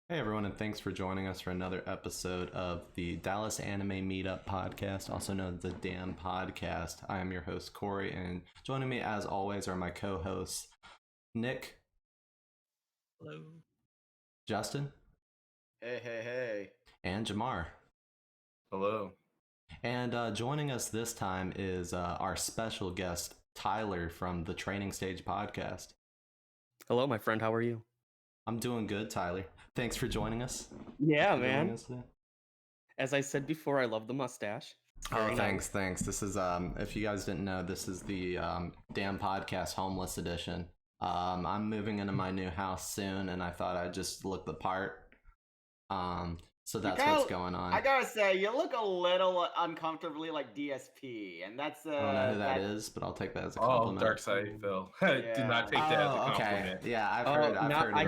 Hey everyone, and thanks for joining us for another episode of the Dallas Anime Meetup Podcast, also known as the DAM Podcast. I am your host, Corey, and joining me as always are my co-hosts, Nick, Hello. Justin, Hey. and Jamar. Hello. And joining us this time is our special guest, Tyler from the Training Stage Podcast. Hello, my friend. How are you? I'm doing good, Tyler. Thanks for joining us. Yeah, for joining man. us today. As I said before, I love the mustache. Oh, thanks. This is if you guys didn't know, this is the Damn Podcast Homeless Edition. I'm moving into my new house soon, and I thought I'd just look the part. So that's what's going on. I gotta say, you look a little uncomfortably like DSP, and that's I don't know who that is, but I'll take that as a Oh, compliment. Dark Side Phil. Do not take that as a compliment. Okay. Yeah, I've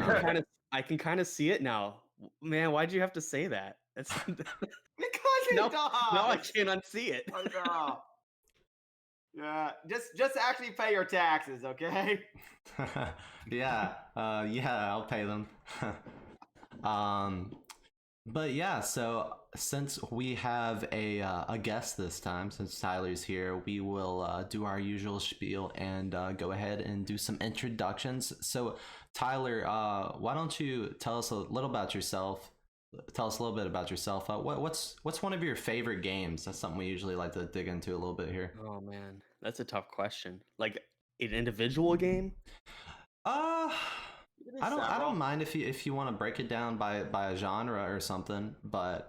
heard it. I can kind of see it now. Man, why'd you have to say that? That's because it no, does. no, I can't unsee it. Oh, no. Yeah, just actually pay your taxes, okay? yeah, I'll pay them. But yeah, so since we have a guest this time, since Tyler's here, we will do our usual spiel and go ahead and do some introductions. So Tyler, why don't you tell us a little about yourself? Tell us a little bit about yourself. What's one of your favorite games? That's something we usually like to dig into a little bit here. Oh man, that's a tough question. Like an individual game? I don't mind if you want to break it down by a genre or something, but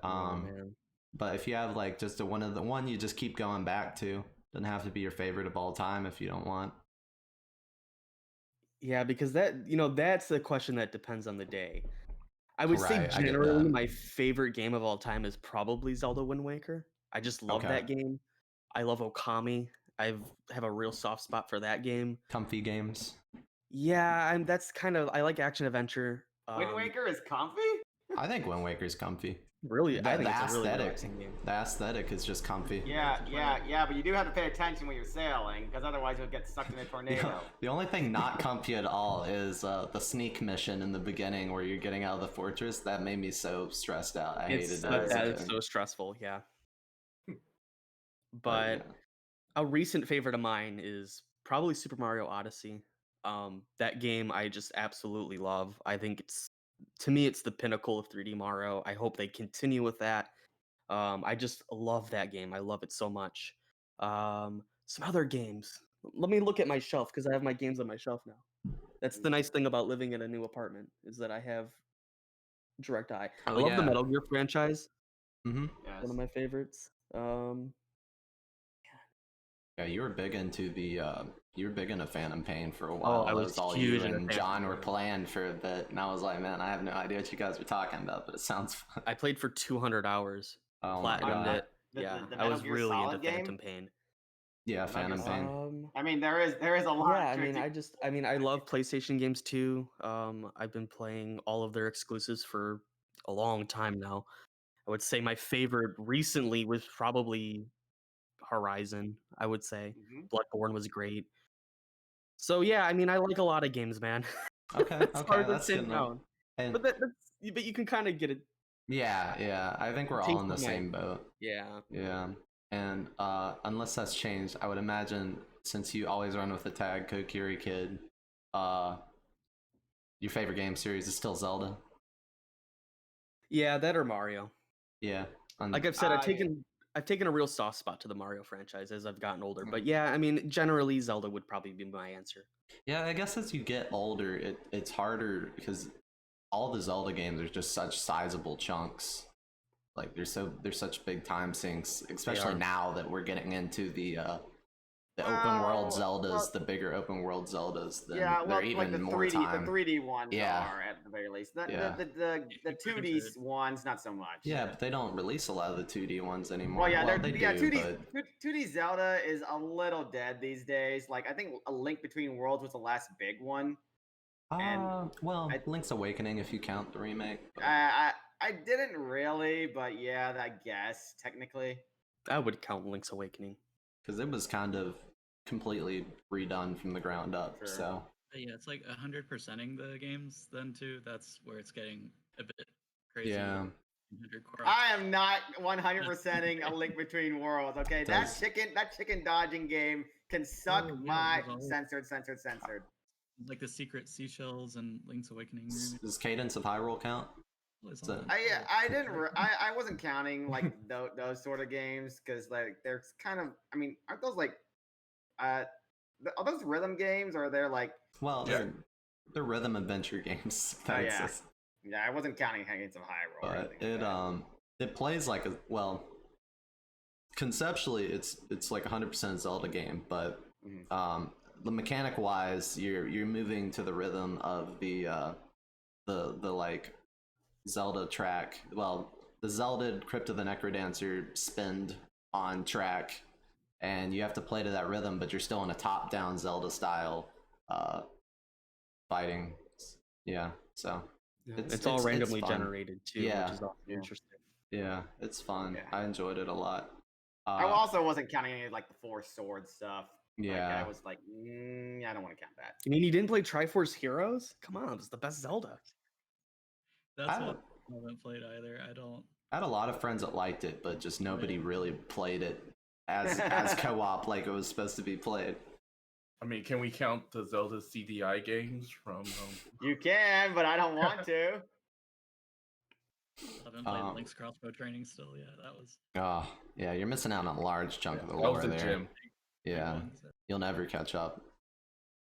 but if you have like just one you just keep going back to, doesn't have to be your favorite of all time if you don't want. Yeah, because that's the question that depends on the day. I would say Right, I get generally that. my favorite game of all time is probably Zelda Wind Waker. I just love Okay. that game. I love Okami. I have a real soft spot for that game. Comfy games. Yeah, and that's kind of I like action adventure. Wind Waker is comfy? I think Wind Waker's comfy. Really, I think The it's a really aesthetic, relaxing game. the aesthetic is just comfy. Yeah, but you do have to pay attention when you're sailing, because otherwise you'll get sucked in a tornado. The only thing not comfy at all is the sneak mission in the beginning where you're getting out of the fortress. That made me so stressed out. I hated it. That is so stressful, yeah. But a recent favorite of mine is probably Super Mario Odyssey. That game I just absolutely love. I think to me it's the pinnacle of 3D Mario. I hope they continue with that. I just love that game. I love it so much. Some other games. Let me look at my shelf because I have my games on my shelf now. That's the nice thing about living in a new apartment is that I have direct eye. I love the Metal Gear franchise. Mm-hmm. Yes. One of my favorites. Yeah, you were big into Phantom Pain for a while. Oh, I was all huge you into and Phantom John were Pain. playing for a bit, and I was like, man, I have no idea what you guys were talking about, but it sounds fun. I played for 200 hours. Oh my Platinumed God. it. The Yeah, I Metal was Gear really Solid into game? Phantom Pain. Yeah, Phantom Pain. I mean, there is a lot. Yeah, I mean, I love PlayStation games too. I've been playing all of their exclusives for a long time now. I would say my favorite recently was probably Horizon. I would say Bloodborne was great. So yeah, I mean, I like a lot of games, man. Okay, It's hard to that's sit good enough. down. And But but you can kind of get it. yeah, I think we're all in the same boat. Yeah. Yeah, and unless that's changed, I would imagine since you always run with the tag Kokiri Kid, your favorite game series is still Zelda. Yeah, that or Mario. Yeah, Like I've said, I've taken a real soft spot to the Mario franchise as I've gotten older. But yeah, I mean, generally Zelda would probably be my answer. Yeah, I guess as you get older, it's harder because all the Zelda games are just such sizable chunks. Like they're such big time sinks, especially now that we're getting into the open world Zeldas, the bigger open world Zeldas. They're even like the more 3D, time. The 3D ones Yeah. are at the very least. The 2D Granted. ones, not so much. Yeah, but they don't release a lot of the 2D ones anymore. Well, yeah, they yeah, do, 2D but 2D Zelda is a little dead these days. Like I think A Link Between Worlds was the last big one. Link's Awakening if you count the remake. but- I didn't really, but yeah, I guess technically. I would count Link's Awakening. because it was kind of completely redone from the ground up. Sure. So But yeah, it's like 100%ing the games then too. That's where it's getting a bit crazy. Yeah. 100 core I am not 100%ing A Link Between Worlds. Okay, that chicken dodging game can suck Oh, yeah, my it was all- censored. like the secret seashells and Link's Awakening. Does Cadence of Hyrule count? It's Is all it- that. I didn't. I wasn't counting like those sort of games because like they're kind of. I mean, aren't those like, are those rhythm games or they're like? Well, Yeah. they're rhythm adventure games. Oh, that yeah. exist. Yeah, I wasn't counting Cadence of Hyrule. Or But anything like that. it plays like a well. Conceptually, it's like 100% Zelda game, but Mhm. the mechanic wise, you're moving to the rhythm of the like Zelda track. Well, the Zelda Crypt of the Necrodancer spend on track, and you have to play to that rhythm, but you're still in a top-down Zelda style fighting. Yeah, so It's all randomly fun. generated too, Yeah. which is also Yeah. interesting. Yeah, it's fun. Yeah. I enjoyed it a lot. I also wasn't counting any of, like the Four Swords stuff. Yeah. Like, I was like, I don't want to count that. I mean, you didn't play Triforce Heroes? Come on, it's the best Zelda. That's I what I haven't played either. I don't. I had a lot of friends that liked it, but just nobody really played it as co-op like it was supposed to be played. I mean, can we count the Zelda CDI games from? You can, but I don't want to. I haven't played Link's crossbow training still. Yeah, that was. Oh, yeah, you're missing out on a large chunk of the That lore was the there. gym. Yeah, you'll never catch up.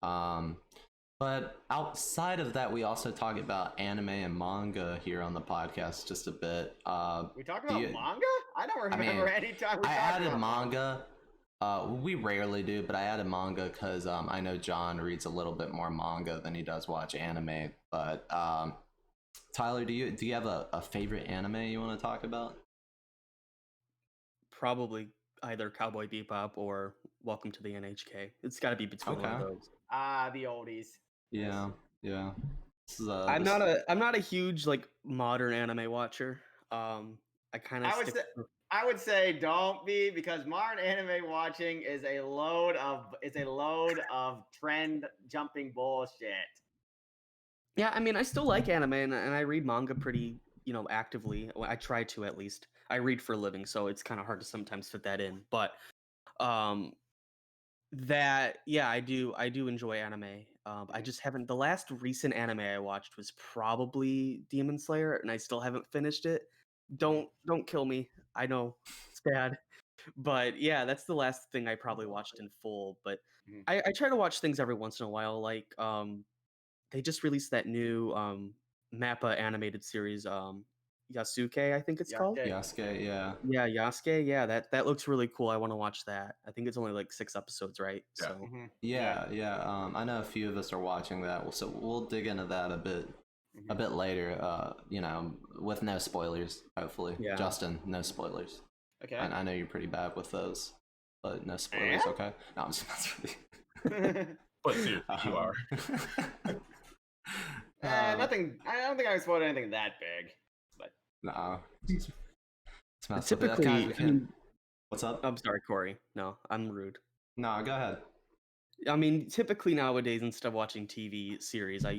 But outside of that, we also talk about anime and manga here on the podcast just a bit. We talk about manga? I don't remember any time we I talked added about manga. We rarely do, but I added manga because I know John reads a little bit more manga than he does watch anime. But Tyler, do you have a favorite anime you want to talk about? Probably either Cowboy Bebop or Welcome to the NHK. It's got to be between one of Okay. those. the oldies. Yeah. This is, I'm not a huge like modern anime watcher. I kind of I would say don't be, because modern anime watching is a load of trend jumping bullshit. Yeah, I mean, I still like anime and I read manga pretty, actively. Well, I try to, at least. I read for a living, so it's kind of hard to sometimes fit that in. But I do enjoy anime. I just haven't. The last recent anime I watched was probably Demon Slayer, and I still haven't finished it. Don't kill me. I know it's bad, but yeah, that's the last thing I probably watched in full. But Mhm. I try to watch things every once in a while. Like they just released that new Mappa animated series, Yasuke, I think it's called. Yasuke, yeah. Yeah, Yasuke. Yeah, that looks really cool. I want to watch that. I think it's only like 6 episodes, right? Yeah. So Yeah. I know a few of us are watching that, so we'll dig into that a bit later. With no spoilers, hopefully. Yeah. Justin, no spoilers. Okay. I know you're pretty bad with those, but no spoilers. Yeah? Okay. No, I'm just messing with you. But seriously, you are. Nothing. I don't think I spoiled anything that big. But No. It's messed typically, up. Guys, what's up? I'm sorry, Corey. No, I'm rude. No, go ahead. I mean, typically nowadays, instead of watching TV series, I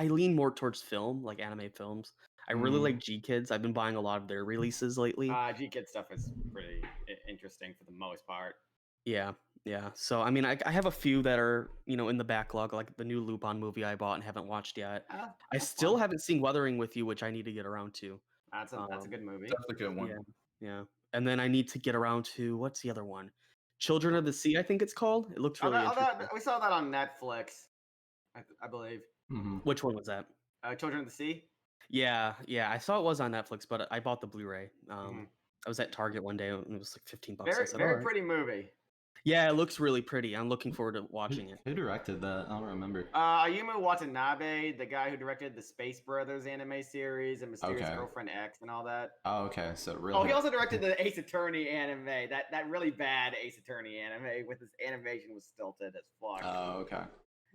lean more towards film, like anime films. I really like G-Kids. I've been buying a lot of their releases lately. G-Kid stuff is pretty interesting for the most part. Yeah. So I mean, I have a few that are in the backlog, like the new Lupin movie I bought and haven't watched yet. I still haven't seen Wuthering with You, which I need to get around to. That's a good movie. That's a good one. Yeah. And then I need to get around to what's the other one? Children of the Sea, I think it's called. It looks really interesting. We saw that on Netflix, I believe. Which one was that? Children of the Sea. Yeah. I saw it was on Netflix, but I bought the Blu-ray. I was at Target one day and it was like $15. Very pretty movie. Yeah, it looks really pretty. I'm looking forward to watching it. Who directed that? I don't remember. Ayumu Watanabe, the guy who directed the Space Brothers anime series and Mysterious Girlfriend X and all that. Oh, okay. So really. Oh, he also directed the Ace Attorney anime. That really bad Ace Attorney anime with his animation was stilted as fuck. Oh, okay.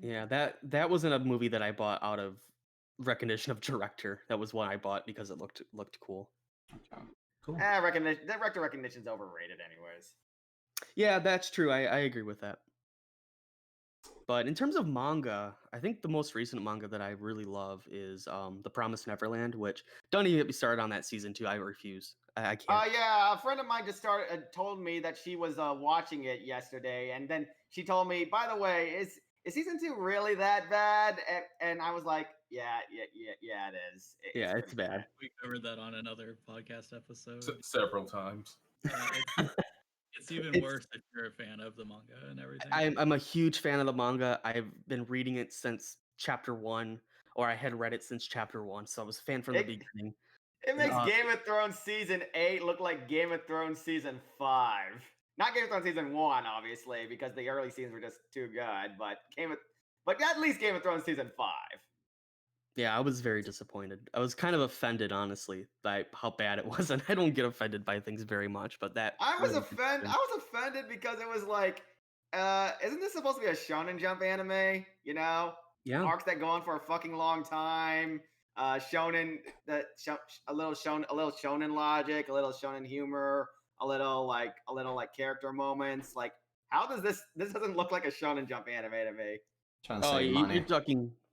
Yeah, that wasn't a movie that I bought out of recognition of director. That was one I bought because it looked cool. Okay. Cool. Director recognition's overrated anyways. Yeah, that's true. I agree with that. But in terms of manga, I think the most recent manga that I really love is The Promised Neverland, which don't even get me started on that season 2. I refuse. I can't. Yeah, a friend of mine just told me that she was watching it yesterday, and then she told me, by the way, is season 2 really that bad? And I was like, yeah, it is. Yeah, it's pretty bad. We covered that on another podcast episode. Several times. It's even It's- worse if you're a fan of the manga and everything. I'm a huge fan of the manga. I've been reading it since chapter 1, or I had read it since chapter 1, so I was a fan from the It- beginning. It makes Uh, Game of Thrones season 8 look like Game of Thrones season 5. Not Game of Thrones season 1, obviously, because the early seasons were just too good. But at least Game of Thrones season 5. Yeah, I was very disappointed. I was kind of offended, honestly, by how bad it was, and I don't get offended by things very much, but that I was really did offended. happen. I was offended because it was like, isn't this supposed to be a Shonen Jump anime? You know, Yeah, arcs that go on for a fucking long time. Shonen, a little shonen logic, a little shonen humor, a little like character moments. Like, how does this doesn't look like a Shonen Jump anime to me? Trying to oh, save money.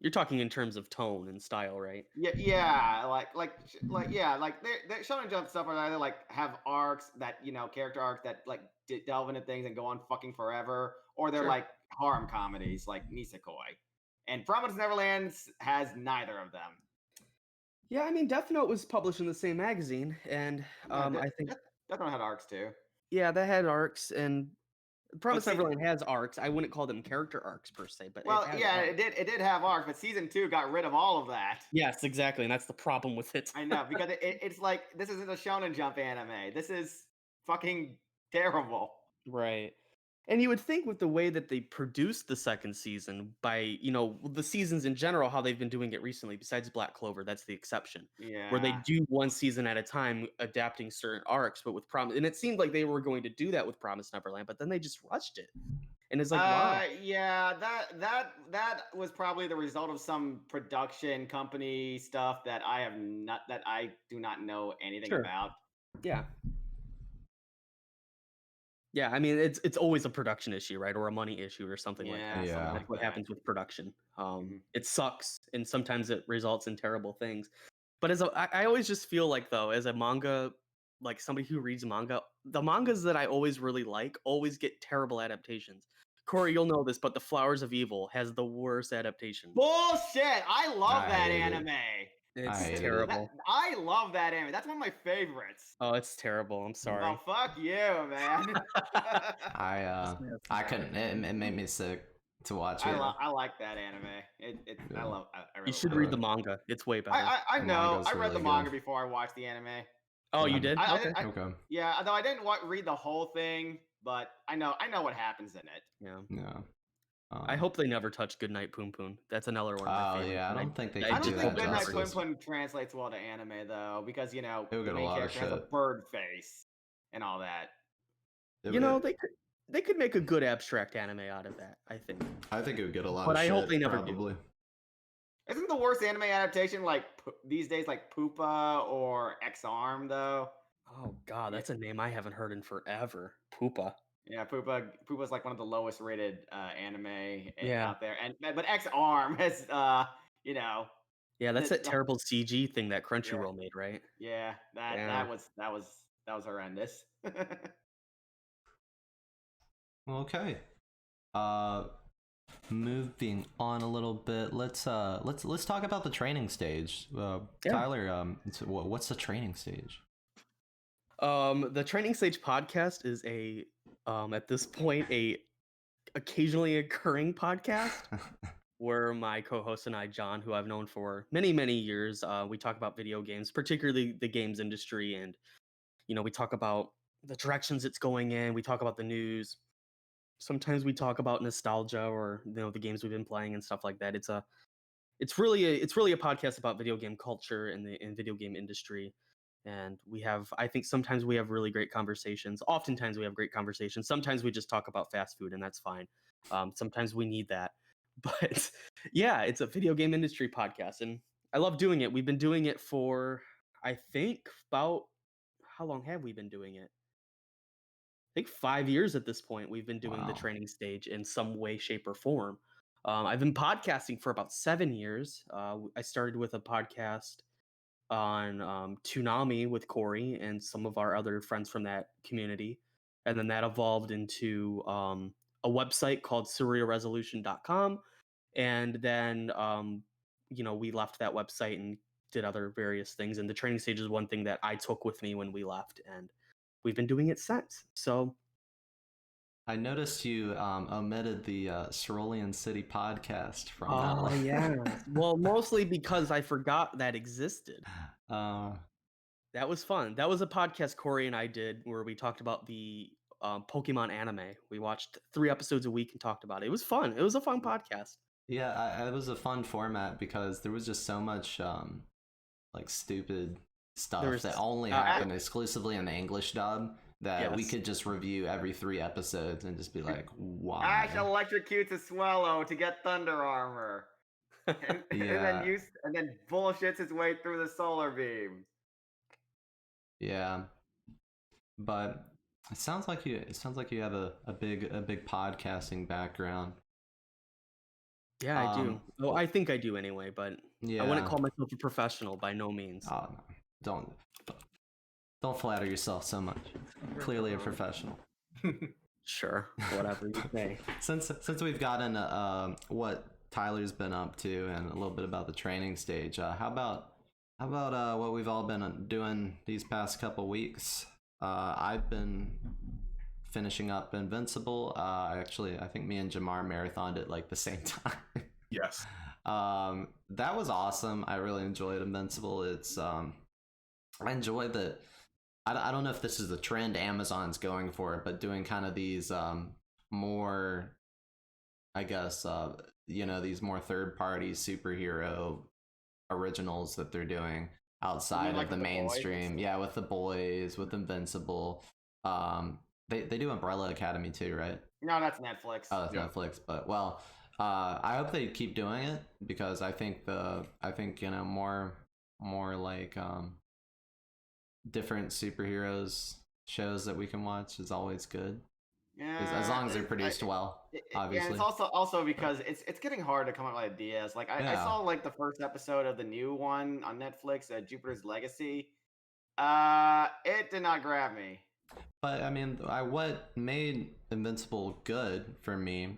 you're talking in terms of tone and style, right? Yeah, like they Shonen Jump stuff are either like have arcs that character arcs that like delve into things and go on fucking forever, or they're Sure. like harem comedies like Nisekoi. And Promised Neverland has neither of them. Yeah, I mean, Death Note was published in the same magazine, and I think Death Note had arcs too. yeah, that had arcs, and Promised see- Neverland has arcs. I wouldn't call them character arcs per se, but Well, it has yeah, arcs. it did have arcs, but season 2 got rid of all of that. Yes, exactly, and that's the problem with it. I know, because it's like, this isn't a Shonen Jump anime. This is fucking terrible. Right. And you would think with the way that they produced the second season, by the seasons in general, how they've been doing it recently, besides Black Clover, that's the exception. Yeah. Where they do one season at a time, adapting certain arcs, but with Promise, and it seemed like they were going to do that with Promise Neverland, but then they just rushed it, and it's like, wow, Yeah, that was probably the result of some production company stuff that I do not know anything Sure. about. yeah, yeah. I mean, it's always a production issue, right, or a money issue, or something like that. Yeah, Yeah. something That's like what that. happens with production. Mhm. It sucks, and sometimes it results in terrible things. But I always just feel like, though, as a manga, like somebody who reads manga, the mangas that I always really like always get terrible adaptations. Corey, you'll know this, but The Flowers of Evil has the worst adaptation. Bullshit! I love I that hate it. anime. It's hated it. terrible. I love that anime. That's one of my favorites. Oh, it's terrible. I'm sorry. Oh, fuck you, man. I couldn't. It made me sick to watch it. I like that anime. I Yeah. love. I really You should love read it. the manga. It's way better. I The know. manga's I read the really manga good. before I watched the anime. Oh, you Yeah. did? I- Okay. Okay. Yeah, though I didn't read the whole thing, but I know what happens in it. Yeah. Yeah. I hope they never touch Goodnight Poon Poon. that's another one of my Oh favorites. yeah, I and don't think they I I can don't do just think that Goodnight justice. Pun Pun translates well to anime though, because It would the get a main lot of character has a shit. bird face and all that. They could make a good abstract anime out of that, I think. I think it would get a lot But of I shit. hope they never do. probably. Isn't the worst anime adaptation like these days like Pupa or X Arm though? Oh god, that's a name I haven't heard in forever. Poopa. Yeah, Pupa's like one of the lowest rated anime Yeah. out there, but X Arm has Yeah, that's The- that terrible CG thing that Crunchyroll made, right? yeah Yeah. that was horrendous. Okay. Moving on a little bit. Let's talk about the training stage. Yeah. Tyler, what's the training stage? The Training Stage podcast is at this point a occasionally occurring podcast where my co-host and I, John, who I've known for many, many years, we talk about video games, particularly the games industry, and we talk about the directions it's going in. We talk about the news. Sometimes we talk about nostalgia or the games we've been playing and stuff like that. It's really a podcast about video game culture and the video game industry. And I think sometimes we have really great conversations. Oftentimes we have great conversations. Sometimes we just talk about fast food, and that's fine. Sometimes we need that. But yeah, it's a video game industry podcast, and I love doing it. We've been doing it for, I think, about, how long have we been doing it? I think 5 years at this point. We've been doing the Wow. training stage in some way, shape, or form. I've been podcasting for about 7 years. I started with a podcast on Toonami with Corey and some of our other friends from that community. And then that evolved into a website called surrealresolution.com. And then, we left that website and did other various things. And the training stage is one thing that I took with me when we left. And we've been doing it since. So, I noticed you omitted the Cerulean City podcast from that oh, list. yeah. Well, mostly because I forgot that existed. Uh, That was fun. That was a podcast Corey and I did where we talked about the Pokemon anime. We watched 3 episodes a week and talked about it. It was fun. It was a fun podcast. yeah, it was a fun format because there was just so much like stupid stuff was- that only happened exclusively in the English dub that we Yes. could just review every 3 episodes and just be like, why? Ash electrocutes a Swallow to get Thunder Armor, and Yeah. and then bullshits his way through the solar beam. Yeah, but it sounds like you have a big podcasting background. Yeah, I do. Um, Well, I think I do anyway, but Yeah. I wouldn't call myself a professional by no means. Oh, no. Don't flatter yourself so much. Clearly a professional. Sure, whatever you say. Since we've gotten what Tyler's been up to and a little bit about the training stage, how about what we've all been doing these past couple weeks? I've been finishing up Invincible. I think me and Jamar marathoned it like the same time. Yes. That was awesome. I really enjoyed Invincible. It's I enjoy the I don't know if this is the trend Amazon's going for, but doing kind of these more, I guess, these more third party superhero originals that they're doing outside like of the with The Boys and mainstream. stuff? Yeah, with The Boys, with Invincible. They do Umbrella Academy too, right? No, that's Netflix. Oh, it's Yeah. Netflix, but well, I hope they keep doing it because I think more like different superheroes shows that we can watch is always good as long as they're produced well. And Obviously, it's also because it's getting hard to come up with ideas. Like I Yeah. saw like the first episode of the new one on Netflix, Jupiter's Legacy. It did not grab me. but I mean, what made Invincible good for me,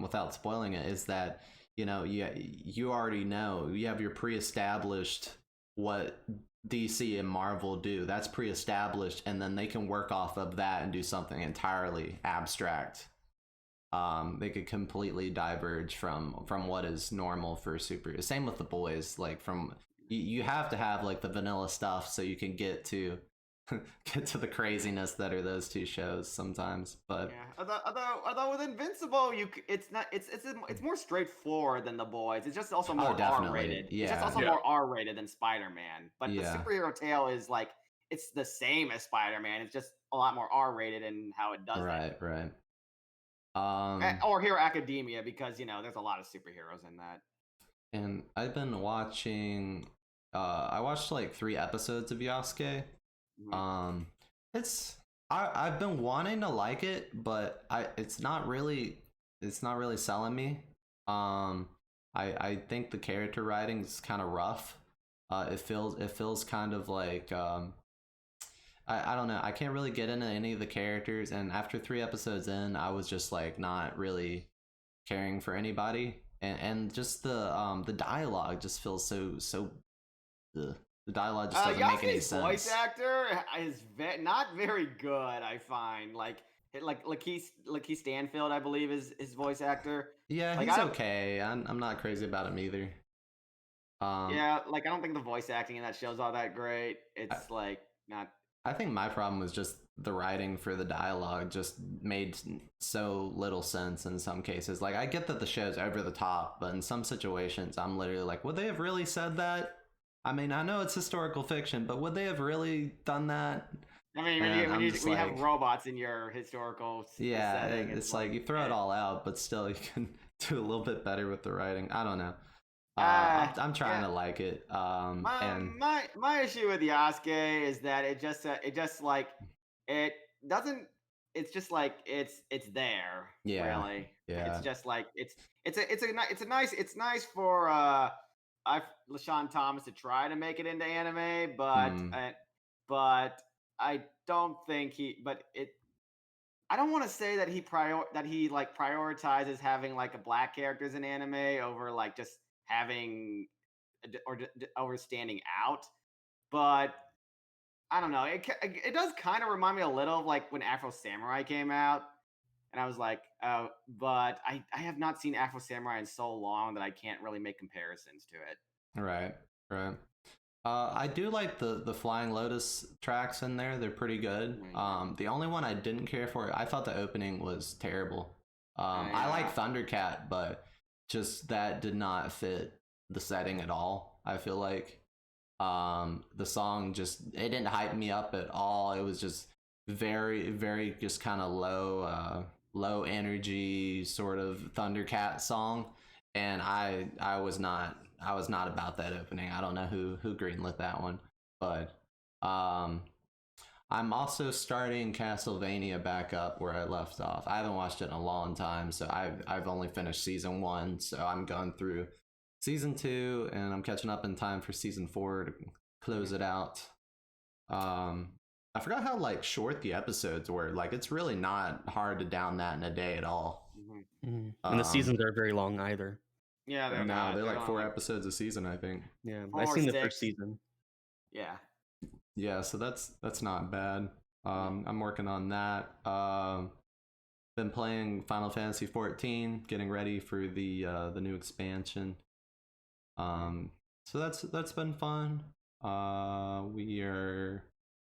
without spoiling it, is that you already know you have your pre-established what DC and Marvel do. That's pre-established, and then they can work off of that and do something entirely abstract. They could completely diverge from what is normal for super. Same with The Boys. Like you have to have like the vanilla stuff so you can get to the craziness that are those two shows sometimes. But Yeah. Although with Invincible, it's more straightforward than The Boys. It's just also more definitely. R-rated. It's Yeah. just also Yeah. more R-rated than Spider-Man. But Yeah. the superhero tale is like it's the same as Spider-Man. It's just a lot more R-rated in how it does it. right. Or Hero Academia because there's a lot of superheroes in that. And I've been watching. I watched like 3 episodes of Yasuke. Mhm. I've been wanting to like it, but it's not really selling me. I think the character writing is kind of rough. It feels kind of like I don't know. I can't really get into any of the characters, and after 3 episodes in, I was just like not really caring for anybody, and just the dialogue just feels so. Ugh. The dialogue just doesn't make any Yasuke's sense. voice actor is not very good. I find like Lakeith Stanfield, I believe, is his voice actor. Yeah, Like, he's I- okay. I'm not crazy about him either. Yeah, like I don't think the voice acting in that show's all that great. It's like not. I think my problem was just the writing for the dialogue just made so little sense in some cases. Like I get that the show's over the top, but in some situations, I'm literally like, would they have really said that? I mean, I know it's historical fiction, but would they have really done that? I mean, And I'm when just you have like- robots in your historical Yeah, setting, it's like you throw it all out, but still you can do a little bit better with the writing. I don't know. I'm trying yeah. to like it. My issue with Yasuke is that it just like it doesn't it's just like it's there. Yeah, Really, yeah. it's just like it's nice for LaShawn Thomas to try to make it into anime, Hmm. but I don't think he. But it I don't want to say that he like prioritizes having like a black characters in anime over like just having over standing out. But I don't know. It does kind of remind me a little of like when Afro Samurai came out, and I was like, oh, but I have not seen Afro Samurai in so long that I can't really make comparisons to it. Right, right. I do like the Flying Lotus tracks in there. They're pretty good. Yeah. The only one I didn't care for, I thought the opening was terrible. I Yeah. like Thundercat, but just that did not fit the setting at all. I feel like the song just it didn't hype me up at all. It was just very just kind of low energy sort of Thundercat song, and I was not about that opening. I don't know who greenlit that one, but um I'm also starting Castlevania back up where I left off. I haven't watched it in a long time, so I've only finished season 1, so I'm going through season 2 and I'm catching up in time for season 4 to close it out. Um I forgot how like short the episodes were. Like it's really not hard to down that in a day at all. Mhm. And the seasons are very long either. Yeah, they're No, not. they're like on 4 like episodes a season, I think. Yeah, I've 4 or seen the first 6. season. Yeah. Yeah, so that's not bad. I'm working on that. Been playing Final Fantasy 14, getting ready for the new expansion. So that's been fun. We are.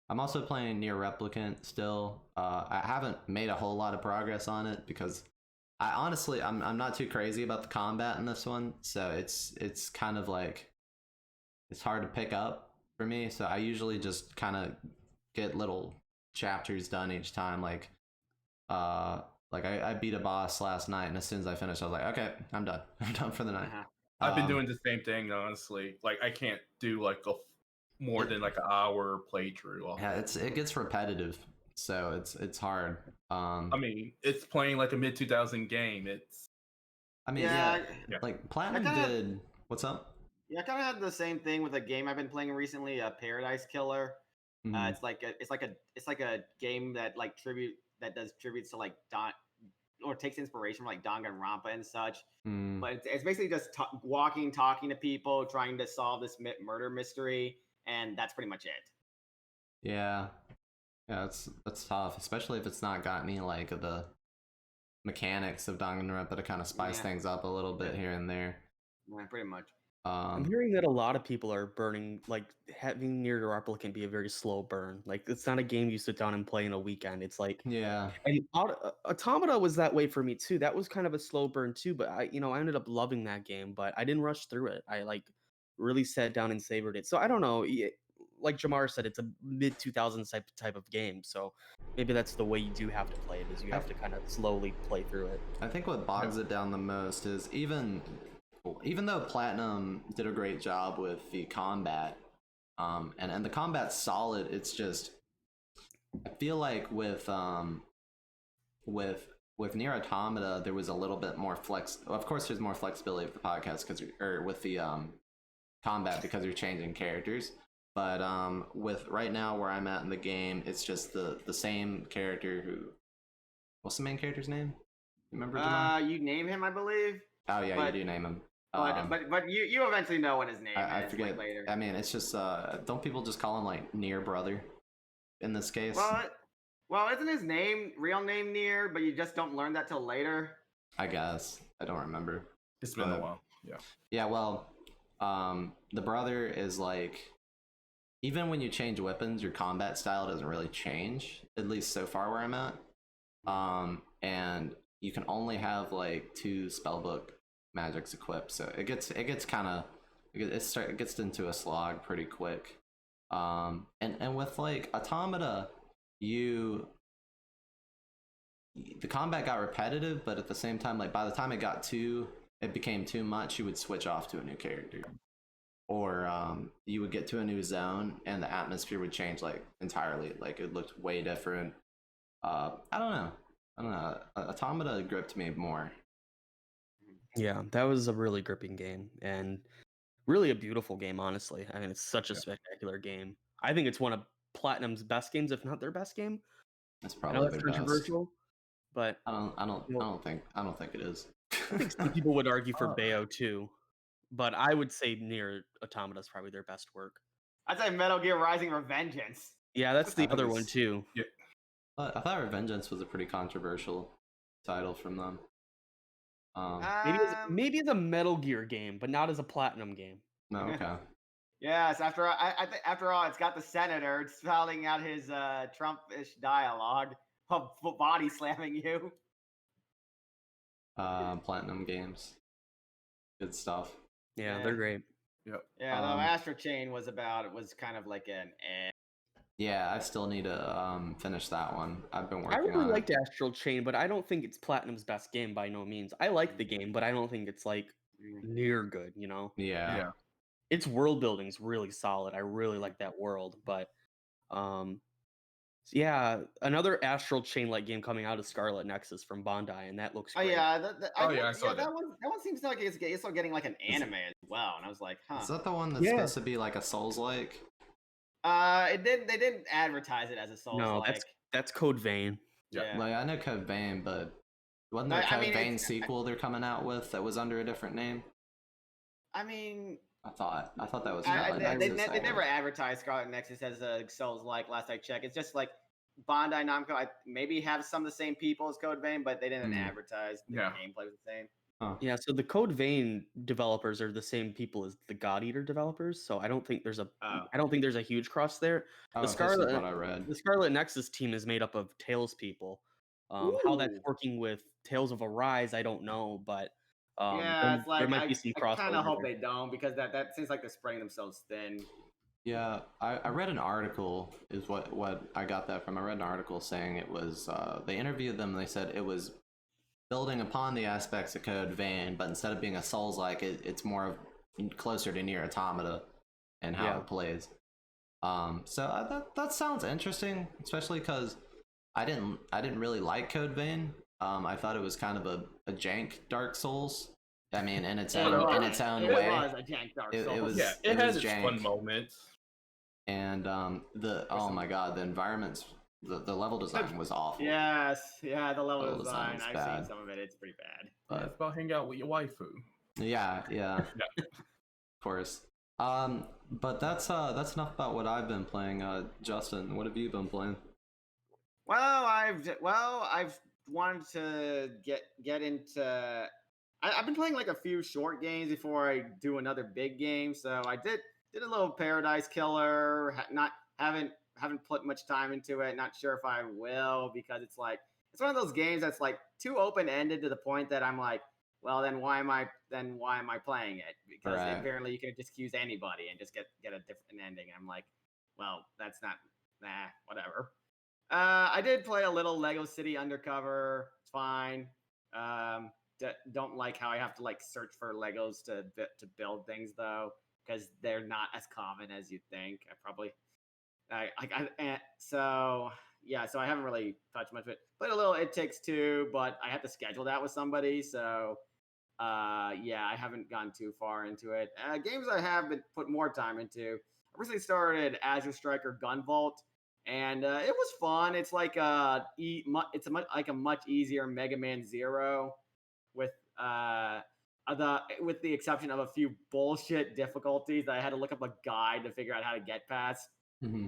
I'm also playing Near Replicant still. I haven't made a whole lot of progress on it because I honestly I'm not too crazy about the combat in this one, so it's kind of like it's hard to pick up for me. So I usually just kind of get little chapters done each time. Uh, I beat a boss last night, and as soon as I finished, I was like, okay, I'm done. I'm done for the night. Uh-huh. I've been doing the same thing, honestly. Like I can't do like more than like an hour playthrough. Yeah, it gets repetitive, so it's hard. I mean, it's playing like a mid 2000 game. It's I mean, Yeah. Yeah. like Platinum kinda- did. What's up? Yeah, I kind of had the same thing with a game I've been playing recently, Paradise Killer. Mhm. It's like a game that like does tributes to like Don or takes inspiration from like Danganronpa and such. Mm. But it's basically just walking, talking to people, trying to solve this murder mystery, and that's pretty much it. Yeah, yeah, that's tough, especially if it's not got any like the mechanics of Danganronpa to kind of spice Yeah. things up a little bit here and there. Yeah, pretty much. I'm hearing that a lot of people are burning, like having Near Replicant be a very slow burn. Like it's not a game you sit down and play in a weekend. It's like, Yeah, and Automata was that way for me too. That was kind of a slow burn too. But I ended up loving that game. But I didn't rush through it. I like really sat down and savored it. So I don't know. Like Jamar said, it's a mid 2000s type of game. So maybe that's the way you do have to play it. Is you have to kind of slowly play through it. I think what bogs it down the most is even though Platinum did a great job with the combat, and the combat's solid, it's just I feel like with Nier Automata there was a little bit more flex. Of course, there's more flexibility with the podcast or with the combat because you're changing characters. But with right now where I'm at in the game, it's just the same character who. What's the main character's name? Remember? Jamal? You name him, I believe. Oh yeah, but- you do name him. But you eventually know what his name I is. forget. Later. I mean, it's just don't people just call him like Near Brother? In this case, Well, isn't his real name Nier? But you just don't learn that till later. I guess I don't remember. it's been a But- while. Yeah. Yeah, well, the brother is like, even when you change weapons, your combat style doesn't really change. At least so far where I'm at. And you can only have like 2 spellbook magics equipped, so it gets kind of it gets into a slog pretty quick. And with like Automata, the combat got repetitive, but at the same time, like by the time it became too much, you would switch off to a new character, or you would get to a new zone and the atmosphere would change like entirely. Like it looked way different. I don't know. Automata gripped me more. Yeah, that was a really gripping game and really a beautiful game, honestly. I mean, it's such a Yeah. spectacular game. I think it's one of Platinum's best games, if not their best game. That's I know probably that's their best. controversial, but I don't think it is. I think some people would argue for Bayo too. But I would say Near Automata is probably their best work. I'd say Metal Gear Rising: Revengeance. Yeah, that's I the think other one it's- too. I thought Revengeance was a pretty controversial title from them. Maybe it's a Metal Gear game, but not as a Platinum game. No, okay. Yes, I think after all, it's got the senator spelling out his Trump-ish dialogue of body slamming you. Platinum Games. Good stuff. Yeah, Yeah. they're great. Yep. Yeah, Um, though Astro Chain was kind of like an Yeah, I still need to finish that one. I've been I working really on liked it. Astral Chain, but I don't think it's Platinum's best game by no means. I like the game, but I don't think it's like near good, you know? Yeah. Yeah. Its world building's really solid. I really like that world, but yeah, another Astral Chain like game coming out is Scarlet Nexus from Bandai, and that looks Oh great. yeah, I saw that. That one seems like it's still getting like an anime as well, and I was like, huh. Is that the one that's Yeah. supposed to be like a Souls-like? They didn't advertise it as a Souls No, like. that's Code Vein. Yeah. Like I know Code Vein, but wasn't there a I Code mean, Vein it's- sequel they're coming out with that was under a different name? I mean, I thought that was they, Scarlet they, Nexus. they never advertised Scarlet Nexus as a Souls like. Last I checked, it's just like Bandai Namco. Maybe have some of the same people as Code Vein, but they didn't Hmm. advertise. The Yeah. gameplay was the same. Yeah, so the Code Vein developers are the same people as the God Eater developers, so I don't think there's a huge cross there. Oh, this is Scarlet- what I read. The Scarlet Nexus team is made up of Tales people. How that's Ooh. working with Tales of Arise, I don't know, but Yeah, it's like there might be some I crossover. kind of hope there. they don't because that seems like they're spreading themselves thin. Yeah, I read an article is what I got that from. I read an article saying it was they interviewed them and they said it was building upon the aspects of Code Vein, but instead of being a Souls-like, it's more of closer to Near Automata and how Yeah. it plays. So that sounds interesting, especially because I didn't really like Code Vein. I thought it was kind of a jank Dark Souls. I mean, in its own way. It was a jank Dark It Souls. was- Yeah, it it has was its jank. fun moments. And oh my god, the environments, the level design was awful. Yes, yeah, the level Level design. design's I've bad. seen some of it. It's pretty bad. Yeah, it's about hanging out with your waifu. Yeah. Of course. But that's enough about what I've been playing. Justin, what have you been playing? Well, I've wanted to get into. I've been playing like a few short games before I do another big game. So I did a little Paradise Killer. Haven't put much time into it. Not sure if I will because it's one of those games that's like too open ended to the point that I'm like, well, then why am I playing it? Because Right. apparently you can just accuse anybody and just get a different ending. I'm like, well, that's not whatever. I did play a little Lego City Undercover. It's fine. Don't like how I have to like search for Legos to build things though, because they're not as common as you think. So I haven't really touched much of it. Played a little It Takes Two, but I have to schedule that with somebody. So I haven't gone too far into it. Games I have been put more time into. I recently started Azure Striker Gunvolt. And it was fun. It's like it's a much easier Mega Man Zero, with the exception of a few bullshit difficulties that I had to look up a guide to figure out how to get past. Mm-hmm.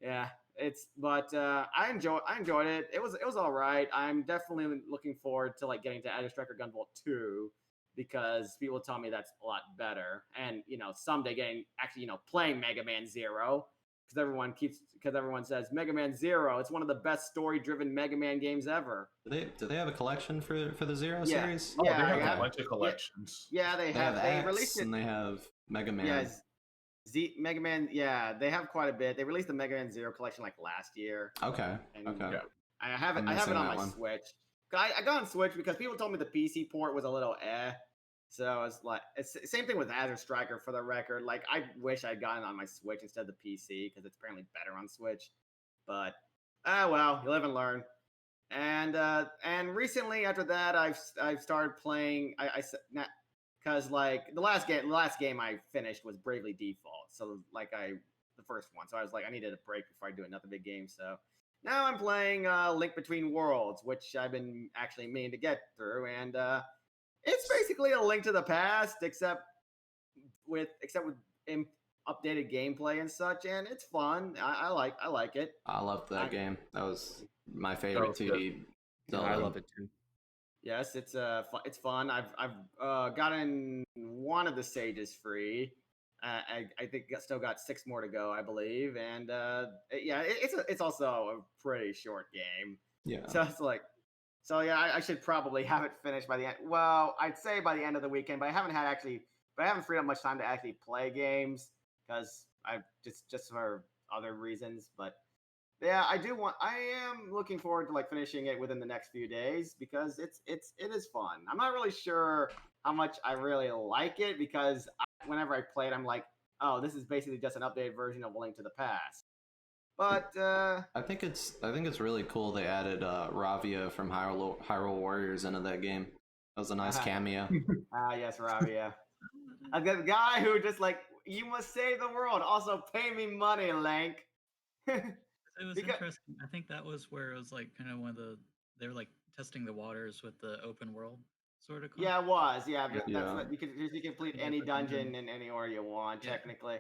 Yeah, I enjoyed it. It was all right. I'm definitely looking forward to like getting to Azure Striker Gunvolt 2 because people tell me that's a lot better, and someday playing Mega Man Zero. Because everyone says Mega Man Zero. It's one of the best story-driven Mega Man games ever. Do they have a collection for the Zero Yeah. series? Oh, Yeah, they have yeah. a bunch of collections. Yeah, they They have have. They X released it. and they have Mega Man. Yeah, Mega Man. Yeah, they have quite a bit. They released the Mega Man Zero collection like last year. Okay. And Okay. Yeah. I have it. I'm I have it missing on that my one. Switch. I got on Switch because people told me the PC port was a little eh. So it's like same thing with Azure Striker. For the record, like I wish I'd gotten it on my Switch instead of the PC because it's apparently better on Switch. But Well, you live and learn. And recently after that, I've started playing. Because like the last game I finished was Bravely Default. So like the first one. So I was like, I needed a break before I do another big game. So now I'm playing Link Between Worlds, which I've been actually meaning to get through, and it's basically a Link to the Past, except with updated gameplay and such, and it's fun. I like it. I loved that I- game. That was my favorite was good. 2D. Yeah, I love it too. Yes, it's fun. I've gotten one of the sages free. I think I still got 6 more to go, I believe, and yeah, it's also a pretty short game. Yeah. So it's like, so yeah, I should probably have it finished by the end. Well, I'd say by the end of the weekend, but I haven't freed up much time to actually play games because I just for other reasons. But yeah, I am looking forward to like finishing it within the next few days because it is fun. I'm not really sure how much I really like it because whenever I play it, I'm like, oh, this is basically just an updated version of A Link to the Past. But I think it's really cool they added Ravia from Hyrule Warriors into that game. That was a nice Uh-huh. cameo. yes, Robbie, yeah. The guy who just like, you must save the world. Also, pay me money, Link. It was Because- interesting. I think that was where it was like kind of one of they were like testing the waters with the open world sort of. Yeah, it was. Yeah, Yeah. that's what you can complete Yeah, any but then- dungeon in any order you want, Yeah. technically.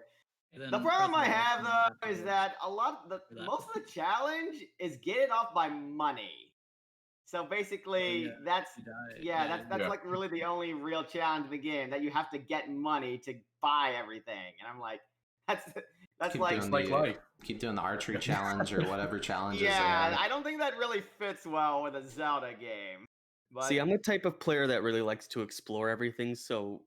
And then The problem I President have Wilson though is afterwards that a lot for that. most of the challenge is get it off by money. So basically, yeah, that's he died. yeah, that's Yeah. like really the only real challenge in the game that you have to get money to buy everything. And I'm like, that's Keep like doing like the life. keep doing the archery challenge or whatever challenges yeah, they I don't think that really fits well with a Zelda game. But See, I'm the type of player that really likes to explore everything, so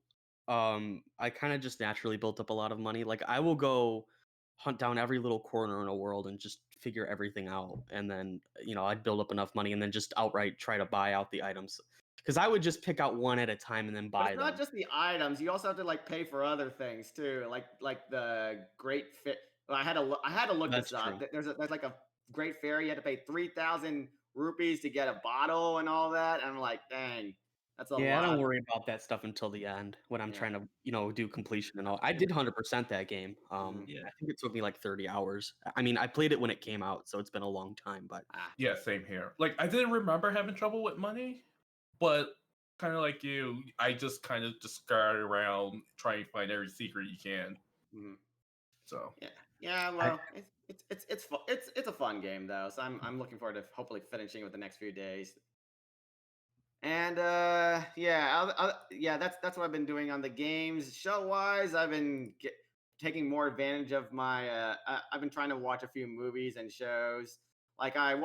I kind of just naturally built up a lot of money. Like I will go hunt down every little corner in a world and just figure everything out, and then I'd build up enough money and then just outright try to buy out the items. Because I would just pick out one at a time and then But buy it's them. not just the items. You also have to like pay for other things too, like the Great Fit. Well, I had to look That's this up. true. There's like a Great Fairy. You had to pay 3,000 rupees to get a bottle and all that. And I'm like, dang, that's a Yeah, I lot. don't worry about that stuff until the end when I'm Yeah. trying to, do completion and all. I did 100% that game. Yeah. I think it took me like 30 hours. I mean, I played it when it came out, so it's been a long time, but Yeah, same here. Like I didn't remember having trouble with money, but kind of like you, I just kind of just scurry around trying to find every secret you can. Mhm. So Yeah, well, it's fun. It's a fun game though, so I'm looking forward to hopefully finishing it with the next few days. And yeah, that's what I've been doing on the games. Show wise, I've been taking more advantage of my. I've been trying to watch a few movies and shows. Like I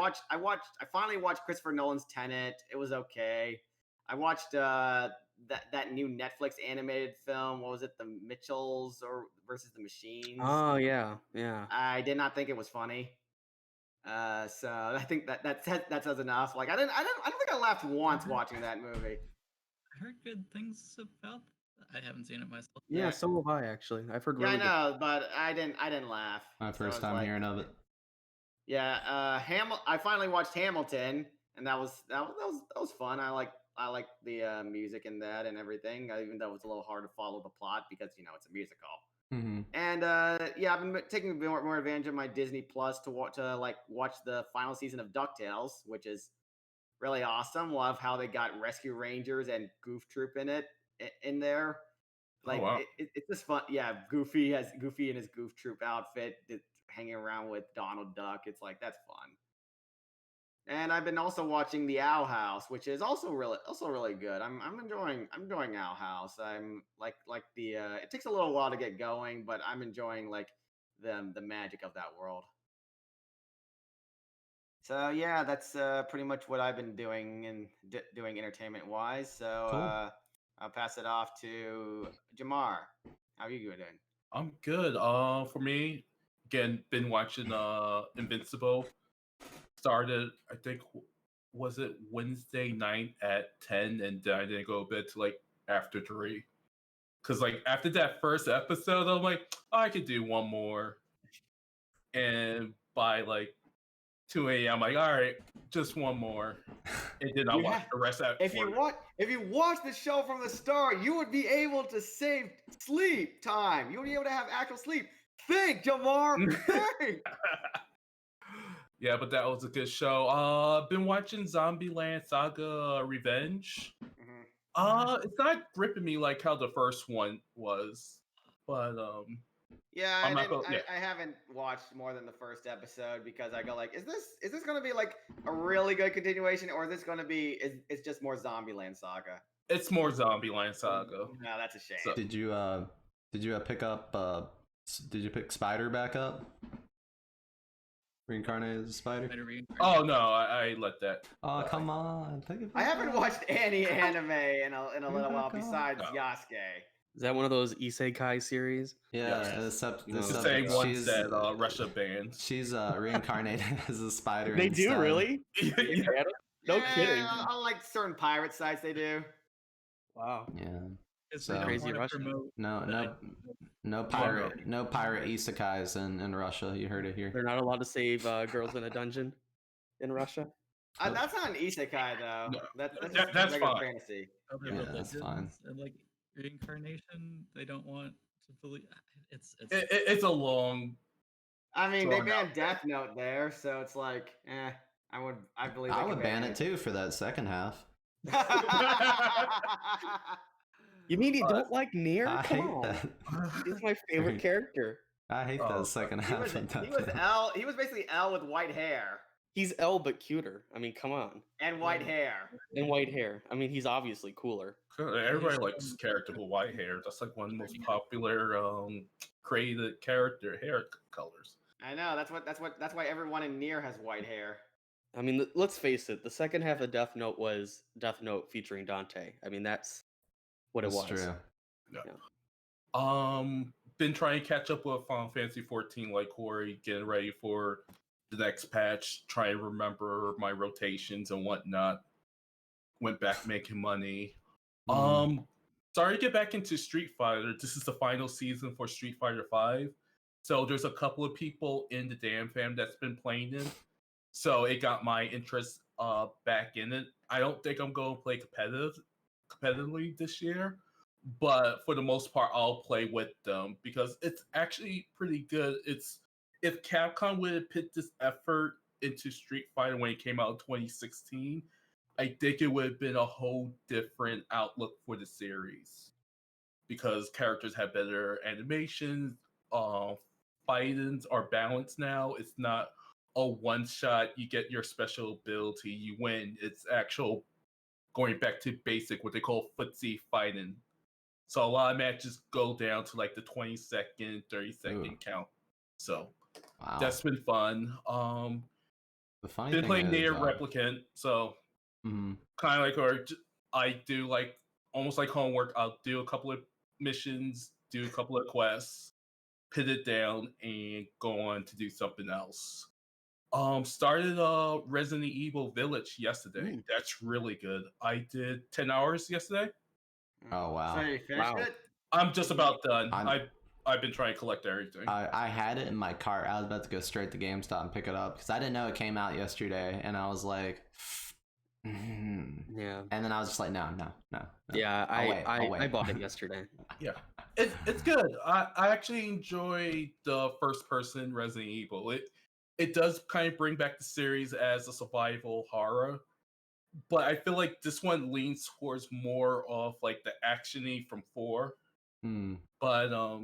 finally watched Christopher Nolan's Tenet. It was okay. I watched that new Netflix animated film. What was it? The Mitchells or versus the Machines. oh yeah. I did not think it was funny. So I think that says enough. Like I don't think I laughed once watching that movie. I heard good things about. I haven't seen it myself. Yeah, Yeah. so have I actually. I've heard Yeah, I really good. know, but I didn't laugh. My So first it's time like- hearing of it. Yeah, I finally watched Hamilton, and that was fun. I like the music in that and everything. Even though it was a little hard to follow the plot because it's a musical. Hmm. And yeah, I've been taking more advantage of my Disney Plus to watch the final season of DuckTales, which is really awesome. Love how they got Rescue Rangers and Goof Troop in there. Like wow. it's just fun. Yeah, Goofy in his Goof Troop outfit, hanging around with Donald Duck. It's like that's fun. And I've been also watching The Owl House, which is also really good. I'm enjoying Owl House. I'm like the it takes a little while to get going, but I'm enjoying like the magic of that world. So yeah, that's pretty much what I've been doing and doing entertainment wise. So Cool. I'll pass it off to Jamar. How are you doing? I'm good. For me, again, been watching Invincible. Started, I think, was it Wednesday night at 10, and then I didn't go to bed till like after 3. Cause like after that first episode, I'm like, oh, I could do one more. And by like 2 a.m. I'm like, all right, just one more. And then I You watch have- the rest at If you watch the show from the start, you would be able to save sleep time. You would be able to have actual sleep. Think, Jamar. Think. Yeah, but that was a good show. Been watching Zombieland Saga Revenge. Mhm. It's not gripping me like how the first one was, but Yeah, I'm not gonna. Yeah, I haven't watched more than the first episode because I go like, is this gonna be like a really good continuation, or is this gonna be it's just more Zombieland Saga? it's more Zombieland Saga. No, that's a shame. So- Did you pick up did you pick Spider back up? Reincarnated as a spider? Better reincarnate. Oh no, I let that. Oh come on, take it I back haven't up. watched any anime in a little while Back up. besides No. Yasuke. Is that one of those isekai series? Yeah, Yes. except No. It's the Except same ones she's- that Russia banned. She's reincarnated as a spider. They do instead. really? Yeah. No Yeah, kidding. on like certain pirate sites they do. Wow. Yeah. Because So- they don't Crazy want to Russian. promote. No pirate isekais in Russia. You heard it here. They're not allowed to save girls in a dungeon in Russia. That's not an isekai though. No, That's that's just regular fine. fantasy. Other Yeah, that's fine. religions and like reincarnation, they don't want to believe. It's It's a long. I mean, they Drawn banned out. Death Note there, so it's like, I believe I they would could ban it too for that second half. You mean you But- don't like Nier? I Come hate on. that. He's my favorite character. I hate Oh, that second he half was of Death he was Note. L. He was basically L with white hair He's L but cuter. I mean, come on. and white hair. And white hair. I mean, he's obviously cooler. Everybody likes character with white hair. That's like one of the most popular created character hair colors. I know that's why everyone in Nier has white hair. I mean, let's face it. The second half of Death Note was Death Note featuring Dante. I mean, that's what it That's was. true. Been trying to catch up with Final Fantasy 14 like Corey, getting ready for the next patch, trying to remember my rotations and whatnot. Went back making money. Started to get back into Street Fighter. This is the final season for Street Fighter 5. So there's a couple of people in the damn fam that's been playing it. So it got my interest back in it. I don't think I'm going to play competitively this year, but for the most part, I'll play with them because it's actually pretty good. It's if Capcom would have put this effort into Street Fighter when it came out in 2016, I think it would have been a whole different outlook for the series because characters have better animations, fightings are balanced now. It's not a one shot, you get your special ability, you win. It's actual going back to basic, what they call footsie fighting. So a lot of matches go down to like the 20-second, 30-second Ooh. count. So Wow. that's been fun. The funny Been thing playing is, Nier Replicant, so mhm. kind of like, or I do like almost like homework. I'll do a couple of missions, do a couple of quests, put it down, and go on to do something else. Started Resident Evil Village yesterday. Ooh. That's really good. I did 10 hours yesterday. Oh wow. So you finished Wow. it? I'm just about done. I'm- I've been trying to collect everything. I had it in my cart. I was about to go straight to GameStop and pick it up because I didn't know it came out yesterday, and I was like, Yeah. and then I was just like, no. Yeah, I'll wait. I bought it yesterday. Yeah, it's good. I actually enjoy the first person Resident Evil. It does kind of bring back the series as a survival horror, but I feel like this one leans towards more of like the actiony from 4. Hmm. But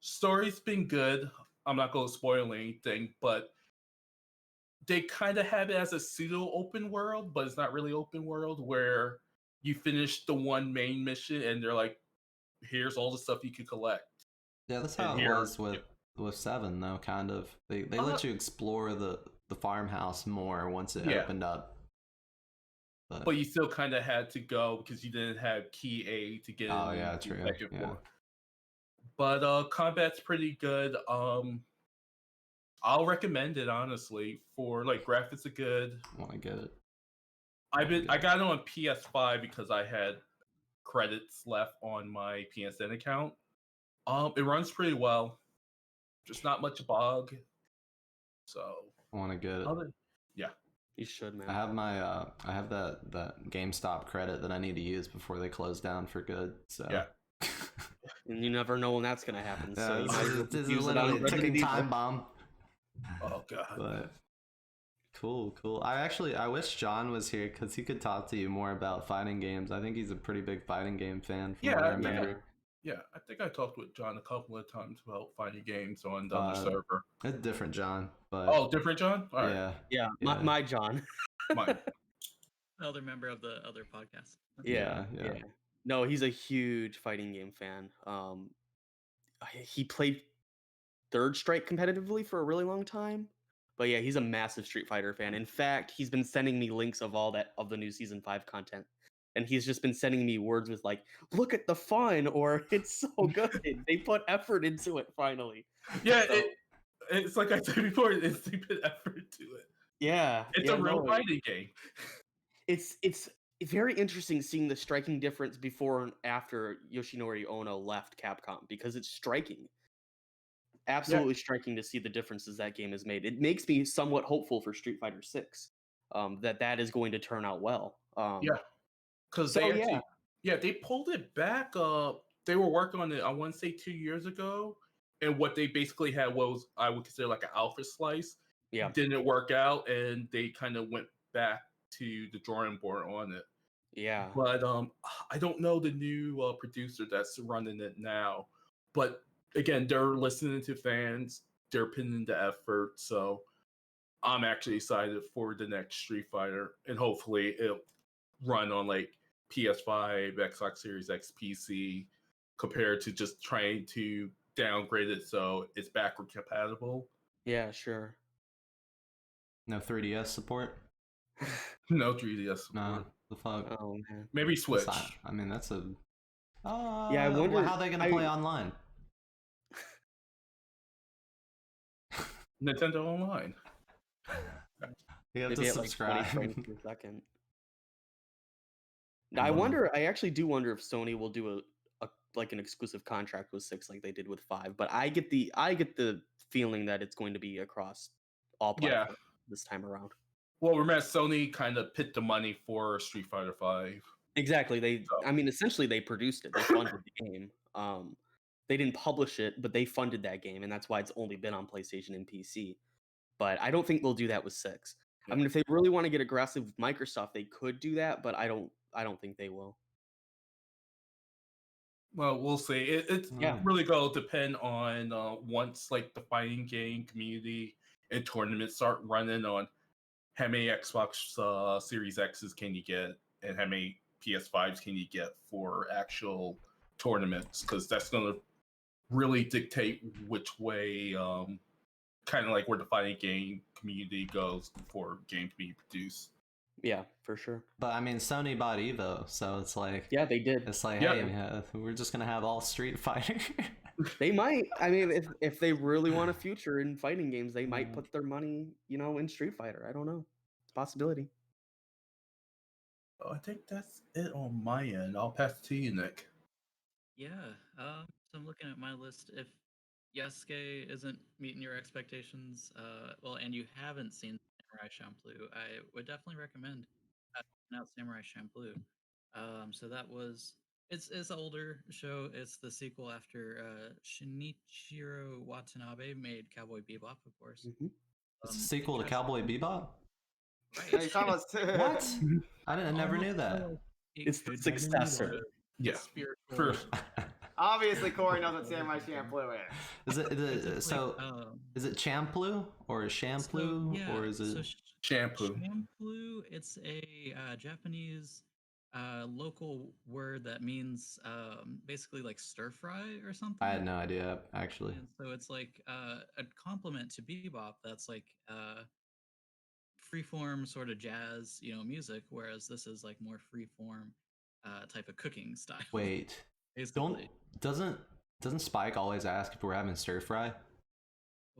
story's been good. I'm not going to spoil anything, but they kind of have it as a pseudo open world, but it's not really open world where you finish the one main mission and they're like, here's all the stuff you could collect. Yeah, that's And how it here- was with 7 though. Kind of. They let you explore the farmhouse more once it Yeah. opened up. But you still kind of had to go because you didn't have key A to get Oh, in yeah, and do true, back and yeah. forth. But combat's pretty good. I'll recommend it honestly for like graphics are good. Want to get it? I got it on PS5 because I had credits left on my PSN account. It runs pretty well. Just not much bug. So I want to get it. other, yeah, You should, man. I have my I have that GameStop credit that I need to use before they close down for good. So Yeah. And you never know when that's gonna happen. Yeah, So you this might as is, well this just is use it literally on a Resident ticking Evil. time bomb. oh god, But cool. I wish John was here because he could talk to you more about fighting games. I think he's a pretty big fighting game fan from what I Yeah, remember. yeah. I think I talked with John a couple of times about finding games on the other Uh, server. It's different, John. But Oh, different John. All right, yeah, Yeah, Yeah. my John. mine. Other member of the other podcast. Yeah, Yeah. yeah. No, he's a huge fighting game fan. He played Third Strike competitively for a really long time. But yeah, he's a massive Street Fighter fan. In fact, he's been sending me links of the new season 5 content. And he's just been sending me words with like, "Look at the fun," or "It's so good. They put effort into it finally." Yeah, So, it's like I said before. It's they put effort into it. yeah, It's yeah, a real no, fighting game. it's very interesting seeing the striking difference before and after Yoshinori Ono left Capcom, because it's striking. Absolutely striking to see the differences that game has made. It makes me somewhat hopeful for Street Fighter 6, that is going to turn out well. Yeah, because So, they yeah. actually, they pulled it back. They were working on it. I want to say 2 years ago, and what they basically had was I would consider like an alpha slice. Yeah. Didn't work out, and they kind of went back to the drawing board on it. Yeah. But I don't know the new producer that's running it now. But again, they're listening to fans. They're putting in the effort. So I'm actually excited for the next Street Fighter, and hopefully it'll run on like PS5, Xbox Series X, PC, compared to just trying to downgrade it so it's backward compatible. Yeah, sure. no 3DS support. No 3DS support. No, the fuck. Oh man. Maybe Switch. I mean, that's a. I wonder- how are they gonna play online? Nintendo Online. You have Maybe to at like 20 subscribe. frames per second. Now, I actually do wonder if Sony will do a like an exclusive contract with 6 like they did with 5, but I get the feeling that it's going to be across all Yeah. platforms this time around. Well, remember Sony kind of put the money for Street Fighter 5. Exactly. So- I mean, essentially they produced it. They funded the game. They didn't publish it, but they funded that game, and that's why it's only been on PlayStation and PC. But I don't think they'll do that with 6. I mean, if they really want to get aggressive with Microsoft, they could do that, but I don't think they will. Well, we'll see. It's Yeah. really going to depend on once like the fighting game community and tournaments start running on how many Xbox Series X's can you get and how many PS5s can you get for actual tournaments, because that's going to really dictate which way, kind of like where the fighting game community goes for games being produced. Yeah, for sure. But I mean, Sony bought Evo, so it's like. Yeah, they did. It's like, Yeah. hey, we're just gonna have all Street Fighter. They might. I mean, if they really want a future in fighting games, they might put their money, in Street Fighter. I don't know. It's a possibility. I think that's it on my end. I'll pass it to you, Nick. Yeah. So I'm looking at my list. If Yasuke isn't meeting your expectations, and you haven't seen Samurai Champloo, I would definitely recommend checking out Samurai Champloo. So that was it's an older show. It's the sequel after Shinichiro Watanabe made Cowboy Bebop, of course. Mhm. It's a sequel to Cowboy Bebop. Yeah, you're talking about What? I never knew that. It's the successor. Yeah. Spiritual. Obviously, Corey knows what Samurai Champloo is. It's So like, is it Champloo or Champloo or is it? Shampoo. Champloo, it's a Japanese local word that means basically like stir fry or something. I had no idea actually. And so it's like a compliment to bebop that's like freeform sort of jazz, music, whereas this is like more freeform type of cooking style. Wait, basically. doesn't Spike always ask if we're having stir fry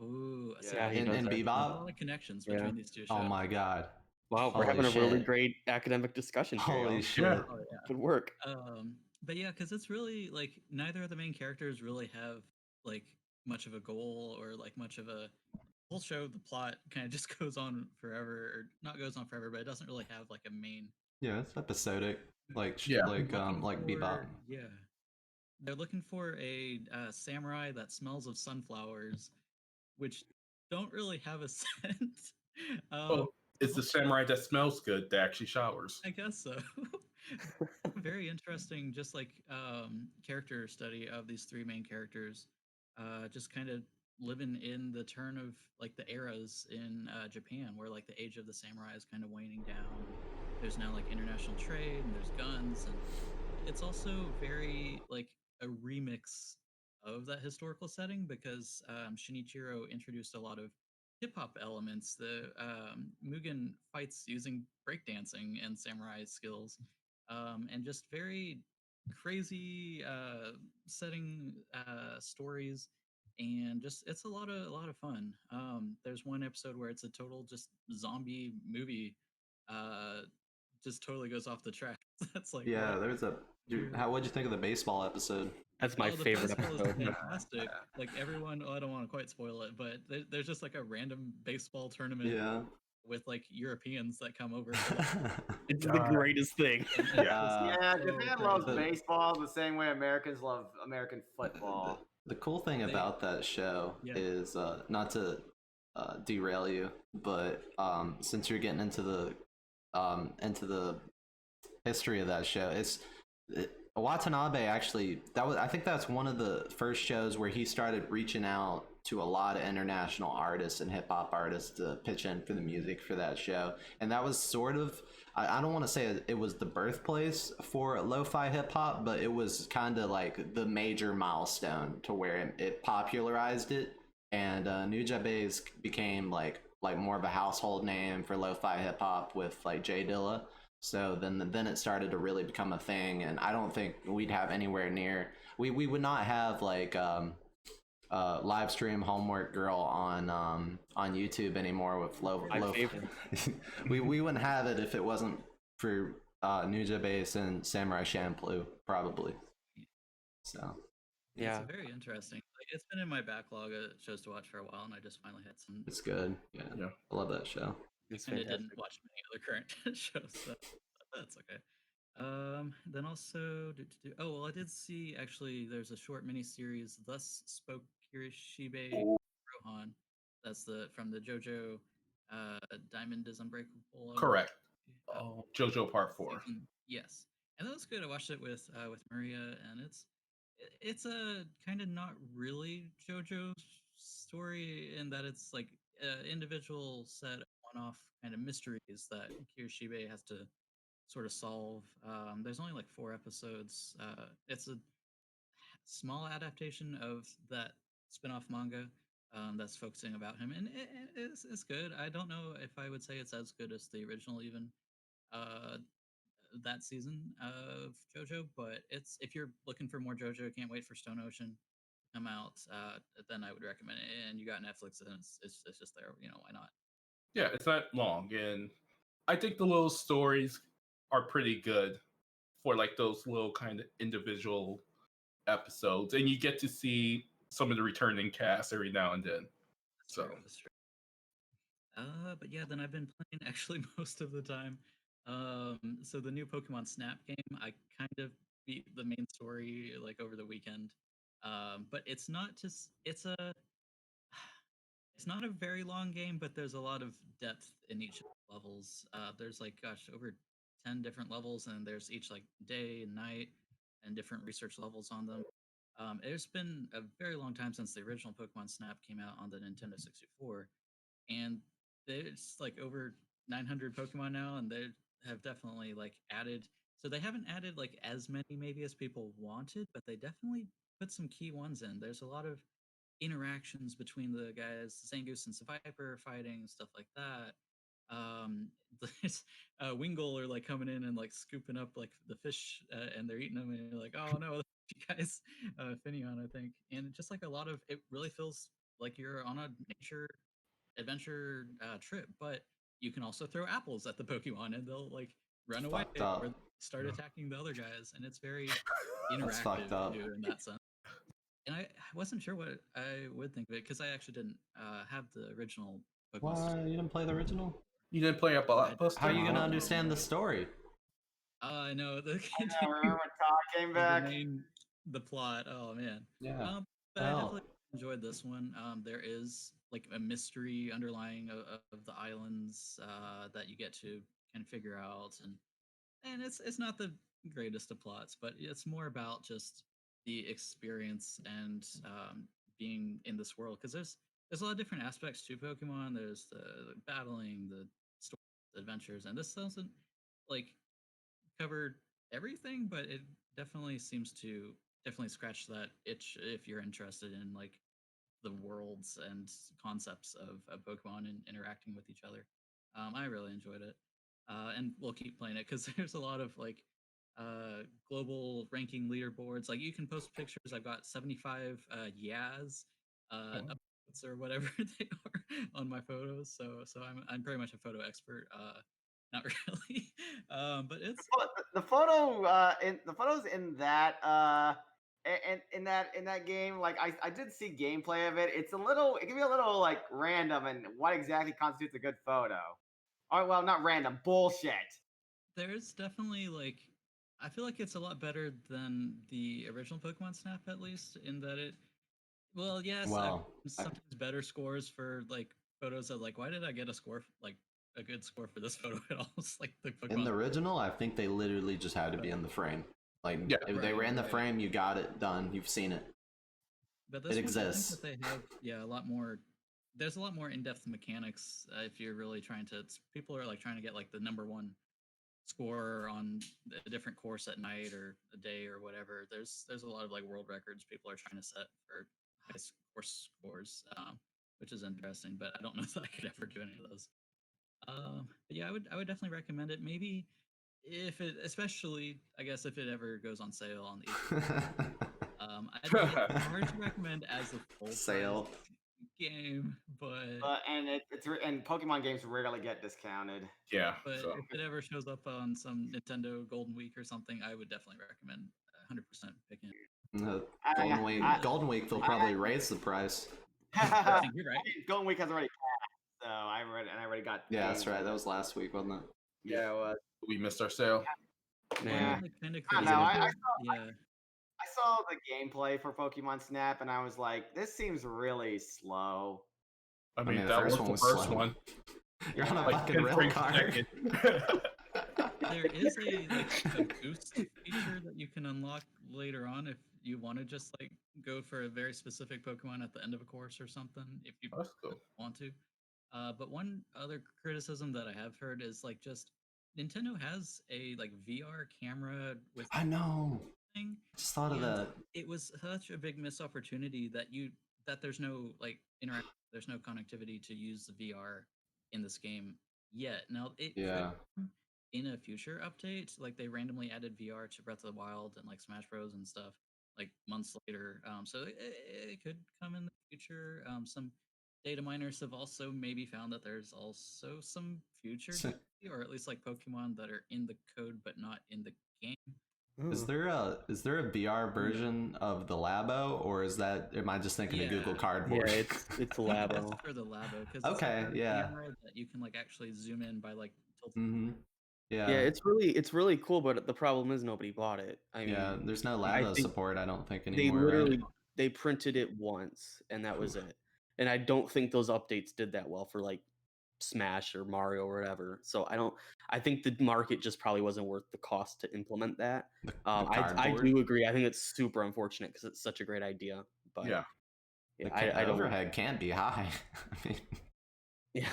Ooh, so Yeah, he in does in that. there's a Bebop? lot of connections Yeah. between these two shows. Oh my god! Wow, we're Holy having a really shit. great academic discussion here. Holy y'all. shit! Yeah. Oh, yeah. Good work. But yeah, because it's really like neither of the main characters really have like much of a goal or like much of a whole show, the plot kind of just goes on forever, or not goes on forever, but it doesn't really have like a main. Yeah, it's episodic, like Yeah. like Bebop. Yeah, they're looking for a samurai that smells of sunflowers, which don't really have a scent. Oh, it's the samurai that smells good that actually showers. I guess so. Very interesting, just like character study of these three main characters. Just kind of living in the turn of like the eras in Japan, where like the age of the samurai is kind of waning down. There's now like international trade and there's guns, and it's also very like a remix of that historical setting because Shinichiro introduced a lot of hip hop elements. The Mugen fights using breakdancing and samurai skills, and just very crazy setting stories, and just it's a lot of fun. There's one episode where it's a total just zombie movie, uh, just totally goes off the track. That's like Yeah, what? there's a. Dude, what'd you think of the baseball episode? That's my Oh, the favorite baseball is episode. fantastic. Like everyone, I don't want to quite spoil it, but there's just like a random baseball tournament Yeah. with like Europeans that come over. For, like, It's the God. greatest thing. and it's Yeah. Yeah, so Japan loves crazy. baseball the same way Americans love American football. The cool thing They- about that show Yeah. is not to derail you, but since you're getting into the history of that show, Watanabe actually I think that's one of the first shows where he started reaching out to a lot of international artists and hip hop artists to pitch in for the music for that show, and that was sort of I don't want to say it was the birthplace for lo-fi hip hop, but it was kind of like the major milestone to where it popularized it, and Nujabes became like more of a household name for lo-fi hip hop with like Jay Dilla. So then it started to really become a thing, and I don't think we'd have anywhere near we would not have like live stream Homework Girl on YouTube anymore with My low favorite. we wouldn't have it if it wasn't for Nujabes and Samurai Champloo probably. So Yeah. It's very interesting. Like it's been in my backlog of shows to watch for a while, and I just finally had some. it's good. Yeah, Yeah. I love that show. It's And it fantastic. didn't watch many other current shows, so that's okay. Then also, oh well, I did see actually. There's a short mini series. Thus spoke Kirishibe Oh. Rohan. That's from the JoJo Diamond is Unbreakable. Correct. uh, Oh, JoJo Part 4. season. Yes, and that was good. I watched it with Maria, and it's a kind of not really JoJo story in that it's like an individual set of one-off kind of mysteries that Kirishibe has to sort of solve. There's only like 4 episodes. It's a small adaptation of that spin-off manga that's focusing about him, and it's good. I don't know if I would say it's as good as the original even. Uh, that season of JoJo, but it's if you're looking for more JoJo, can't wait for Stone Ocean to come out. Then I would recommend it. And you got Netflix, and it's just there. You know why not? Yeah, it's not long, and I think the little stories are pretty good for like those little kind of individual episodes, and you get to see some of the returning cast every now and then. That's So true, that's true. But yeah, then I've been playing actually most of the time. So the new Pokemon Snap game, I kind of beat the main story like over the weekend. But it's not just it's not a very long game, but there's a lot of depth in each of the levels. There's like gosh, over 10 different levels, and there's each like day and night and different research levels on them. It's been a very long time since the original Pokemon Snap came out on the Nintendo 64, and there's like over 900 Pokemon now, and they have definitely like added. So they haven't added like as many maybe as people wanted, but they definitely put some key ones in. There's a lot of interactions between the guys, Zangoose and Seviper fighting and stuff like that. Um, there's Wingull are like coming in and like scooping up like the fish, and they're eating them, and you're like, oh no, you guys, Finneon, I think, and just like a lot of it really feels like you're on a nature adventure trip, but you can also throw apples at the Pokemon and they'll like run away Fucked up. or start Yeah. attacking the other guys, and it's very That's fucked interactive up. too in that sense. and I wasn't sure what I would think of it because I actually didn't have the original Pokemon. Why you didn't play the original? You didn't play a blockbuster? How are you gonna Oh, understand the right. story? I know the I remember when Todd came the back. the plot. Oh man. Yeah. But I Well. definitely enjoyed this one. There is like a mystery underlying of the islands that you get to kind of figure out, and it's not the greatest of plots, but it's more about just the experience and being in this world because there's a lot of different aspects to Pokemon. There's the battling, the story, the adventures, and this doesn't like cover everything, but it definitely seems to definitely scratch that itch if you're interested in like the worlds and concepts of Pokemon and interacting with each other. I really enjoyed it, and we'll keep playing it because there's a lot of like global ranking leaderboards. Like you can post pictures. I've got 75 Yaz or whatever they are on my photos. So I'm pretty much a photo expert. Not really, but it's The photo in the photos in that in that game, like I did see gameplay of it. It's a little, it can be a little like random and what exactly constitutes a good photo. Or well, not random, bullshit. there's definitely like I feel like it's a lot better than the original Pokemon Snap, at least in that it. Well, yes, Well, sometimes better scores for like photos of like why did I get a score like a good score for this photo at all? It's like the Pokemon. in the original, I think they literally just had to be in the frame. Like Yeah. if they were in the Right. frame, you got it done. You've seen it. But It this one, I think exists. that they have a lot more. There's a lot more in-depth mechanics if you're really trying to. People are like trying to get like the number one score on a different course at night or a day or whatever. There's a lot of like world records people are trying to set for high course scores, which is interesting. But I don't know that I could ever do any of those. But yeah, I would definitely recommend it. Maybe if it, especially I guess if it ever goes on sale on the it's hard to recommend as a full Sale. game, but And and Pokemon games rarely get discounted. Yeah. but So. if it ever shows up on some Nintendo Golden Week or something, I would definitely recommend 100% picking it. Golden Week. I- Golden Week. They'll probably raise the price. I think you're right. Golden Week has already passed, so I already got. Yeah, that's games. right. That was last week, wasn't it? Yeah, it was. We missed our sale. Yeah. Kind of I don't crazy. know. Yeah. I saw the gameplay for Pokemon Snap, and I was like, "This seems really slow." I mean, the that was first the one was first slow. one. You're on a Like fucking 10 rail frames a car. second. There is a boost feature that you can unlock later on if you want to just like go for a very specific Pokemon at the end of a course or something if you That's cool. want to. But one other criticism that I have heard is like just Nintendo has a like VR camera with I know. thing. Just thought of And that. it was such a big missed opportunity that there's no like interact there's no connectivity to use the VR in this game yet. Now it could Yeah. come in a future update, like they randomly added VR to Breath of the Wild and like Smash Bros and stuff like months later. So it could come in the future. Some data miners have also maybe found that there's also some future or at least like Pokemon that are in the code but not in the game. Is there a VR version of the Labo, or is that am I just thinking of Google Yeah. Cardboard? Yeah, it's Labo. That's for the Labo because Okay, yeah. that you can like actually zoom in by like tilting. Mm-hmm. Yeah. Yeah, it's really cool, but the problem is nobody bought it. I mean, Yeah, there's no I Labo think support, I don't think they anymore. literally Right? they printed it once and that was it. And I don't think those updates did that well for like Smash or Mario or whatever. So I think the market just probably wasn't worth the cost to implement that. The I cardboard. do agree. I think it's super unfortunate because it's such a great idea. But Yeah. The I don't. overhead can't be high. I mean, Yeah.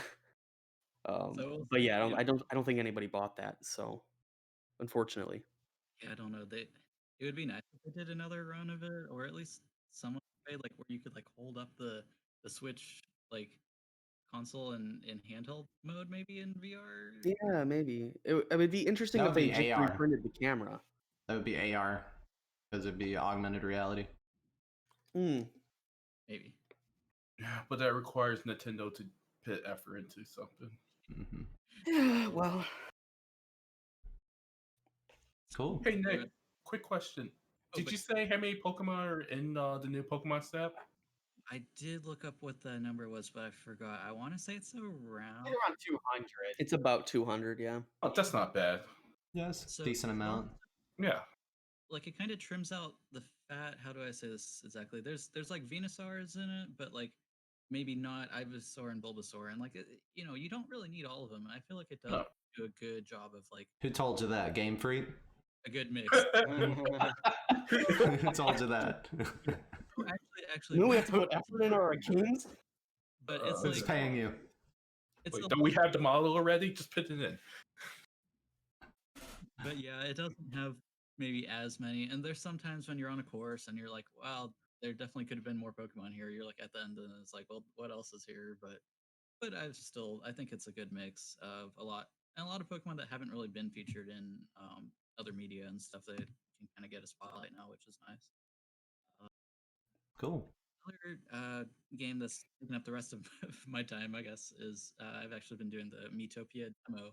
So, But yeah, yeah. I don't think anybody bought that. So unfortunately. Yeah, I don't know. It would be nice if they did another run of it, or at least someone like where you could like hold up the Switch like console in handheld mode, maybe in VR. Yeah, maybe. It would be interesting That if would they be just AR. reprinted the camera. that would be AR, because it'd be augmented reality. Hmm. Maybe. Yeah, but that requires Nintendo to put effort into something. Mm-hmm. Yeah, well. Cool. Hey Nick, quick question: Did but you say how many Pokemon are in the new Pokemon Snap? I did look up what the number was, but I forgot. I want to say it's around. Around 200. It's about 200, yeah. Oh, that's not bad. Yes, So decent amount. Yeah. like it kind of trims out the fat. How do I say this exactly? There's like Venusaurs in it, but like maybe not Ivysaur and Bulbasaur, and like you know, you don't really need all of them. And I feel like it does No. do a good job of like Who told you that? Game Freak? a good mix. Who told you that? Oh, actually, No, we have to put effort into our games. but it's Who's like paying you? it's Wait, a don't we have the model already? Just put it in. But yeah, it doesn't have maybe as many. And there's sometimes when you're on a course and you're like, wow, there definitely could have been more Pokemon here. You're like at the end and it's like, well, what else is here? But I think it's a good mix of a lot of Pokemon that haven't really been featured in other media and stuff that can kind of get a spotlight now, which is nice. Cool. Another game that's taking up the rest of my time, I guess, is I've actually been doing the Miitopia demo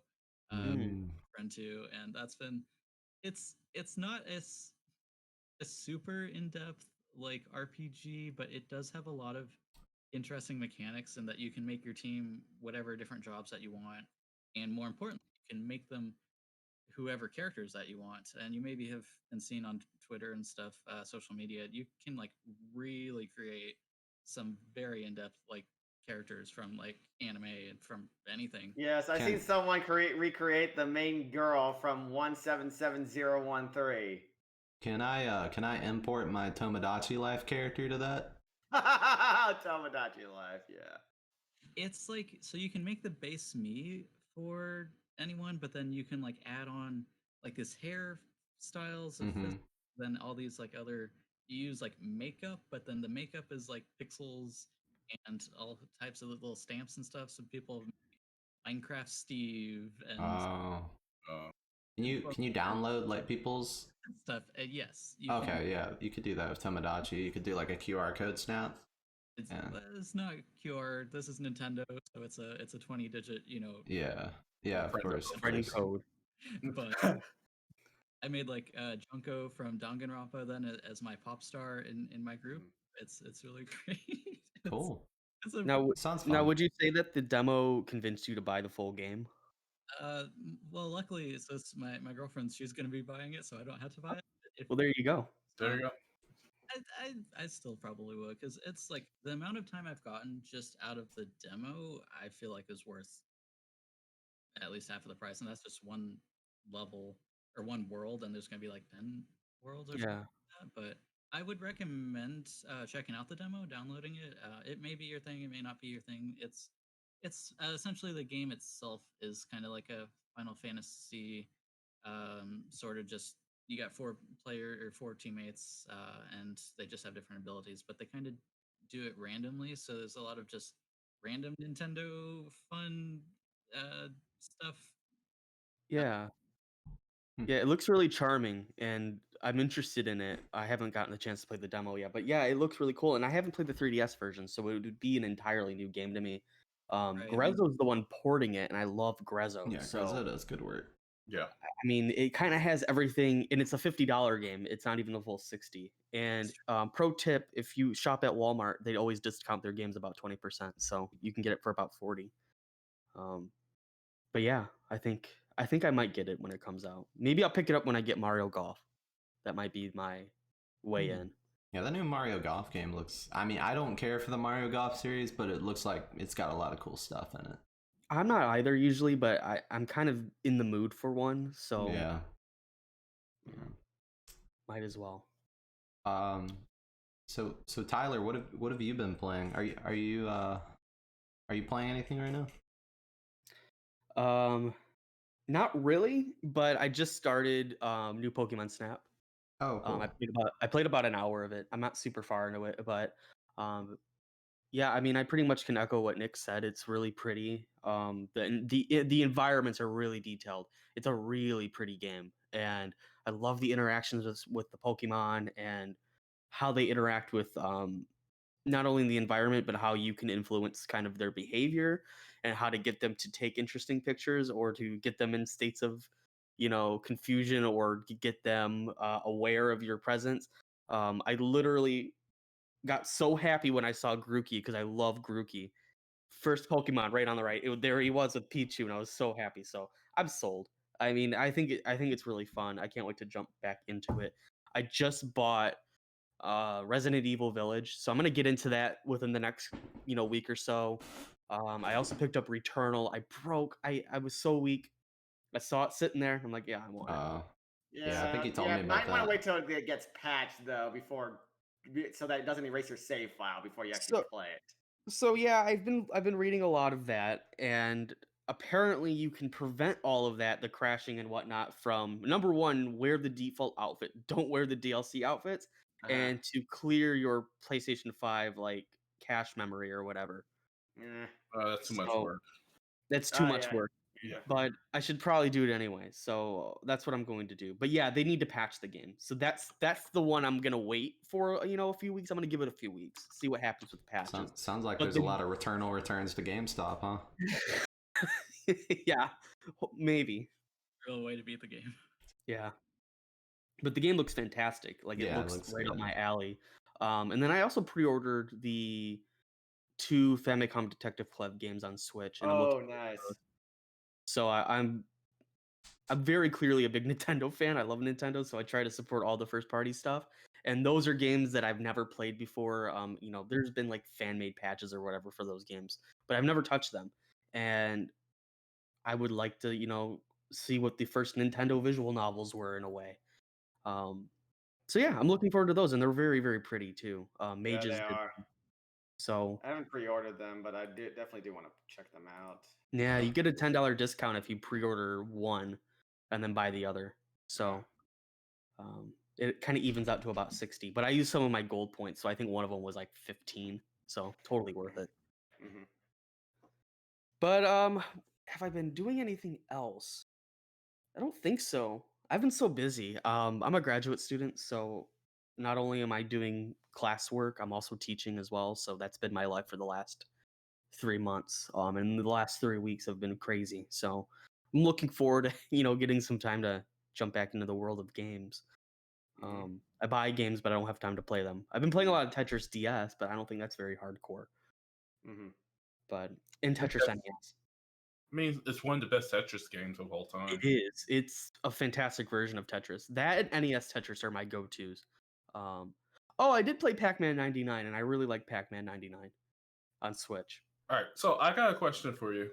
Mm. friend too, and that's been it's not as a super in-depth like RPG, but it does have a lot of interesting mechanics in that you can make your team whatever different jobs that you want, and more importantly, you can make them whoever characters that you want. And you maybe have been seen on Twitter and stuff, social media. You can like really create some very in-depth like characters from like anime and from anything. Yes, I seen someone recreate the main girl from 177013. Can I import my Tomodachi Life character to that? Tomodachi Life, yeah. It's like so you can make the base me for anyone, but then you can like add on like this hair styles, Mhm. then all these like other you use like makeup, but then the makeup is like pixels and all types of little stamps and stuff. So people have Minecraft Steve and Oh. Uh, Can you download like people's? stuff. Yes, you can. Okay, yeah, you could do that with Tomodachi. You could do like a QR code snap. Yeah. It's not QR. This is Nintendo, so it's a 20-digit, Yeah, yeah, of Friend course. of Of Writing course. code. but I made like Junko from Danganronpa then as my pop star in my group. It's really great. Cool. It's a Now, Sounds now, fun. would you say that the demo convinced you to buy the full game? well, luckily, it's my girlfriend. She's gonna be buying it, so I don't have to buy it. If Well, there you go. there you go. I still probably would because it's like the amount of time I've gotten just out of the demo, I feel like is worth at least half of the price, and that's just one level or one world, and there's gonna be like 10 worlds or something Yeah. like that. But I would recommend checking out the demo, downloading it. It may be your thing, it may not be your thing. It's essentially the game itself is kind of like a Final Fantasy, sort of just you got four teammates, and they just have different abilities, but they kind of do it randomly. So there's a lot of just random Nintendo fun stuff. Yeah. Hmm. Yeah, it looks really charming, and I'm interested in it. I haven't gotten the chance to play the demo yet, but yeah, it looks really cool. And I haven't played the 3DS version, so it would be an entirely new game to me. Right. Grezzo's the one porting it, and I love Grezzo. Yeah, so Grezzo does good work. Yeah. I mean, it kind of has everything, and it's a $50 game. It's not even a full 60. And pro tip: if you shop at Walmart, they always discount their games about 20%, so you can get it for about 40. But yeah, I think I might get it when it comes out. Maybe I'll pick it up when I get Mario Golf. That might be my way in. Yeah, the new Mario Golf game looks. I mean, I don't care for the Mario Golf series, but it looks like it's got a lot of cool stuff in it. I'm not either usually, but I'm kind of in the mood for one, so Yeah. might as well. So Tyler, what have you been playing? Are you playing anything right now? Not really, but I just started new Pokemon Snap. Oh, cool. I played about an hour of it. I'm not super far into it, but yeah, I mean, I pretty much can echo what Nick said. It's really pretty. The environments are really detailed. It's a really pretty game, and I love the interactions with the Pokemon and how they interact with not only the environment but how you can influence kind of their behavior and how to get them to take interesting pictures or to get them in states of confusion or get them aware of your presence. I literally got so happy when I saw Grookey because I love Grookey. First Pokemon right on the right. There he was with Pichu, and I was so happy. So I'm sold. I mean, I think it's really fun. I can't wait to jump back into it. I just bought Resident Evil Village, so I'm gonna get into that within the next week or so. I also picked up Returnal. I was so weak. I saw it sitting there. I'm like, yeah, I want it. Yeah, I think he told me about might want that. to wait till it gets patched though so that it doesn't erase your save file before you actually play it. So yeah, I've been reading a lot of that, and apparently you can prevent all of that, the crashing and whatnot, from number one, wear the default outfit, don't wear the DLC outfits, and to clear your PlayStation 5 like cache memory or whatever. That's too much So, work. That's too much work. Yeah. But I should probably do it anyway. So that's what I'm going to do. But yeah, they need to patch the game. So that's the one I'm gonna wait for. A few weeks. I'm gonna give it a few weeks. See what happens with the patches. Sounds like But there's a lot of Returnal returns to GameStop, huh? Yeah, maybe. Real way to beat the game. Yeah. But the game looks fantastic. Like it Yeah, it looks looks right up good. my alley. And then I also pre-ordered the 2 Famicom Detective Club games on Switch. And I'm looking nice. So I'm very clearly a big Nintendo fan. I love Nintendo, so I try to support all the first party stuff. And those are games that I've never played before. There's been like fan made patches or whatever for those games, but I've never touched them. And I would like to, see what the first Nintendo visual novels were in a way. So yeah, I'm looking forward to those, and they're very, very pretty too. Mages they did are. them. So I haven't pre-ordered them, but I definitely do want to check them out. yeah, you get a $10 discount if you pre-order one and then buy the other. So it kind of evens out to about 60. But I used some of my gold points, so I think one of them was like 15. So totally worth it. Mm-hmm. But have I been doing anything else? I don't think so. I've been so busy. I'm a graduate student, so not only am I doing classwork, I'm also teaching as well. So that's been my life for the last 3 months. And the last 3 weeks have been crazy. So I'm looking forward to, getting some time to jump back into the world of games. I buy games, but I don't have time to play them. I've been playing a lot of Tetris DS, but I don't think that's very hardcore. But in Tetris NES. I mean, it's one of the best Tetris games of all time. It is. It's a fantastic version of Tetris. That and NES Tetris are my go-tos. I did play Pac-Man 99, and I really like Pac-Man 99 on Switch. All right, so I got a question for you.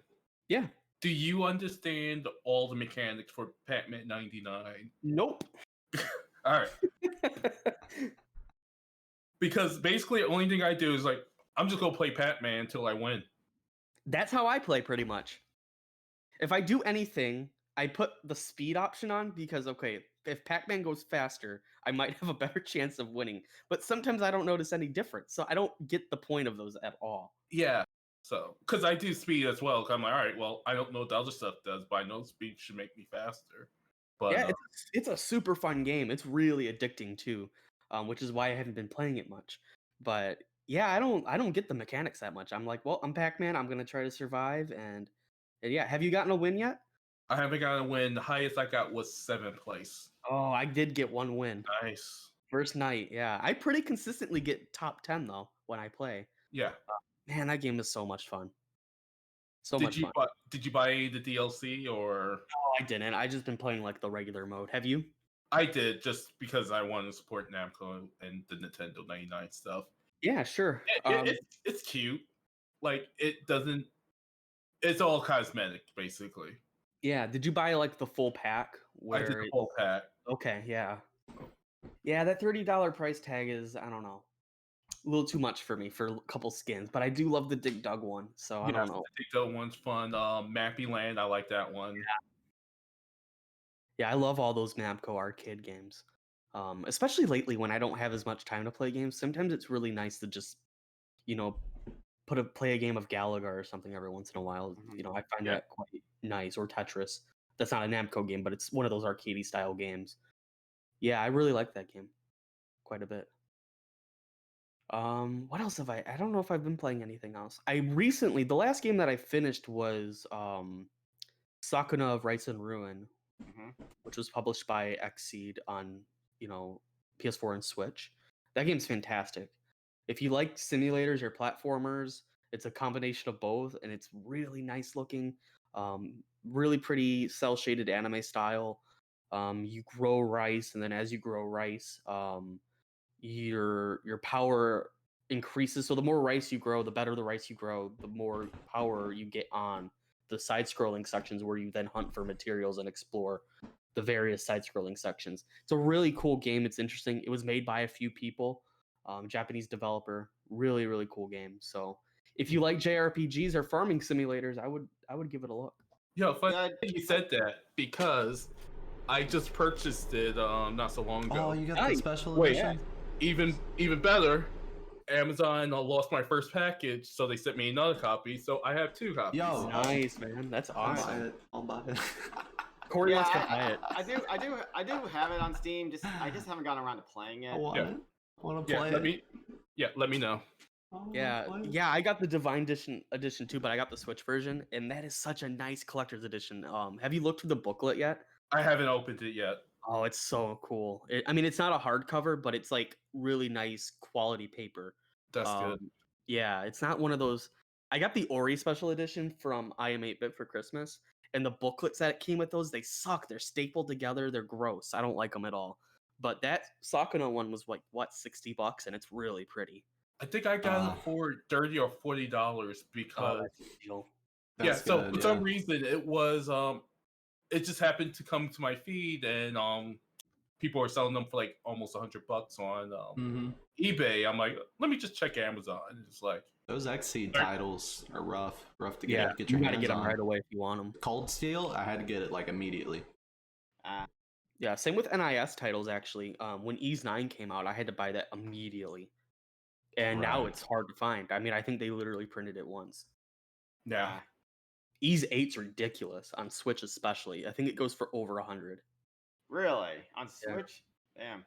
Yeah. Do you understand all the mechanics for Pac-Man 99? Nope. All right. Because basically, the only thing I do is I'm just gonna play Pac-Man until I win. That's how I play pretty much. If I do anything, I put the speed option on because, if Pac-Man goes faster, I might have a better chance of winning. But sometimes I don't notice any difference, so I don't get the point of those at all. Yeah, so, because I do speed as well. I'm like, all right, well, I don't know what the other stuff does, but I know speed should make me faster. But yeah, it's a super fun game. It's really addicting too, which is why I haven't been playing it much. But yeah, I don't get the mechanics that much. I'm like, well, I'm Pac-Man. I'm gonna try to survive, and yeah. Have you gotten a win yet? I haven't gotten a win. The highest I got was 7th place. Oh, I did get one win. Nice. First night, yeah. I pretty consistently get top 10 though when I play. Yeah. Man, that game is so much fun. So much fun. Did you buy the DLC or? No, I didn't. I just been playing like the regular mode. Have you? I did, just because I wanted to support Namco and the Nintendo 99 stuff. Yeah, sure. It's cute. Like it's all cosmetic, basically. Yeah. Did you buy like the full pack? I did the full pack. Okay, yeah. Yeah, that $30 price tag is, I don't know, a little too much for me for a couple skins, but I do love the Dig Dug one, so I don't know. The Dig Dug one's fun. Mappy Land, I like that one. Yeah, I love all those Namco arcade games. Especially lately when I don't have as much time to play games. Sometimes it's really nice to just, play a game of Galaga or something every once in a while. I find that quite nice. Or Tetris. That's not a Namco game, but it's one of those arcadey style games. Yeah, I really like that game quite a bit. What else have I don't know if I've been playing anything else. The last game that I finished was Sakuna of Rice and Ruin, Mhm. which was published by Xseed on, PS4 and Switch. That game's fantastic. If you like simulators or platformers, it's a combination of both, and it's really nice looking, really pretty cell shaded anime style. You grow rice, and then as you grow rice, your power increases. So the more rice you grow, the better the rice you grow, the more power you get on the side scrolling sections where you then hunt for materials and explore the various side scrolling sections. It's a really cool game. It's interesting. It was made by a few people, Japanese developer. Really, really cool game. So if you like JRPGs or farming simulators, I would give it a look. Yo, funny Yeah, you said that because I just purchased it not so long ago. Oh, you got the Nice. special Wait, edition? Even better, Amazon lost my first package, so they sent me another copy. So I have 2 copies. Yo. Nice, man. That's I'll buy awesome. it. I'll buy it. Corey yeah, wants to buy it. I do have it on Steam. I just haven't gotten around to playing I it. want Yeah. it. I want to yeah, play let it. me. Yeah, let me know. I wanna Yeah, play it. yeah, I got the Divine edition too, but I got the Switch version, and that is such a nice collector's edition. Have you looked through the booklet yet? I haven't opened it yet. Oh, it's so cool. I mean, it's not a hardcover, but it's like really nice quality paper. That's good. Yeah, it's not one of those. I got the Ori special edition from I Am 8-Bit for Christmas, and the booklets that came with those, they suck. They're stapled together. They're gross. I don't like them at all. But that Sakuna one was like what, $60, and it's really pretty. I think I got it for $30 or $40 Oh, because that's a good deal. That's so good, for some reason it was it just happened to come to my feed and people are selling them for like almost $100 on Mhm. eBay. I'm like, let me just check Amazon. And it's like, Those Xseed Right. titles are rough to Yeah, get you your gotta hands get them on. right away if you want them. Cold Steel, I had to get it like immediately. Yeah, same with NIS titles actually. When Ease 9 came out, I had to buy that immediately. And now Right. it's hard to find. I mean, I think they literally printed it once. yeah. Ease 8's ridiculous on Switch especially. I think it goes for over 100. Really? On Yeah. Switch? Damn.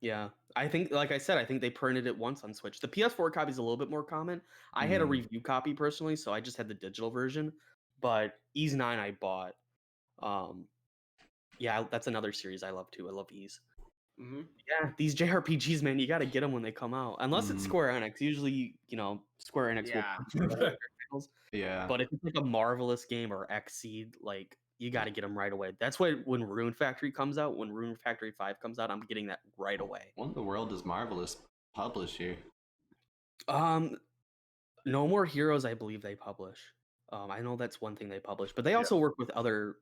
Yeah. I think like I said, I think they printed it once on Switch. The PS4 copy is a little bit more common. I had a Mm. review copy personally, so I just had the digital version, but Ease 9 I bought. Yeah, that's another series I love too. I love Ease. Hmm. Yeah, these JRPGs, man, you got to get them when they come out. Unless it's Mhm. Square Enix. Usually, Square Enix Yeah. will put their titles. Yeah. But if it's like a Marvelous game or Xseed, like you got to get them right away. That's why when Rune Factory comes out, when Rune Factory 5 comes out, I'm getting that right away. What in the world does Marvelous publish here? No More Heroes, I believe they publish. I know that's one thing they publish, but they also work with other,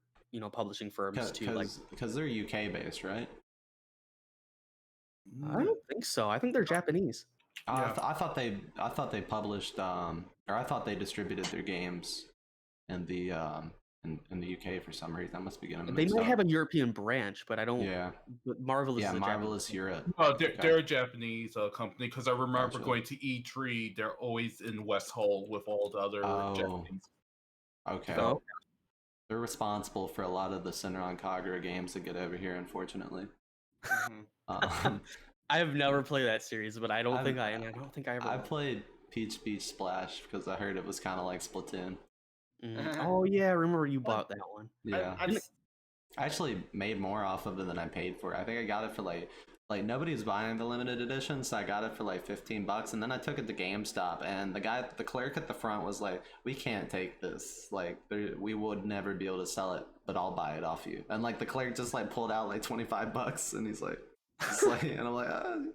publishing firms too. Like Because they're UK based, right? I don't think so. I think they're Japanese. Yeah. I thought they published or I thought they distributed their games in the in the UK for some reason. I must be getting them They mixed might up. have a European branch, but I don't. Yeah. But Marvelous. Yeah, is a Marvelous Japanese Europe. Oh, Okay. they're a Japanese company because I remember Gotcha. going to E3. They're always in West Hull with all the other Oh. Japanese. Okay. So- They're responsible for a lot of the Senran Kagura games that get over here, unfortunately. Mhm. Um, I have never played that series, but I don't I've- think I ever. I will. played Peach Beach Splash because I heard it was kind of like Splatoon. Oh yeah, I remember you bought that one. Yeah. I've s- I actually made more off of it than I paid for it. I think I got it for like nobody's buying the limited edition, so I got it for like $15, and then I took it to GameStop, and the clerk at the front was like, "We can't take this. Like, we would never be able to sell it, but I'll buy it off you." And like the clerk just like pulled out like $25, and he's like, and I'm like,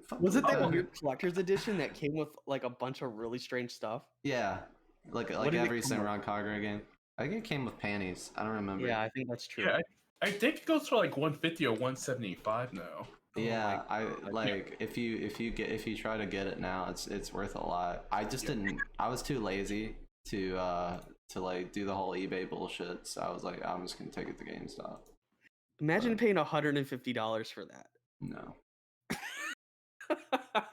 fuck Was it that yeah." weird collector's edition that came with like a bunch of really strange stuff? Yeah, like did it every come with? Senran Kagura game. I think it came with panties. I don't remember. Yeah, I think that's true. Yeah, I think it goes for like 150 or 175 now. Yeah, my I God. like if you try to get it now, it's worth a lot. I just didn't. I was too lazy to like do the whole eBay bullshit. So I was like, I'm just gonna take it to GameStop. Imagine paying $150 for that. No,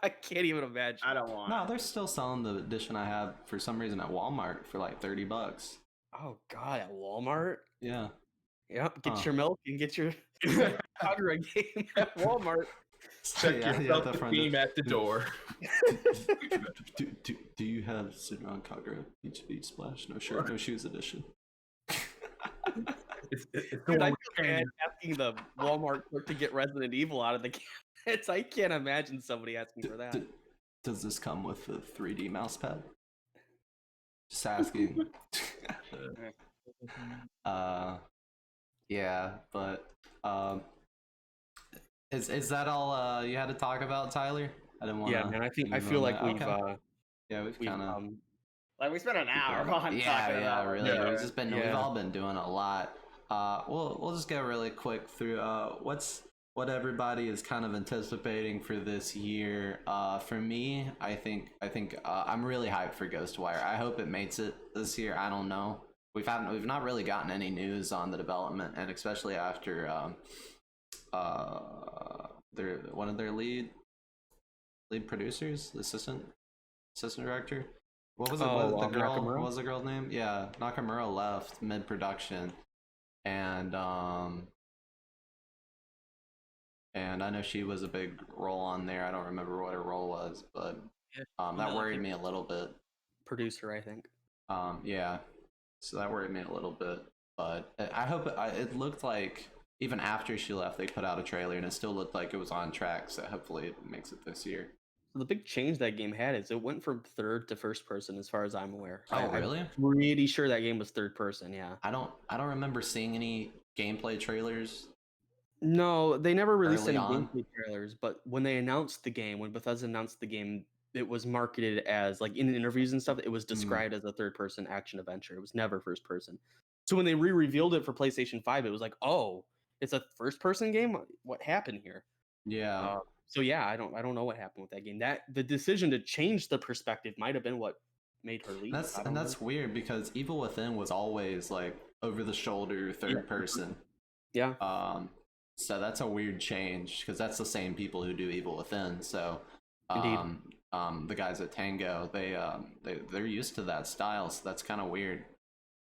I can't even imagine. I don't want. no, they're still selling the edition I have for some reason at Walmart for like $30. Oh god, at Walmart. Yeah. Yep, get Huh. your milk and get your Kagura game at Walmart. Check Yeah, your at the front self-esteem desk. at the door. Do you have Senran Kagura Beach Splash? No shirt, no shoes edition. It's the Dude, I one feel with bad asking the Walmart clerk to get Resident Evil out of the cabinets. I can't imagine somebody asking for that. Does this come with a 3D mouse pad? Just asking. Yeah, but is that all you had to talk about, Tyler? I didn't want to. Yeah, man. I feel like we've yeah, we've we've kind of. Like we spent an hour on Yeah, talking yeah, about. really. Yeah. We've just been we've Yeah. all been doing a lot. We'll just go really quick through what everybody is kind of anticipating for this year. For me, I think I'm really hyped for Ghostwire. I hope it makes it this year. I don't know. We've not really gotten any news on the development, and especially after one of their lead producers, the assistant director. What was it? Oh, What the girl? Nakamura? What was the girl's name? Yeah, Nakamura left mid production, and I know she was a big role on there. I don't remember what her role was, but Yeah, that no, worried you're- me a little bit. Producer, I think. Yeah, so that worried me a little bit. But I hope it looked like even after she left, they put out a trailer, and it still looked like it was on track. So hopefully, it makes it this year. So the big change that game had is it went from third to first person, as far as I'm aware. Oh, really? I'm pretty sure that game was third person. Yeah. I don't remember seeing any gameplay trailers. No, they never released Early any on? gameplay trailers, but when they announced the game, when Bethesda announced the game, it was marketed as, like, in interviews and stuff, it was described as a third person action adventure. It was never first person. So when they revealed it for PlayStation 5, it was like, oh, it's a first person game? What happened here? Yeah. So yeah, I don't know what happened with that game. That the decision to change the perspective might have been what made her leave. I don't know. That's weird because Evil Within was always like over the shoulder third person. Yeah. So that's a weird change because that's the same people who do Evil Within. So Indeed. the guys at Tango, they're used to that style, so that's kind of weird.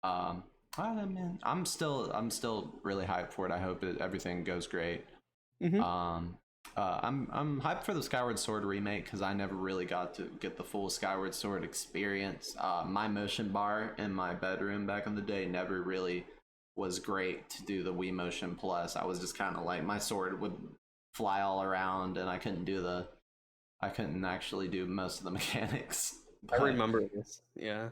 Man, I'm still really hyped for it. I hope everything goes great. Mhm. I'm hyped for the Skyward Sword remake because I never really got to get the full Skyward Sword experience. My motion bar in my bedroom back in the day never really was great to do the Wii Motion Plus. I was just kind of like, my sword would fly all around and I couldn't actually do most of the mechanics. I remember this. Yeah.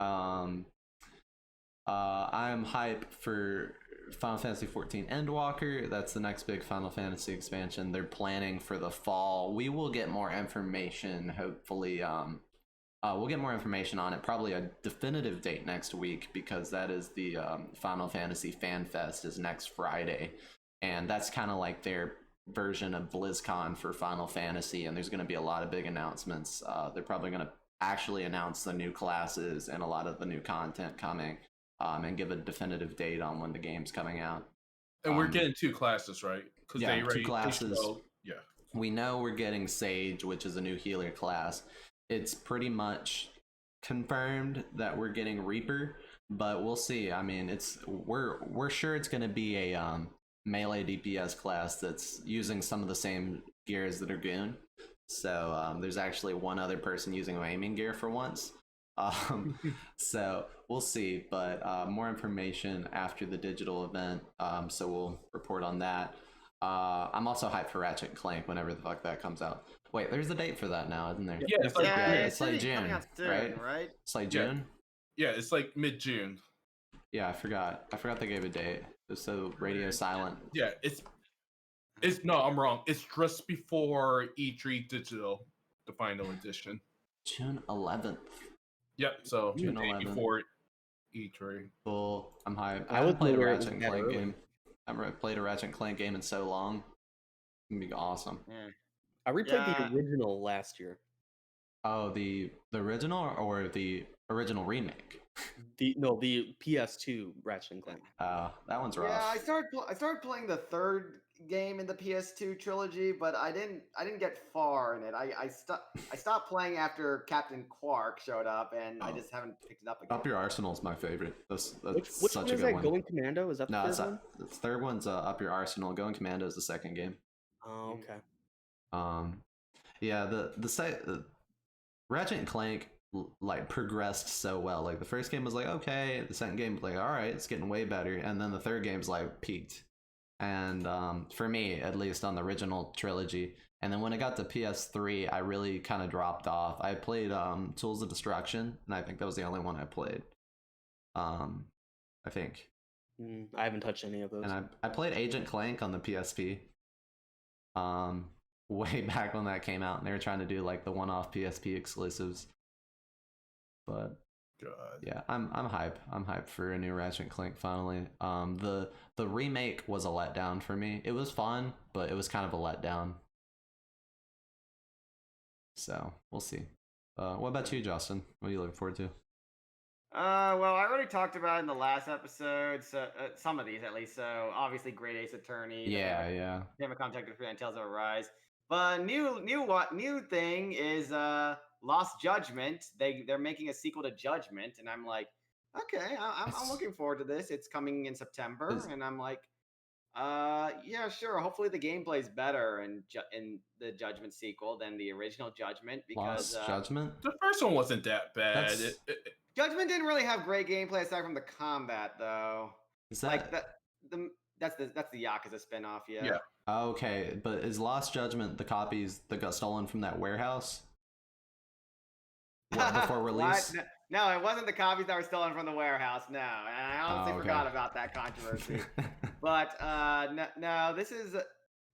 I'm hyped for Final Fantasy XIV Endwalker. That's the next big Final Fantasy expansion they're planning for the fall. We will get more information, hopefully. We'll get more information on it, probably a definitive date next week, because that is the Final Fantasy Fan Fest is next Friday. And that's kind of like their version of BlizzCon for Final Fantasy, and there's going to be a lot of big announcements. They're probably going to actually announce the new classes and a lot of the new content coming. And give a definitive date on when the game's coming out. And we're getting 2 classes, right? Yeah, 2 classes. Yeah. We know we're getting Sage, which is a new healer class. It's pretty much confirmed that we're getting Reaper, but we'll see. I mean, we're sure it's going to be a melee DPS class that's using some of the same gear as the Dragoon. So there's actually one other person using aiming gear for once. So we'll see, but more information after the digital event, so we'll report on that. I'm also hyped for Ratchet and Clank whenever the fuck that comes out. Wait, there's a date for that now, isn't there? Yeah, it's like, it's like should be coming June, out soon, right? It's like Yeah. June. yeah, it's like mid-June. Yeah, I forgot they gave a date. It's so radio silent. Yeah, it's no, I'm wrong. It's just before E3 Digital, the final edition. June 11th. Yep, so June the day 11th. before E3. Cool. I'm hyped. I I haven't was played a aware it was Ratchet and that Clank early. game. I haven't played a Ratchet and Clank game in so long. It's gonna be awesome. I replayed Yeah. the original last year. Oh, the original or the original remake? The PS2 Ratchet and Clank. That one's rough. Yeah, I started playing the third game in the PS2 trilogy, but I didn't get far in it. I stopped playing after Captain Quark showed up, and I Oh. just haven't picked it up again. Up Your Arsenal's my favorite. That's Which such one a is good that? one. Going Commando? Is that the No, it's third one? not. The third one's Up Your Arsenal. Going Commando is the second game. Oh, okay. Yeah, the Ratchet and Clank like progressed so well. Like the first game was like okay, the second game was like all right, it's getting way better, and then the third game's like peaked. And for me, at least on the original trilogy, and then when it got to PS3, I really kind of dropped off. I played Tools of Destruction, and I think that was the only one I played. I think. I haven't touched any of those. And I played Agent Clank on the PSP. Way back when that came out, and they were trying to do like the one-off PSP exclusives. But God. yeah, I'm hype. I'm hyped for a new Ratchet and Clank finally. The remake was a letdown for me. It was fun, but it was kind of a letdown. So we'll see. What about you, Justin? What are you looking forward to? Well, I already talked about it in the last episode, so some of these at least. So obviously, Great Ace Attorney. Yeah. Famicom Detective and Tales of Arise. But new thing is Lost Judgment. They're making a sequel to Judgment, and I'm like, okay, I'm looking forward to this. It's coming in September, and I'm like, yeah, sure. Hopefully the gameplay's better in the Judgment sequel than the original Judgment because Lost Judgment. The first one wasn't that bad. That's- Judgment didn't really have great gameplay aside from the combat, though. Is that Like that's the Yakuza spinoff, yeah. Yeah. okay? But is Lost Judgment the copies that got stolen from that warehouse? Before What? release? No, it wasn't the copies that were stolen from the warehouse. No, and I honestly Oh, okay. forgot about that controversy. But no, this is.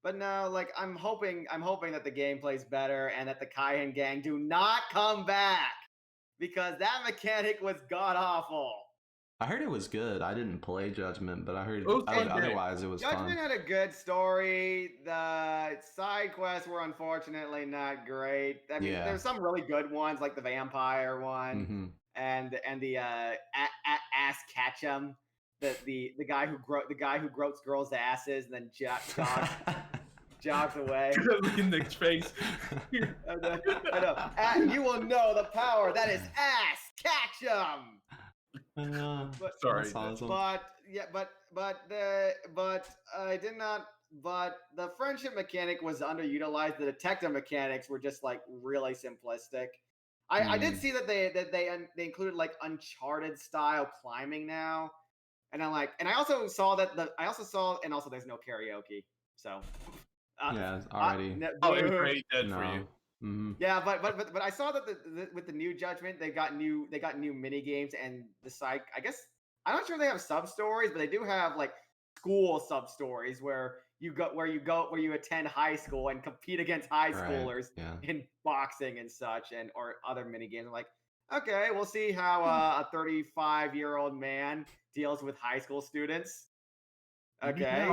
But no, like I'm hoping that the gameplay's better and that the Kaihan gang do not come back because that mechanic was god awful. I heard it was good. I didn't play Judgment, but I heard Okay. otherwise it was Judgment fun. had a good story. The side quests were unfortunately not great. I mean, Yeah. there's some really good ones, like the vampire one Hmm. and the ass Ketchum, the guy who groats girls' asses and then jogs away. Look in Nick's face. I know. You will know the power that is ass Ketchum. But- Sorry, That's awesome. But I did not. But the friendship mechanic was underutilized. The detective mechanics were just like really simplistic. I did see that they included like Uncharted style climbing now, and I'm like, and I also saw and also there's no karaoke. So Yeah, already. Oh, it was great dead for No. you. Hmm. Yeah, but I saw that with the new Judgment, they got new mini games and the side. I guess I'm not sure they have sub stories, but they do have like school sub stories where you attend high school and compete against high Right, schoolers yeah. in boxing and such, and or other mini games. I'm like, okay, we'll see how a 35-year-old man deals with high school students. Okay.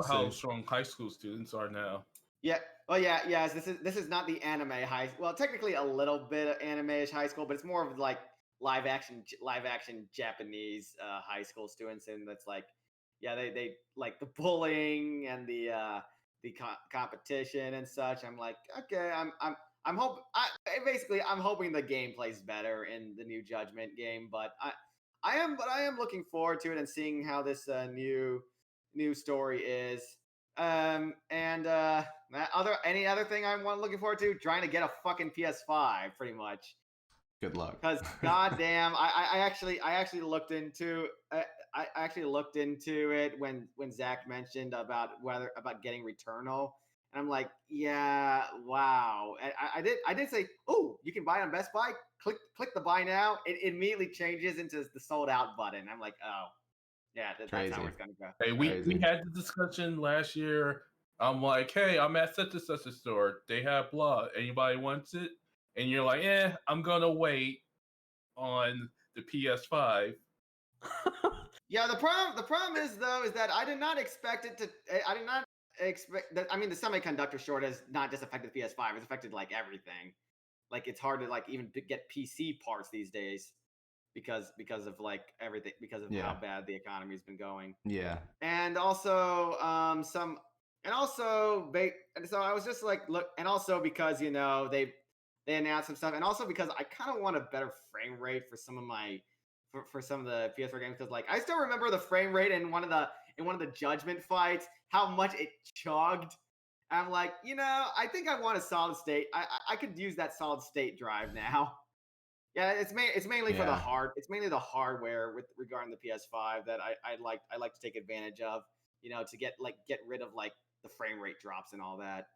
How strong high school students are now. Yeah. Oh yeah. Yes. This is not the anime high. Well, technically a little bit of anime-ish high school, but it's more of like live action Japanese high school students, and that's like, yeah, they like the bullying and the competition and such. I'm like, okay, I'm hoping the gameplay's better in the new Judgment game, but I am looking forward to it and seeing how this new story is. Any other thing I'm looking forward to? Trying to get a fucking PS5, pretty much. Good luck. Because goddamn, I actually looked into it when Zach mentioned about getting Returnal, and I'm like, yeah, wow. And I did say, oh, you can buy it on Best Buy. Click the buy now. It immediately changes into the sold out button. I'm like, oh, yeah, that's how Crazy. it's gonna go. Hey, we Crazy. had the discussion last year. I'm like, hey, I'm at such and such a store. They have blah. Anybody wants it? And you're like, I'm gonna wait on the PS5. Yeah, the problem is though is that I did not expect it to. I did not expect that. I mean, the semiconductor shortage has not just affected PS5; it's affected like everything. Like it's hard to like even get PC parts these days because of like everything because of Yeah. how bad the economy's been going. Yeah. And also so I was just like look, and also because they announced some stuff, and also because I kind of want a better frame rate for some of the PS4 games, because like I still remember the frame rate in one of the Judgment fights, how much it chugged. I'm like, I think I want a solid state. I could use that solid state drive now. Yeah, it's mainly for Yeah. it's mainly the hardware with regarding the PS5 that I like to take advantage of, to get rid of like the frame rate drops and all that.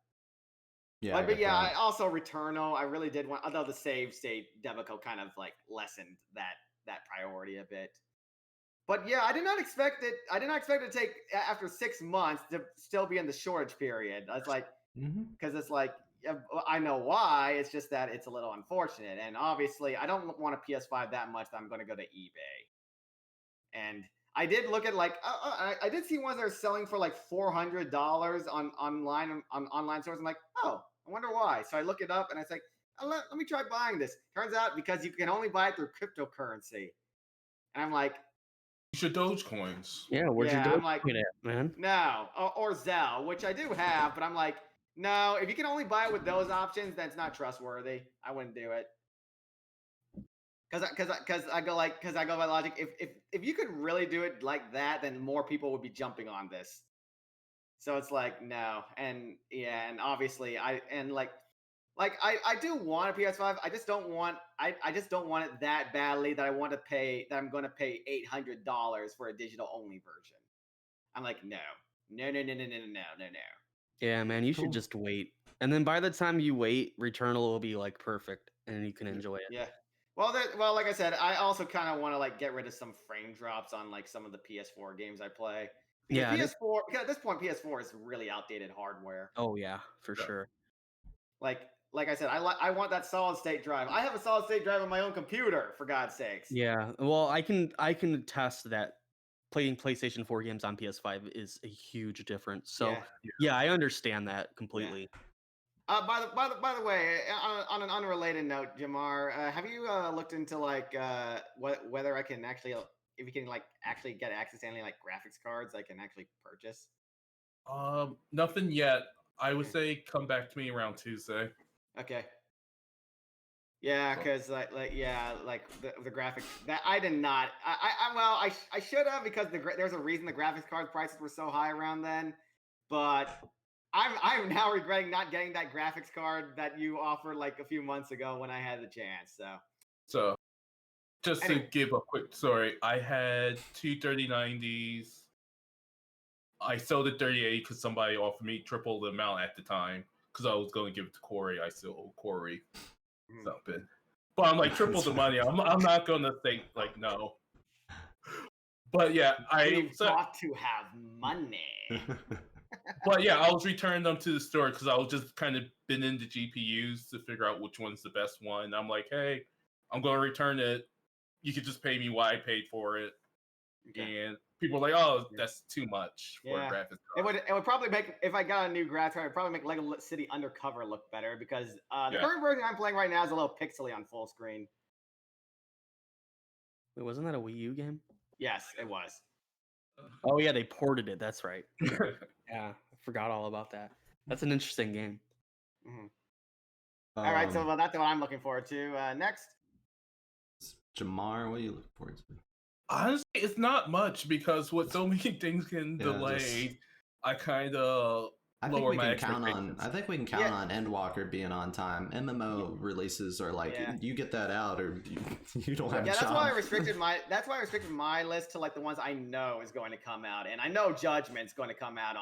Yeah, I But get yeah, I that. also Returnal. I really did want, although the save state Devico kind of like lessened that priority a bit. But yeah, I did not expect it. I did not expect it to take after 6 months to still be in the shortage period. I was like, Hmm. because it's like I know why. It's just that it's a little unfortunate, and obviously, I don't want a PS5 that much that I'm going to go to eBay. And I did look at like I did see ones that are selling for like $400 on online stores. I'm like, oh, I wonder why. So I look it up, and it's like, let me try buying this. Turns out because you can only buy it through cryptocurrency, and I'm like, You should Dogecoins. Yeah, where's your yeah, I'm like, Dogecoin at, man? no, or Zelle, which I do have, but I'm like, no, if you can only buy it with those options, that's not trustworthy. I wouldn't do it. Because I go by logic. If you could really do it like that, then more people would be jumping on this. So it's like no, and yeah, and obviously I do want a PS5. I just don't want it that badly that I'm going to pay $800 for a digital only version. I'm like no, no, no, no, no, no, no, no, no. Yeah, man, you should Cool. just wait. And then by the time you wait, Returnal will be like perfect and you can enjoy it. Yeah. Well, like I said, I also kind of want to like get rid of some frame drops on like some of the PS4 games I play because Yeah, because at this point PS4 is really outdated hardware. oh yeah, for Yeah. sure. Like I said, I want that solid state drive. I have a solid state drive on my own computer, for God's sakes. Yeah, well, I can attest that playing PlayStation 4 games on PS5 is a huge difference. So Yeah. yeah, I understand that completely. By the way, on an unrelated note, Jamar, have you looked into like whether I can actually if you can like actually get access to any like graphics cards I can actually purchase? Nothing yet. I would say come back to me around Tuesday. Okay. Yeah, So- because like the graphics that I did not. Well, I should have because there's a reason the graphics card prices were so high around then, but I'm now regretting not getting that graphics card that you offered like a few months ago when I had the chance. So, just Anyway. to give a quick story, I had two 3090s. I sold the 3080 because somebody offered me triple the amount at the time because I was going to give it to Corey. I still owe Corey Mhm. something. But I'm like, triple the money. I'm not going to say, like, no. But yeah, You've got to have money. But yeah, I was returning them to the store because I was just kind of been into GPUs to figure out which one's the best one. I'm like, hey, I'm going to return it. You could just pay me what I paid for it. Okay. And people are like, oh, that's too much for Yeah. a graphics It card. would probably make if I got a new graphics card, it'd probably make Lego City Undercover look better because the Yeah. current version I'm playing right now is a little pixely on full screen. Wait, wasn't that a Wii U game? Yes, it was. Oh yeah, they ported it. That's right. Yeah, I forgot all about that. That's an interesting game. Mhm. All right, so Um, that's what I'm looking forward to. Next, Jamar, what are you looking forward to? Honestly, it's not much because with so many things getting Yeah, delayed, I kind of I think lower we my can count on. expectations. I think we can count Yeah. on Endwalker being on time. MMO releases are like Yeah. you get that out or you don't have yeah, a that's why I job. restricted my list to like the ones I know is going to come out, and I know Judgment's going to come out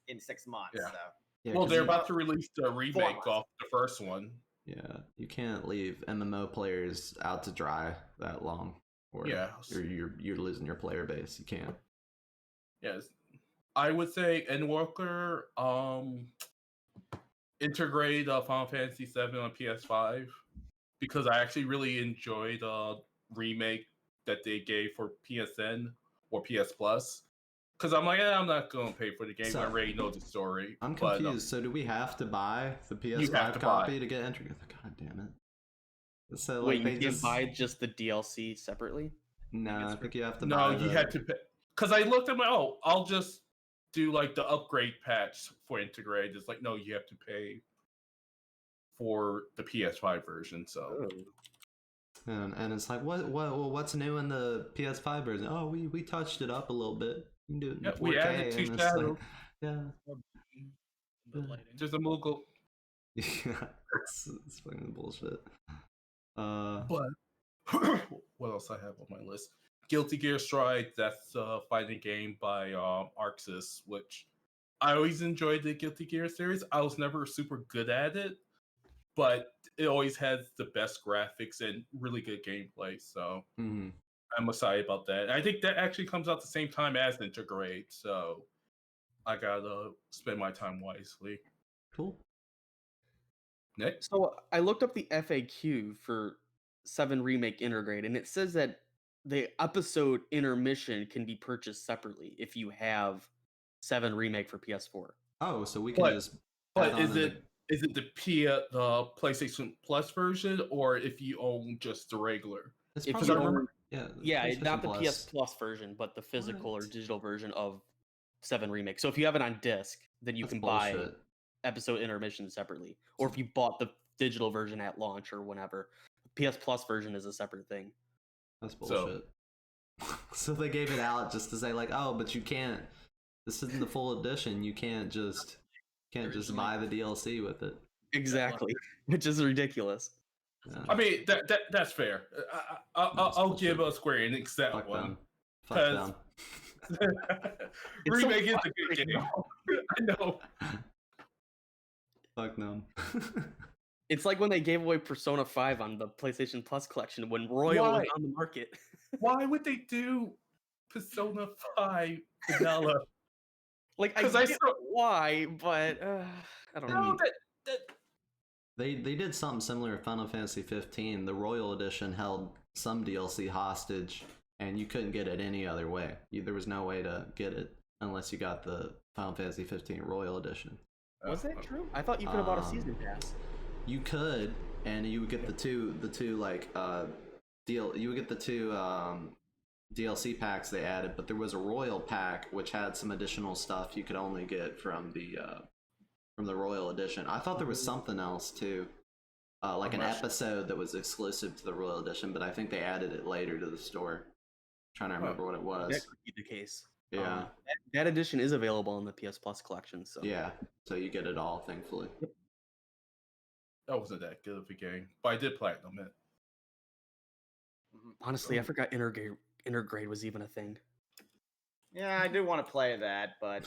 in 6 months. Yeah. So Yeah, Well, 'cause they're you- about to release the remake months. off the first one. Yeah, you can't leave MMO players out to dry that long, or Yeah. you're losing your player base. You can't. Yes. I would say Endwalker integrate Final Fantasy VII on PS5 because I actually really enjoyed remake that they gave for PSN or PS Plus. Because I'm like, I'm not going to pay for the game. So- I already know the story. I'm But, confused. So do we have to buy the have PS5 to copy buy. to get entry? God damn it! So Wait, like they you can just buy just the DLC separately? no. I think you have to no, buy. you the... had to pay. Because I looked at my, I'll just do like the upgrade patch for integrate. It's like, no, you have to pay for the PS5 version. So And it's like what's new in the PS5 version? Oh, we touched it up a little bit. You can do it in yeah, 4K. we added two and it's like, shadows. yeah, The lighting. Just a Moogle. yeah, it's fucking bullshit. But what else I have on my list? Guilty Gear Strive. That's a fighting game by Arxis, which I always enjoyed the Guilty Gear series. I was never super good at it, but it always has the best graphics and really good gameplay. So Mhm. I'm excited about that. I think that actually comes out the same time as Intergrade, so I gotta spend my time wisely. Cool. Nick? So I looked up the FAQ for 7 Remake Intergrade, and it says that the episode intermission can be purchased separately if you have 7 Remake for PS4. Oh, so we can But- just. But add on is to it the PlayStation Plus version, or if you own just the regular? It's If probably you I remember- own, yeah. yeah, PlayStation not the Plus. PS Plus version, but the physical or What? digital version of 7 Remake. So if you have it on disc, then you That's can buy bullshit. episode intermission separately. Or if you bought the digital version at launch or whenever, PS Plus version is a separate thing. That's So- bullshit. So they gave it out just to say like, oh, but you can't. This isn't the full edition. You can't just buy the DLC with it. Exactly, which is ridiculous. Yeah. I mean, that's fair. I'll bullshit. give Square Enix that Fuck one. them. Fuck 'Cause- them. It's so Remake is a good frustrating. game. I know. Fuck them. It's like when they gave away Persona 5 on the PlayStation Plus collection when Royal was Why? on the market. Why would they do Persona 5 vanilla? Like, I 'Cause I get saw- why, but I don't know. No, that They did something similar with Final Fantasy 15. The Royal Edition held some DLC hostage, and you couldn't get it any other way. There was no way to get it unless you got the Final Fantasy 15 Royal Edition. Was that true? I thought you could have bought a season pass. You could, and you would get the two like you would get the two DLC packs they added, but there was a Royal pack which had some additional stuff you could only get from the Royal Edition. I thought there was something else too, like an episode that was exclusive to the Royal Edition, but I think they added it later to the store. Trying to remember what it That was. could be the case. Yeah, That edition is available in the PS Plus collection. So yeah. So you get it all, thankfully. that wasn't that good of a game, but I did platinum it. honestly, I forgot Intergrade was even a thing. Yeah, I do want to play that, but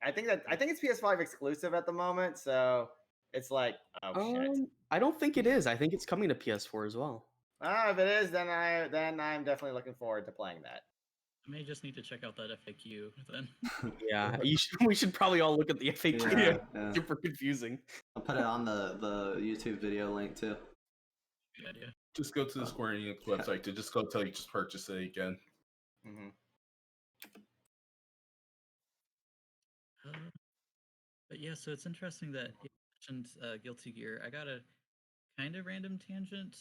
I think it's PS5 exclusive at the moment, so it's like, oh shit. I don't think it is. I think it's coming to PS4 as well. If it is, then I'm definitely looking forward to playing that. I may just need to check out that FAQ then. Yeah, we should probably all look at the FAQ. Yeah, yeah. Super confusing. I'll put it on the YouTube video link too. Good idea. Just go to the Square Enix website to just go tell you just purchase it again. Mm-hmm. But yeah, so it's interesting that you mentioned Guilty Gear. I got a kind of random tangent.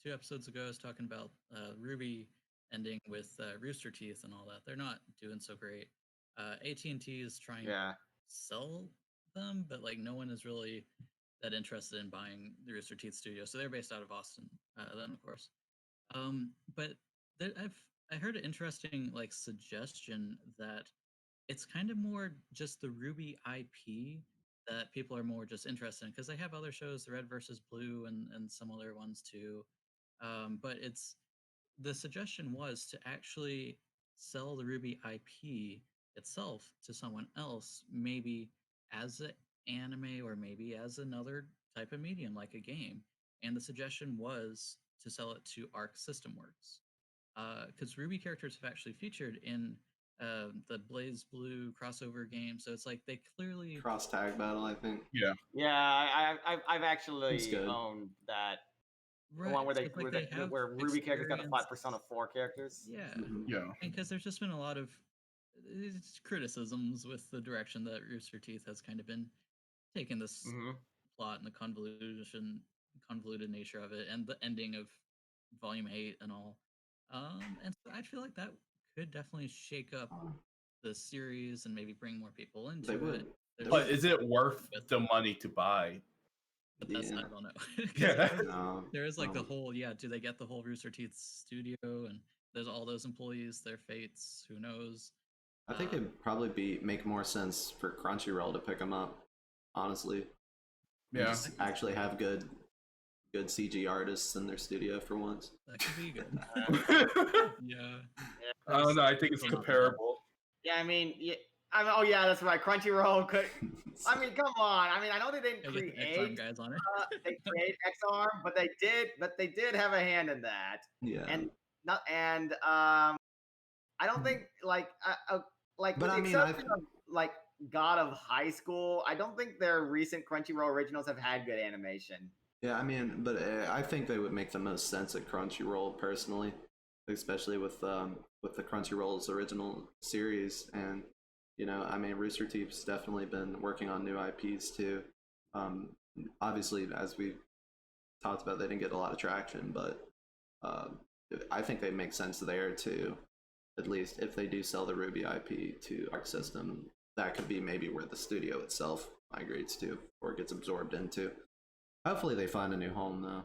Two episodes ago, I was talking about Ruby ending with Rooster Teeth and all that. They're not doing so great. AT&T is trying Yeah. to sell them, but like no one is really that interested in buying the Rooster Teeth studio. So they're based out of Austin, then of course. But I heard an interesting like suggestion that it's kind of more just the Ruby IP that people are more just interested in because they have other shows, the Red versus Blue and some other ones too. But the suggestion was to actually sell the Ruby IP itself to someone else, maybe as an anime or maybe as another type of medium like a game. And the suggestion was to sell it to Arc System Works. Because Ruby characters have actually featured in the Blaze Blue crossover game, so it's like they clearly Cross tag battle, I think. Yeah, I've actually It's good. owned that. The right, one where so they, it's like where, they they, have where Ruby characters got to fight experience. Persona 4 characters. Yeah, Mhm. Yeah. because there's just been a lot of criticisms with the direction that Rooster Teeth has kind of been taking this Mm-hmm. plot and the convoluted nature of it, and the ending of Volume 8 and all. And so I feel like that could definitely shake up the series and maybe bring more people into They would. it. There's- But is it worth the money to buy? but that's Yeah. I don't know. 'Cause Yeah. No, there is like the no. whole do they get the whole Rooster Teeth studio and there's all those employees, their fates, who knows. I think it'd probably make more sense for Crunchyroll to pick them up. Honestly, Yeah. Just actually have good good CG artists in their studio for once. That could be good. Yeah. I don't know. I think it's Still not bad. comparable. Yeah, I mean, oh yeah, that's right. Crunchyroll could. I mean, come on. I mean, I know they didn't I get the X-Arm create guys on it. they create X-Arm, but they did have a hand in that. Yeah. And I don't think like But with I the mean, exception of like God of High School, I don't think their recent Crunchyroll originals have had good animation. Yeah, I mean, but I think they would make the most sense at Crunchyroll personally, especially with the Crunchyroll's original series, and you know, I mean, Rooster Teeth's definitely been working on new IPs too. Um, Obviously, as we talked about, they didn't get a lot of traction, but I think they make sense there too. At least if they do sell the Ruby IP to Arc System, that could be maybe where the studio itself migrates to or gets absorbed into. Hopefully they find a new home though.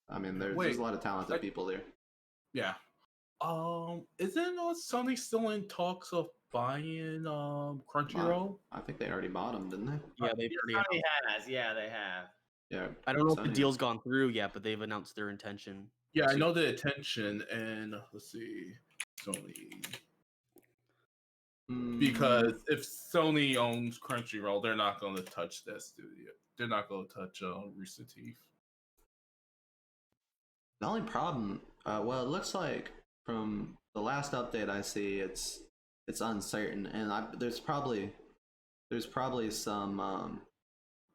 I mean, there's a lot of talented people there. Yeah. Isn't Sony still in talks of buying Crunchyroll? I think they already bought them, didn't they? Yeah, they've already. Sony has, yeah, they have. Yeah. I don't know if the Sony- deal's gone through yet, but they've announced their intention. Yeah, I know the attention, and let's see, Sony. Because if Sony owns Crunchyroll, they're not going to touch that studio. They're not going to touch Rooster Teeth. The only problem, well, it looks like from the last update I see, it's uncertain, and there's probably some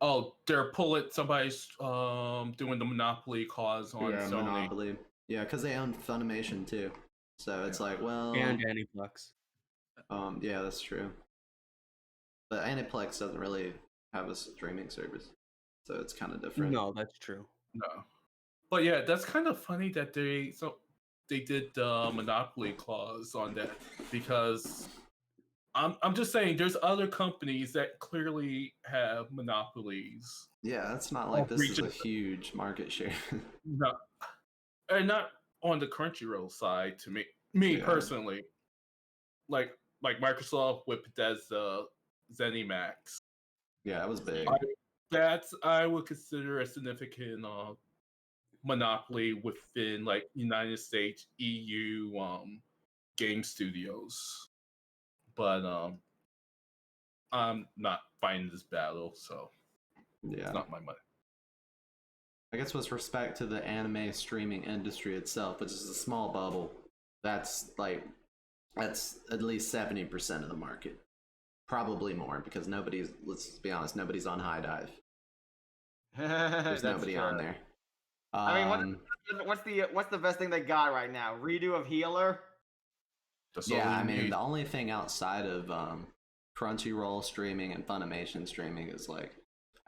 Oh, they're pulling somebody's doing the monopoly clause on Sony. monopoly. Yeah, because they own Funimation too, so it's like, well, And Aniplex. yeah, that's true. But Aniplex doesn't really have a streaming service, so it's kind of different. No, that's true. No, but yeah, that's kind of funny that they did the monopoly clause on that, because I'm just saying there's other companies that clearly have monopolies. Yeah, it's not like this is a region. huge market share. No, and not on the Crunchyroll side. To me Yeah. personally, like Microsoft with Bethesda, ZeniMax. Yeah, it was big. I would consider a significant monopoly within like United States, EU game studios. But I'm not fighting this battle, so Yeah. it's not my money. I guess with respect to the anime streaming industry itself, which is a small bubble, that's at least 70% of the market. Probably more, because let's be honest, nobody's on High Dive. There's nobody on there. I mean, what's the best thing they got right now? Redo of Healer? That's all Yeah, we I mean, need. the only thing outside of Crunchyroll streaming and Funimation streaming is like,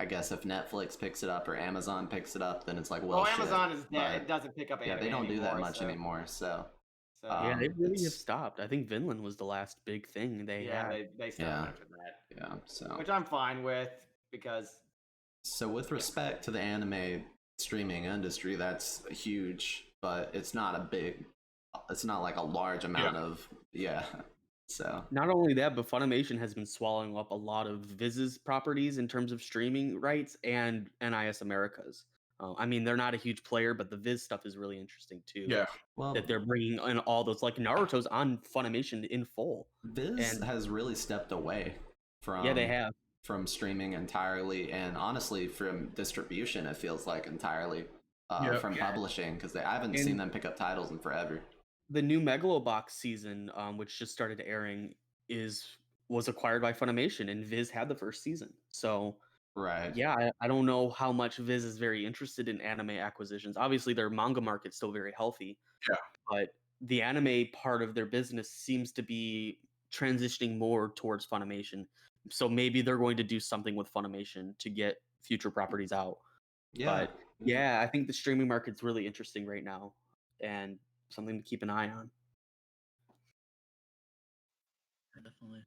I guess if Netflix picks it up or Amazon picks it up, then it's like, well, Well, shit, Amazon is dead. but- It doesn't pick up Yeah, anime they don't do that anymore, much so- anymore. So So, Yeah, they really have it's- stopped. I think Vinland was the last big thing they yeah, had. they stopped Yeah. after that, yeah, so which I'm fine with because with respect to the anime streaming industry, that's huge, but it's not like a large amount of So Not only that, but Funimation has been swallowing up a lot of Viz's properties in terms of streaming rights and NIS Americas. I mean, they're not a huge player, but the Viz stuff is really interesting too. Yeah, well, That they're bringing in all those, like Naruto's on Funimation in full. Viz and- has really stepped away from Yeah, they have. from streaming entirely, and honestly from distribution it feels like entirely Yeah. from publishing, because I haven't And- seen them pick up titles in forever. The new Megalobox season, which just started airing, was acquired by Funimation, and Viz had the first season. So Right. yeah, I don't know how much Viz is very interested in anime acquisitions. Obviously, their manga market's still very healthy. Yeah. But the anime part of their business seems to be transitioning more towards Funimation. So maybe they're going to do something with Funimation to get future properties out. Yeah. But yeah, I think the streaming market's really interesting right now and something to keep an eye on. Definitely.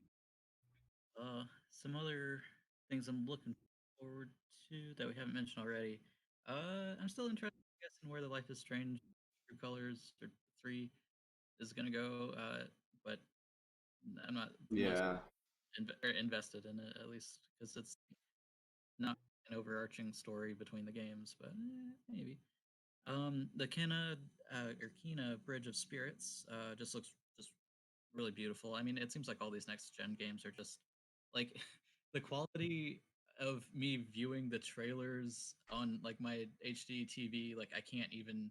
Some other things I'm looking forward to that we haven't mentioned already. I'm still interested, I guess, in where the Life is Strange True Colors 3 is gonna go. But I'm not the most Yeah. invested in it, at least because it's not an overarching story between the games, but maybe. The Kena Bridge of Spirits just looks just really beautiful. I mean, it seems like all these next gen games are just like the quality of me viewing the trailers on like my HD TV. Like I can't even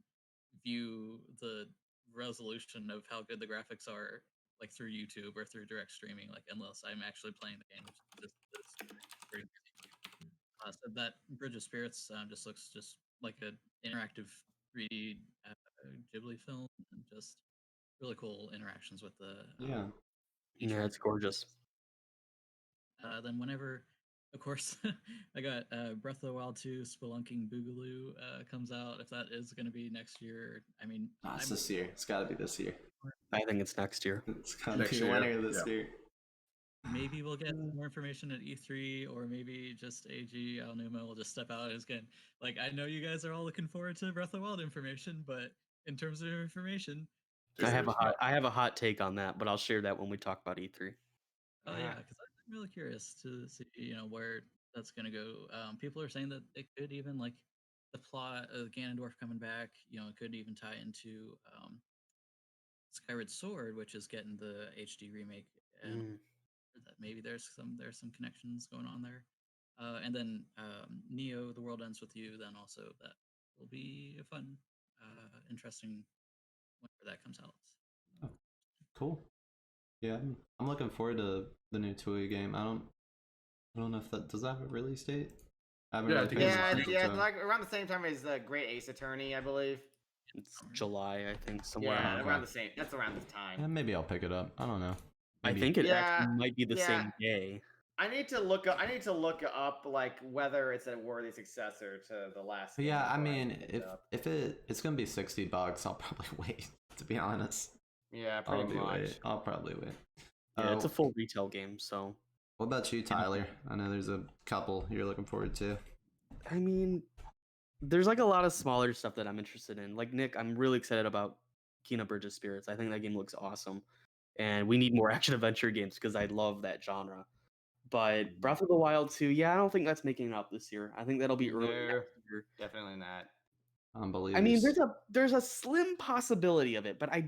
view the resolution of how good the graphics are like through YouTube or through direct streaming. Like unless I'm actually playing the game, which is pretty crazy. So that Bridge of Spirits just looks just like an interactive 3D Ghibli film, and just really cool interactions with the Yeah. Yeah, it's gorgeous. then whenever, of course, I got Breath of the Wild 2 Spelunking Boogaloo comes out. If that is going to be next year, I mean, It's this year. It's got to be this year. I think it's next year. It's got to Next be the year, winner this yeah. year. maybe we'll get more information at E3, or maybe just AG Aonuma will just step out and again. Like, I know you guys are all looking forward to Breath of the Wild information, but in terms of information, I have a There's- I have a hot take on that, but I'll share that when we talk about E3. oh yeah, because I'm really curious to see where that's gonna go. People are saying that it could even like the plot of Ganondorf coming back. It could even tie into Skyward Sword, which is getting the HD remake, and Mm. that maybe there's some connections going on there. And then Neo: The World Ends with You. Then also that will be a fun, interesting whenever that comes out. Cool. Yeah, I'm looking forward to the new Toy game. I don't know if that does that have a release date. I haven't Yeah, I really think paid it's Yeah, attention yeah, to it's it. like around the same time as the Great Ace Attorney, I believe. It's July, I think, somewhere. Yeah, around okay. around the same. That's around the time. Yeah, maybe I'll pick it up. I don't know. I Maybe. think it Yeah, actually might be the yeah. same day. I need to look up like whether it's a worthy successor to the last. But game yeah, I before mean, pick it if up. it's gonna be $60, I'll probably wait. To be honest, Yeah, pretty much. I'll probably wait. Yeah, it's a Oh, full retail game, so what about you, Tyler? I know there's a couple you're looking forward to. I mean, there's like a lot of smaller stuff that I'm interested in. Like Nick, I'm really excited about Kena Bridge of Spirits. I think that game looks awesome, and we need more action adventure games because I love that genre. But Breath of the Wild 2, yeah, I don't think that's making it up this year. I think that'll be early No, next year. definitely not. I mean, Unbelievers. there's a slim possibility of it, but I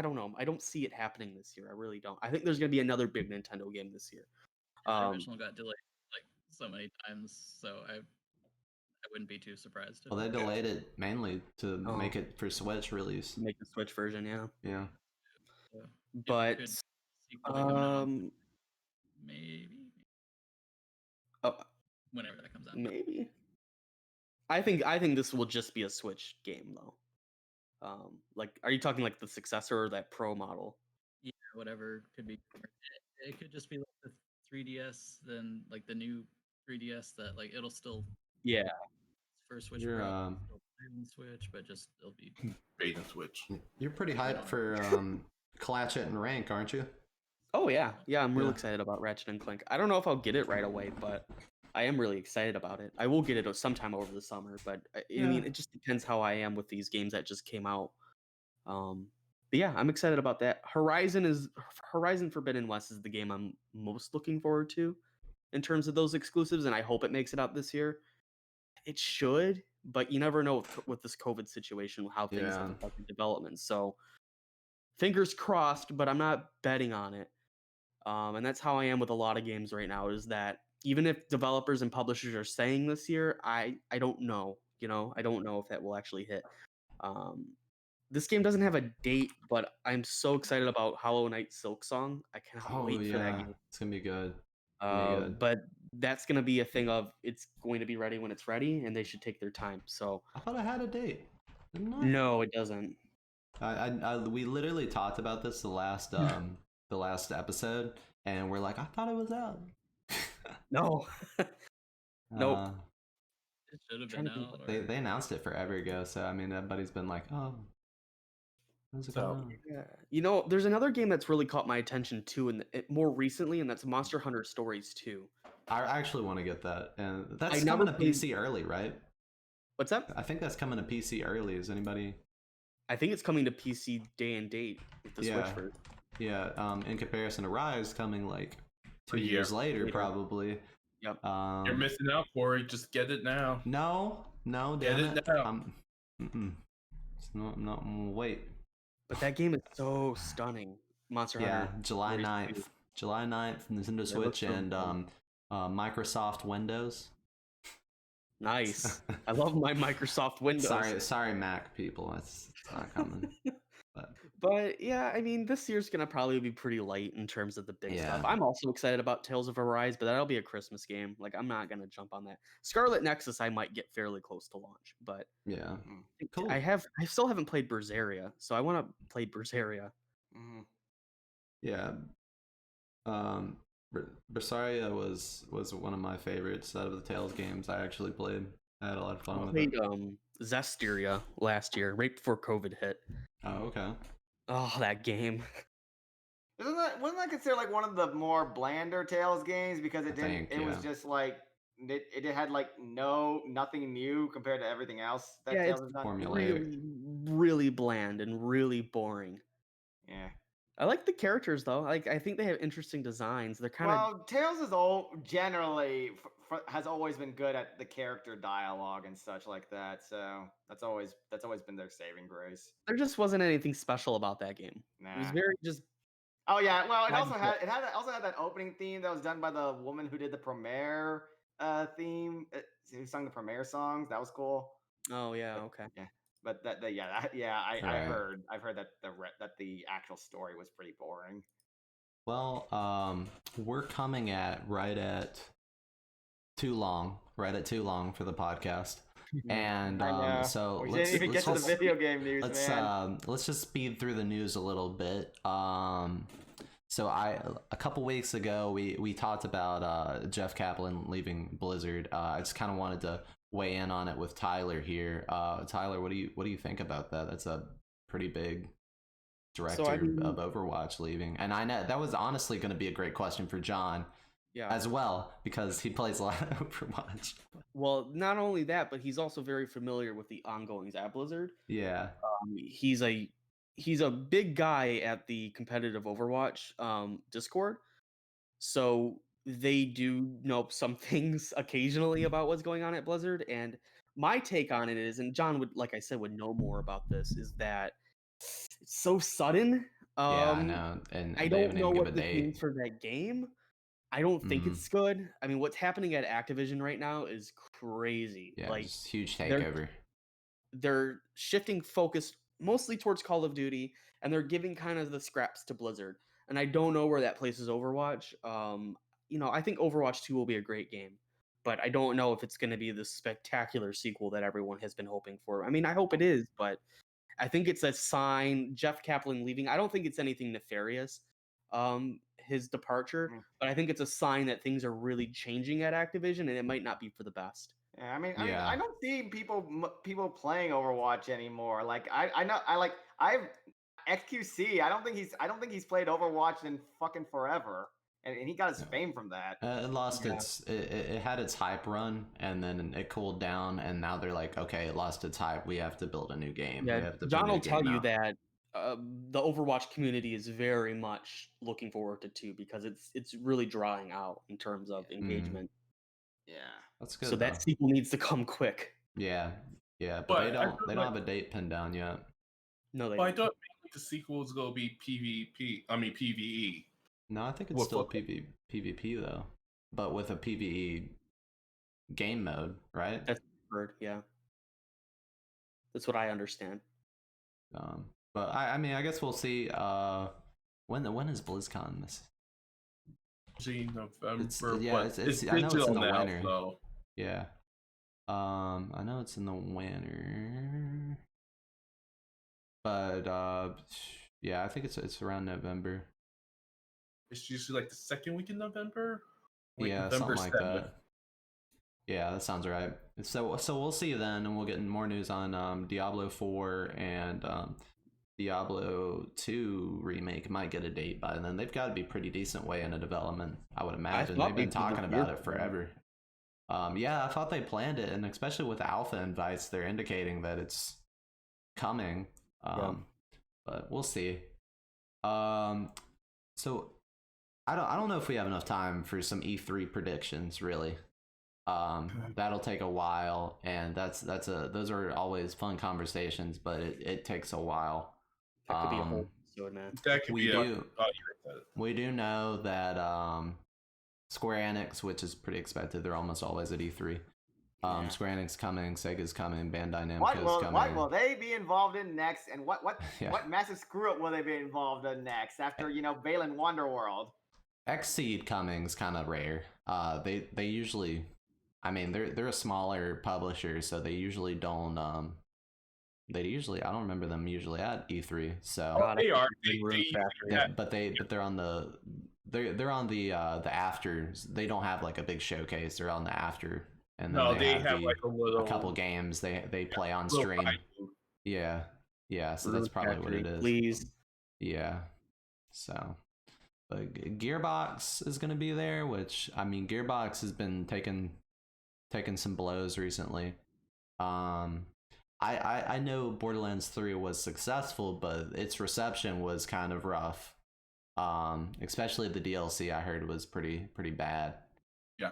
don't know. I don't see it happening this year. I really don't. I think there's gonna be another big Nintendo game this year. The original got delayed like so many times, so I wouldn't be too surprised. If Well, they it- delayed it mainly to Oh. make it for Switch release. Make the Switch version, yeah. Yeah. so it But could sequel to come out, maybe oh, whenever that comes out. maybe. I think this will just be a Switch game though. Like, are you talking like the successor or that Pro model? Yeah, whatever could be. It could just be like the 3DS, then like the new 3DS that like it'll still Yeah. for Switch You're Pro, it'll play on Switch, but just it'll be bait and switch. you're pretty hyped for Clatchet and Rank, aren't you? Oh yeah, yeah. I'm real Yeah. excited about Ratchet and Clank. I don't know if I'll get it right away, but I am really excited about it. I will get it sometime over the summer, but I mean, Yeah. it just depends how I am with these games that just came out. But yeah, I'm excited about that. Horizon Forbidden West is the game I'm most looking forward to in terms of those exclusives, and I hope it makes it out this year. It should, but you never know with this COVID situation how things have Yeah. affected development. So fingers crossed, but I'm not betting on it. And that's how I am with a lot of games right now. Is that even if developers and publishers are saying this year, I don't know. I don't know if that will actually hit. This game doesn't have a date, but I'm so excited about Hollow Knight Silksong. I cannot Oh wait for that yeah, game. it's gonna be good. Gonna be good. But that's gonna be a thing of it's going to be ready when it's ready, and they should take their time. So I thought I had a date. Didn't I? no, it doesn't. We literally talked about this the last episode, and we're like, I thought it was out. No. Nope. Uh, it should have Trying been to think out. they Or, announced it forever ago, so I mean, everybody's been like, oh, when's it So- coming out? Yeah. There's another game that's really caught my attention too, and more recently, and that's Monster Hunter Stories 2. I actually want to get that, and that's I coming never to played- PC early, right? What's up? I think that's coming to PC early. Is anybody? I think it's coming to PC day and date with the Switch Yeah. version. Yeah. In comparison to Rise coming like 2 A year years later, later. probably. Yep. You're missing out, Corey. Just get it now. No, damn Get it it. now. It's not, wait. But that game is so stunning. Monster Yeah, Hunter. July Rise 9th. 2. July 9th, Nintendo looks Switch so and fun. Microsoft Windows. Nice. I love my Microsoft Windows. Sorry, Mac people. It's not coming. But yeah, I mean, this year's gonna probably be pretty light in terms of the big stuff. Yeah. I'm also excited about Tales of Arise, but that'll be a Christmas game. Like, I'm not gonna jump on that. Scarlet Nexus, I might get fairly close to launch, but Yeah. Cool. I still haven't played Berseria, so I want to play Berseria. Mhm. Yeah. Berseria was one of my favorites out of the Tales games I actually played. I had a lot of fun I with played it. Zestiria last year, right before COVID hit. Oh, okay. Oh, that game. Wasn't that considered like one of the more blander Tales games because it I didn't? think, It was yeah. just like it had like nothing new compared to everything else that Yeah, Tales it's has done. Formulaic. really bland and really boring. Yeah. I like the characters though. Like, I think they have interesting designs. They're kind of Well, Tales is generally has always been good at the character dialogue and such like that. So that's always been their saving grace. there just wasn't anything special about that game. It was Nah. very just Oh yeah, well, it Bad also book. had that opening theme that was done by the woman who did the premiere theme, who sung the premiere songs. That was cool. Oh yeah, But, okay. yeah, but I Right. I've heard that the actual story was pretty boring. Well, we're coming right at too long for the podcast. And I know. so We let's didn't even get to the just- video game news, let's man. let's just speed through the news a little bit. So a couple weeks ago we talked about Jeff Kaplan leaving Blizzard. I just kind of wanted to weigh in on it with Tyler here. Tyler, what do you think about that? That's a pretty big director of Overwatch leaving, and I know that was honestly going to be a great question for John. Yeah. As well, because he plays a lot of Overwatch. Well, not only that, but he's also very familiar with the ongoings at Blizzard. Yeah. He's a big guy at the competitive Overwatch Discord. So they do know some things occasionally about what's going on at Blizzard. And my take on it is, and John would, like I said, would know more about this, is that it's so sudden. Yeah, I know. And I they don't haven't know even give what a this date. means for that game. I don't think it's good. I mean, what's happening at Activision right now is crazy. Yeah, Like, just huge takeover. they're shifting focus mostly towards Call of Duty, and they're giving kind of the scraps to Blizzard. And I don't know where that places Overwatch. I think Overwatch 2 will be a great game, but I don't know if it's going to be the spectacular sequel that everyone has been hoping for. I mean, I hope it is, but I think it's a sign. Jeff Kaplan leaving, I don't think it's anything nefarious, his departure, but I think it's a sign that things are really changing at Activision, and it might not be for the best. Yeah, I mean, Yeah. I don't see people playing Overwatch anymore. Like I know I've XQC. I don't think he's played Overwatch in fucking forever, and he got his fame from that. It lost Yeah. it had its hype run, and then it cooled down, and now they're like, okay, it lost its hype. We have to build a new game. We Yeah, have to put a John new will tell game you out. that the Overwatch community is very much looking forward to 2 because it's really drawing out in terms of engagement. Yeah. That's good. So though. that sequel needs to come quick. Yeah, but But they I don't feel they don't like- have a date pinned down yet. No, they Well, I don't. thought maybe the sequel is gonna be PvE. No, I think it's With still what- PvP though, but with a PvE game mode, right? That's heard, yeah. That's what I understand. But I mean, I guess we'll see. When is BlizzCon? November. It's but I know it's digital in the now, winter. so Yeah. I know it's in the winter. But yeah, I think it's around November. it's usually like the second week in November. Yeah, November something like 7th. that. Yeah, that sounds right. So we'll see you then, and we'll get more news on Diablo 4 and Diablo 2 remake might get a date by then. They've got to be pretty decent way into development, I would imagine. thought They've been they did talking this about year it forever. Yeah, I thought they planned it, and especially with the alpha invites, they're indicating that it's coming. But we'll see. So I don't know if we have enough time for some E3 predictions, really. That'll take a while, and those are always fun conversations, but it takes a while. That could be a Um, whole episode, man. That could we be do a we do know that Square Enix, which is pretty expected, they're almost always at E3. Yeah. Square Enix coming, Sega's coming, Bandai Namco What is will coming. they be involved in next, and what Yeah. what massive screw up will they be involved in next after Balan Wonderworld? Xseed coming's kind of rare. They usually, I mean, they're a smaller publisher, so they usually don't. I don't remember them usually at E3. So, Oh, they are. Rune They Factory. yeah. but they're on they're on the afters. They don't have like a big showcase. They're on the after, and then No, they have the, like a couple games they play on little stream. side booth. Yeah, so Rune that's probably what Factory, it is. Please. Yeah. So, but Gearbox is going to be there, which I mean, Gearbox has been taking some blows recently. I know Borderlands 3 was successful, but its reception was kind of rough. Especially the DLC I heard was pretty bad. Yeah.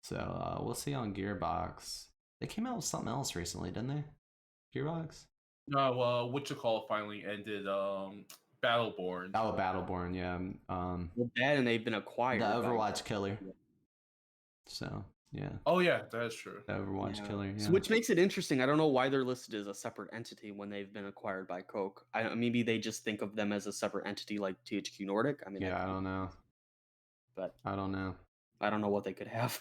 So we'll see on Gearbox. They came out with something else recently, didn't they? Gearbox? No, finally ended. Battleborn. Oh, Battleborn, yeah. Well, that and they've been acquired. The by- Overwatch killer. So yeah, Oh yeah, that's true. the Overwatch Yeah. killer. Yeah. So which makes it interesting. I don't know why they're listed as a separate entity when they've been acquired by Coke. Maybe they just think of them as a separate entity like THQ Nordic. I mean, that Yeah, I could be- don't know. but I don't know. I don't know what they could have.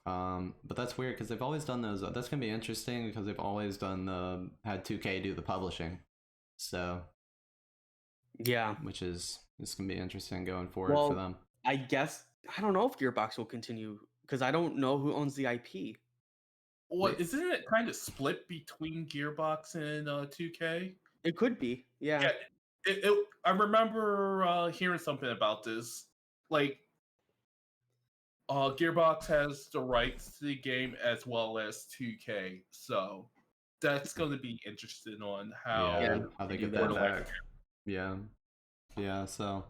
But that's weird because they've always done those. That's gonna be interesting because they've always done had 2K do the publishing, so Yeah, which is gonna be interesting going forward Well, for them. I guess I don't know if Gearbox will continue because I don't know who owns the IP. Well, Wait. isn't it kind of split between Gearbox and 2K? It could be. Yeah. Yeah, I remember hearing something about this. Like, Gearbox has the rights to the game as well as 2K, so that's going to be interesting on how. Yeah, Yeah, how they they get do that that. back. Yeah. So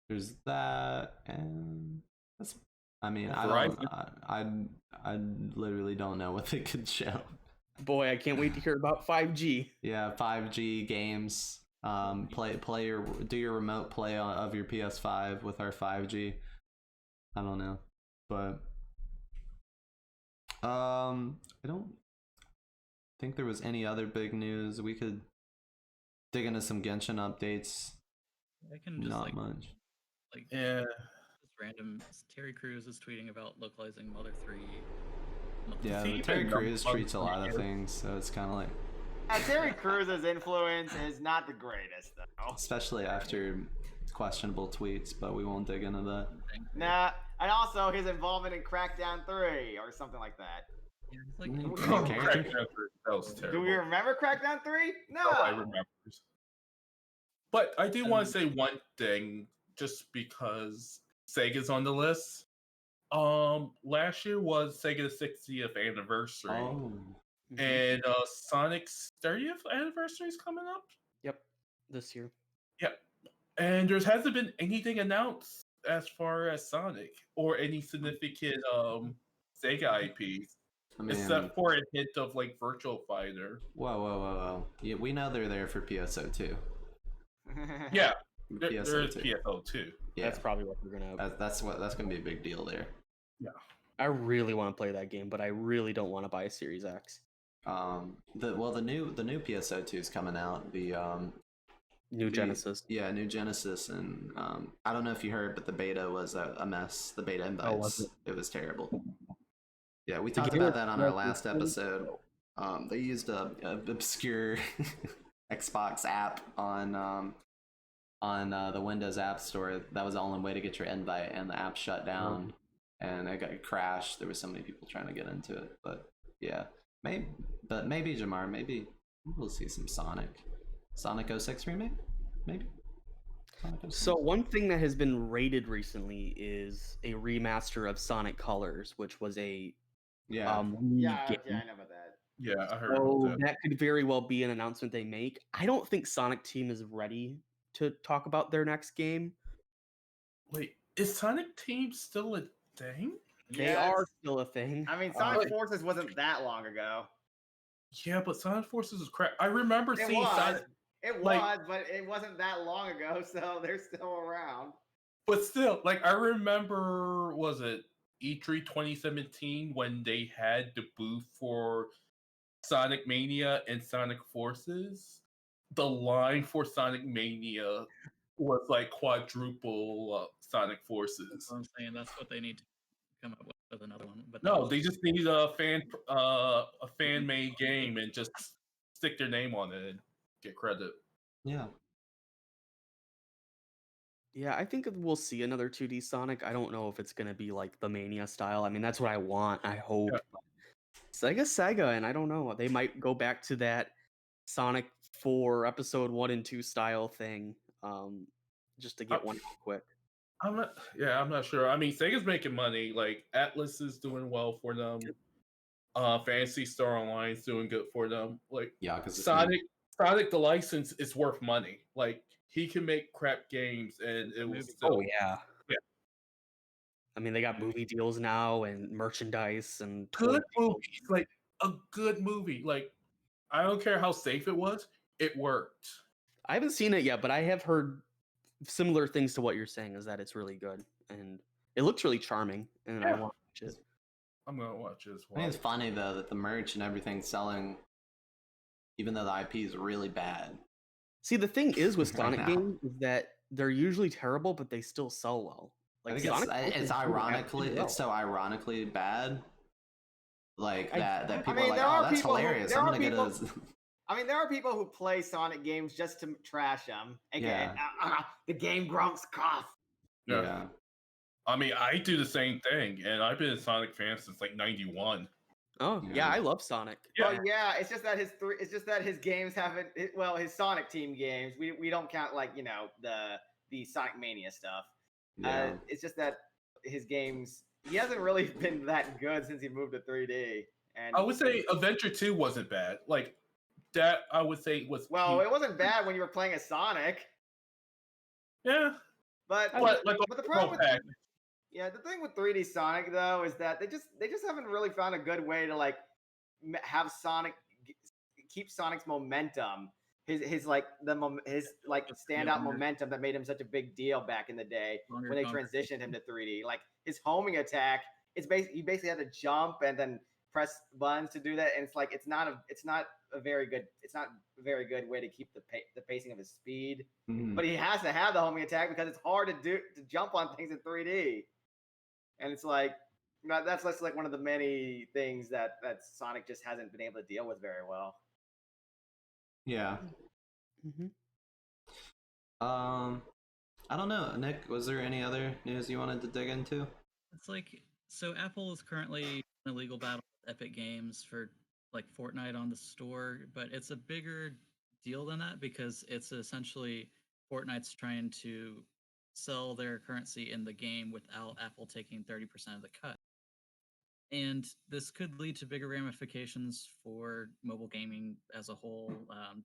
there's that, and that's. I mean, I literally don't know what they could show. Boy, I can't wait to hear about 5G. Yeah, 5G games. Do your remote play of your PS5 with our 5G. I don't know, but I don't think there was any other big news. We could dig into some Genshin updates. I can just Not much. Yeah. just random. Terry Crews is tweeting about localizing Mother 3. Yeah, See, but Terry even Crews the treats a lot of monthly- things, so it's kind of like, Terry Cruz's influence is not the greatest, though. especially after questionable tweets. But we won't dig into that. Nah, and also his involvement in Crackdown 3 or something like that. Yeah, it's like Mm, Oh, Okay. that was terrible. Do we remember Crackdown 3? No. Oh, I remember. But I do want to say one thing, just because Sega's on the list. Last year was Sega's 60th anniversary, Oh, Mhm. and Sonic's 30th anniversary is coming up. Yep, this year. And there hasn't been anything announced as far as Sonic or any significant Sega IPs, I mean, except for a hint of like Virtual Fighter. whoa. Yeah, we know they're there for PSO2. Yeah, there is PSO2. PSO too. Yeah, That's probably what we're gonna. that's gonna be a big deal there. I really want to play that game, but I really don't want to buy a Series X. The new PSO2 is coming out. New Genesis. Yeah, new Genesis, and I don't know if you heard, but the beta was a mess. The beta invites, Oh, was it was terrible. Yeah, we talked game about was that on our not last good. episode. They used a obscure Xbox app on the Windows App Store. That was the only way to get your invite, and the app shut down, and it crashed. There were so many people trying to get into it, but yeah, maybe Jamar, maybe we'll see some Sonic 06 remake, maybe. Sonic 06? So one thing that has been rated recently is a remaster of Sonic Colors, which was a yeah, Wii yeah, game. I know about that. Yeah, I heard So about that. that could very well be an announcement they make. I don't think Sonic Team is ready to talk about their next game. Wait, is Sonic Team still a thing? They Yes. are still a thing. I mean, Uh, Sonic Forces wasn't that long ago. Yeah, but Sonic Forces is crap. I remember It seeing was. Sonic, It like- was, but it wasn't that long ago, so they're still around. but still, like I remember, was it E3 2017 when they had the booth for Sonic Mania and Sonic Forces? The line for Sonic Mania was like quadruple Sonic That's Forces. what I'm saying. That's what they need to come up with another one. But that No, was- they just need a fan made game and just stick their name on it and get credit. Yeah. Yeah, I think we'll see another 2D Sonic. I don't know if it's gonna be like the Mania style. I mean, that's what I want. I hope. Yeah. Sega's Sega, and I don't know. They might go back to that Sonic 4 Episode 1 and 2 style thing, just to get one out quick. I'm not sure. I mean, Sega's making money. Like Atlas is doing well for them. Fantasy Star Online's doing good for them. Like Yeah, because Sonic, the license is worth money. Like he can make crap games and it will still. yeah. Yeah. I mean, they got movie deals now and merchandise and toy Good deals. movies, like a good movie. Like I don't care how safe it was, it worked. I haven't seen it yet, but I have heard similar things to what you're saying. Is that it's really good and it looks really charming, and I Yeah. want to watch it. I'm gonna watch it as I well. think it's funny though that the merch and everything's selling, even though the IP is really bad. See, the thing is with Right Sonic now. games is that they're usually terrible, but they still sell well. I think Sonic Forces it's do ironically actually well. it's so ironically bad, like I- that I people mean, are like, there oh, are that's people who- hilarious. there I'm are gonna get people- a. I mean, there are people who play Sonic games just to trash them. Again, Yeah. the game grumps cough. Yeah. Yeah. I mean, I do the same thing, and I've been a Sonic fan since like '91. Oh yeah, Yeah. I love Sonic. Yeah. Well, yeah, it's just that it's just that his games haven't. Well, his Sonic Team games, we don't count like the Sonic Mania stuff. Yeah. It's just that his games, he hasn't really been that good since he moved to 3D. And I would say Adventure 2 wasn't bad. Like that, I would say was well, peak. it wasn't bad when you were playing as Sonic, Yeah, but but like but the the problem whole with pack. yeah, the thing with 3D Sonic though is that they just haven't really found a good way to like have Sonic keep Sonic's momentum. His like his like standout longer. momentum that made him such a big deal back in the day Longer when they conversation. transitioned him to 3D. Like his homing attack, you basically had to jump and then press buttons to do that, and it's like it's not a very good way to keep the pacing of his speed. Mhm. But he has to have the homing attack because it's hard to jump on things in 3D. And it's like that's like one of the many things that Sonic just hasn't been able to deal with very well. Yeah. Mhm. I don't know, Nick. Was there any other news you wanted to dig into? It's like, so Apple is currently in a legal battle with Epic Games for like Fortnite on the store, but it's a bigger deal than that because it's essentially Fortnite's trying to sell their currency in the game without Apple taking 30% of the cut. And this could lead to bigger ramifications for mobile gaming as a whole.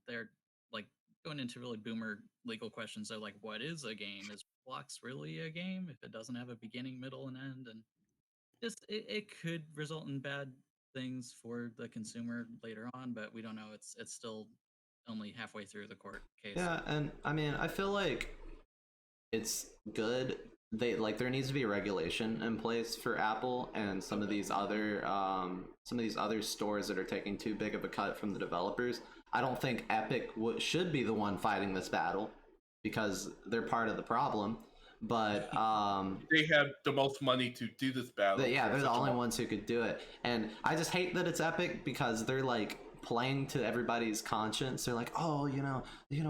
They're like going into really boomer legal questions. So, like, what is a game? Is Roblox really a game if it doesn't have a beginning, middle, and end? And just it could result in bad things for the consumer later on, but we don't know. It's still only halfway through the court case. Yeah, and I mean, I feel like it's good. There needs to be regulation in place for Apple and some of these other stores that are taking too big of a cut from the developers. I don't think Epic should be the one fighting this battle because they're part of the problem. But They have the most money to do this battle. yeah, for they're the such a only long- ones who could do it. And I just hate that it's Epic because they're like playing to everybody's conscience. They're like, oh,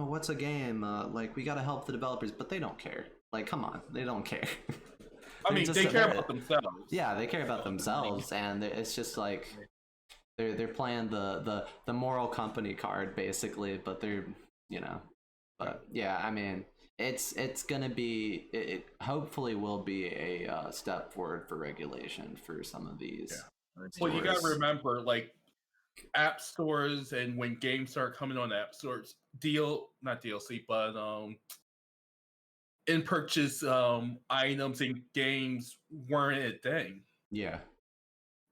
what's a game? Like we gotta help the developers, but they don't care. Like, come on, they don't care. I They're mean, just they sitting care there- about themselves. Yeah, they care about themselves, and it's just like they're playing the moral company card basically, but they're but yeah, I mean it's gonna be it hopefully will be a step forward for regulation for some of these. Yeah. Well, you gotta stores. remember, like app stores, and when games start coming on app stores, not DLC, but in-purchase items and games weren't a thing. Yeah.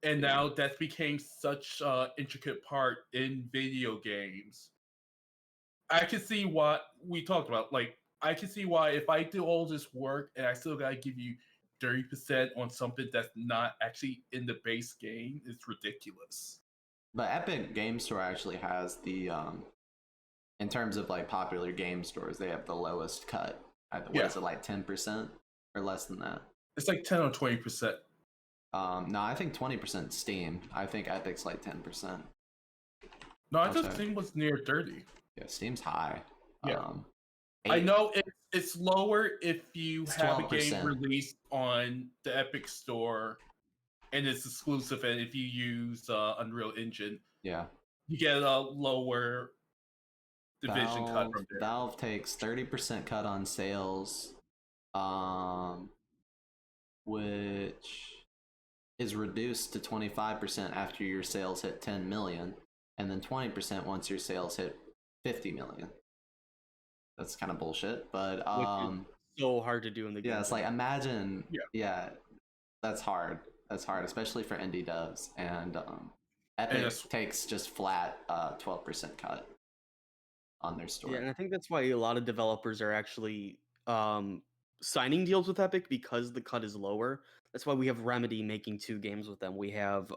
And now that's became such an intricate part in video games. I can see what we talked about. Like, I can see why if I do all this work and I still gotta give you 30% on something that's not actually in the base game, it's ridiculous. But Epic Game Store actually has the in terms of like popular game stores, they have the lowest cut. What Yeah. is it, like 10% or less than that? It's like 10 or 20%. No, I think 20% Steam. I think Epic's like 10%. No, I I'll thought check. Steam was near 30. Yeah, Steam's high. Yeah. I eight- know it's lower if you It's have a game 12%. released on the Epic Store and it's exclusive, and if you use Unreal Engine, Yeah. you get a lower division cut from there. Valve takes 30% cut on sales, which is reduced to 25% after your sales hit 10 million, and then 20% once your sales hit 50 million. That's kind of bullshit, but So hard to do in the game. yeah, it's like imagine, Yeah. yeah, that's hard. That's hard, especially for indie devs, and Epic it's- takes just flat 12% cut on their store. Yeah, and I think that's why a lot of developers are actually signing deals with Epic because the cut is lower. That's why we have Remedy making 2 games with them. We have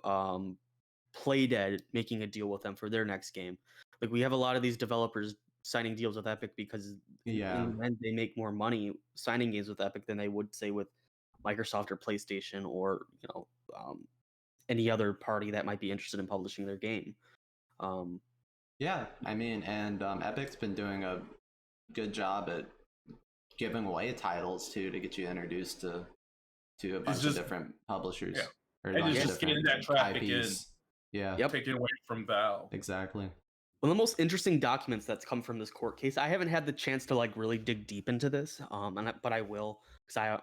Playdead making a deal with them for their next game. Like, we have a lot of these developers signing deals with Epic because Yeah. in the end they make more money signing games with Epic than they would say with Microsoft or PlayStation or any other party that might be interested in publishing their game. Yeah, I mean, and Epic's been doing a good job at giving away titles too to get you introduced to a bunch of just- different publishers. Yeah. Or a And bunch it's of just getting different that traffic IPs. Yeah, Yep. Taken away from Valve. exactly. One of the most interesting documents that's come from this court case. I haven't had the chance to like really dig deep into this, but I will because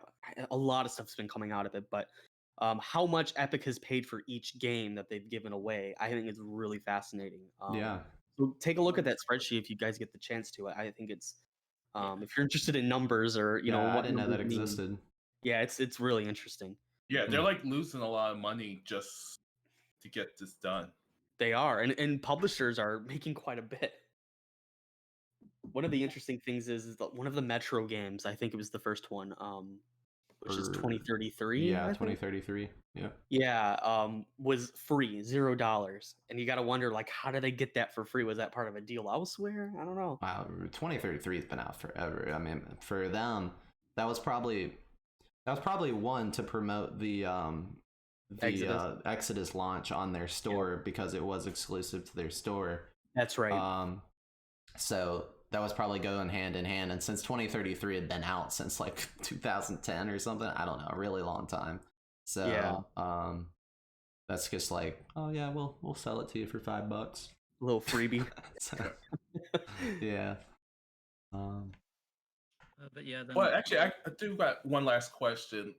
a lot of stuff's been coming out of it. But how much Epic has paid for each game that they've given away, I think is really fascinating. Yeah, So take a look at that spreadsheet if you guys get the chance to. I think it's if you're interested in numbers or you know yeah, I what didn't know that numbers mean, existed. Yeah, it's really interesting. Yeah, they're like losing a lot of money just to get this done. They are, and publishers are making quite a bit. One of the interesting things is that one of the Metro games, I think it was the first one, which is For- 2033. Yeah, I think? 2033. Yeah. Yeah, was free, $0. And you got to wonder, like, how did they get that for free? Was that part of a deal elsewhere? I don't know. Wow, 2033 has been out forever. I mean, for them, that was probably one to promote the Exodus launch on their store because it was exclusive to their store. That's right. So that was probably going hand in hand. And since 2033 had been out since like 2010 or something, I don't know, a really long time. So Yeah. that's just like, oh yeah, we'll sell it to you for $5. A little freebie. So, yeah. But yeah, then But actually, I do got one last question.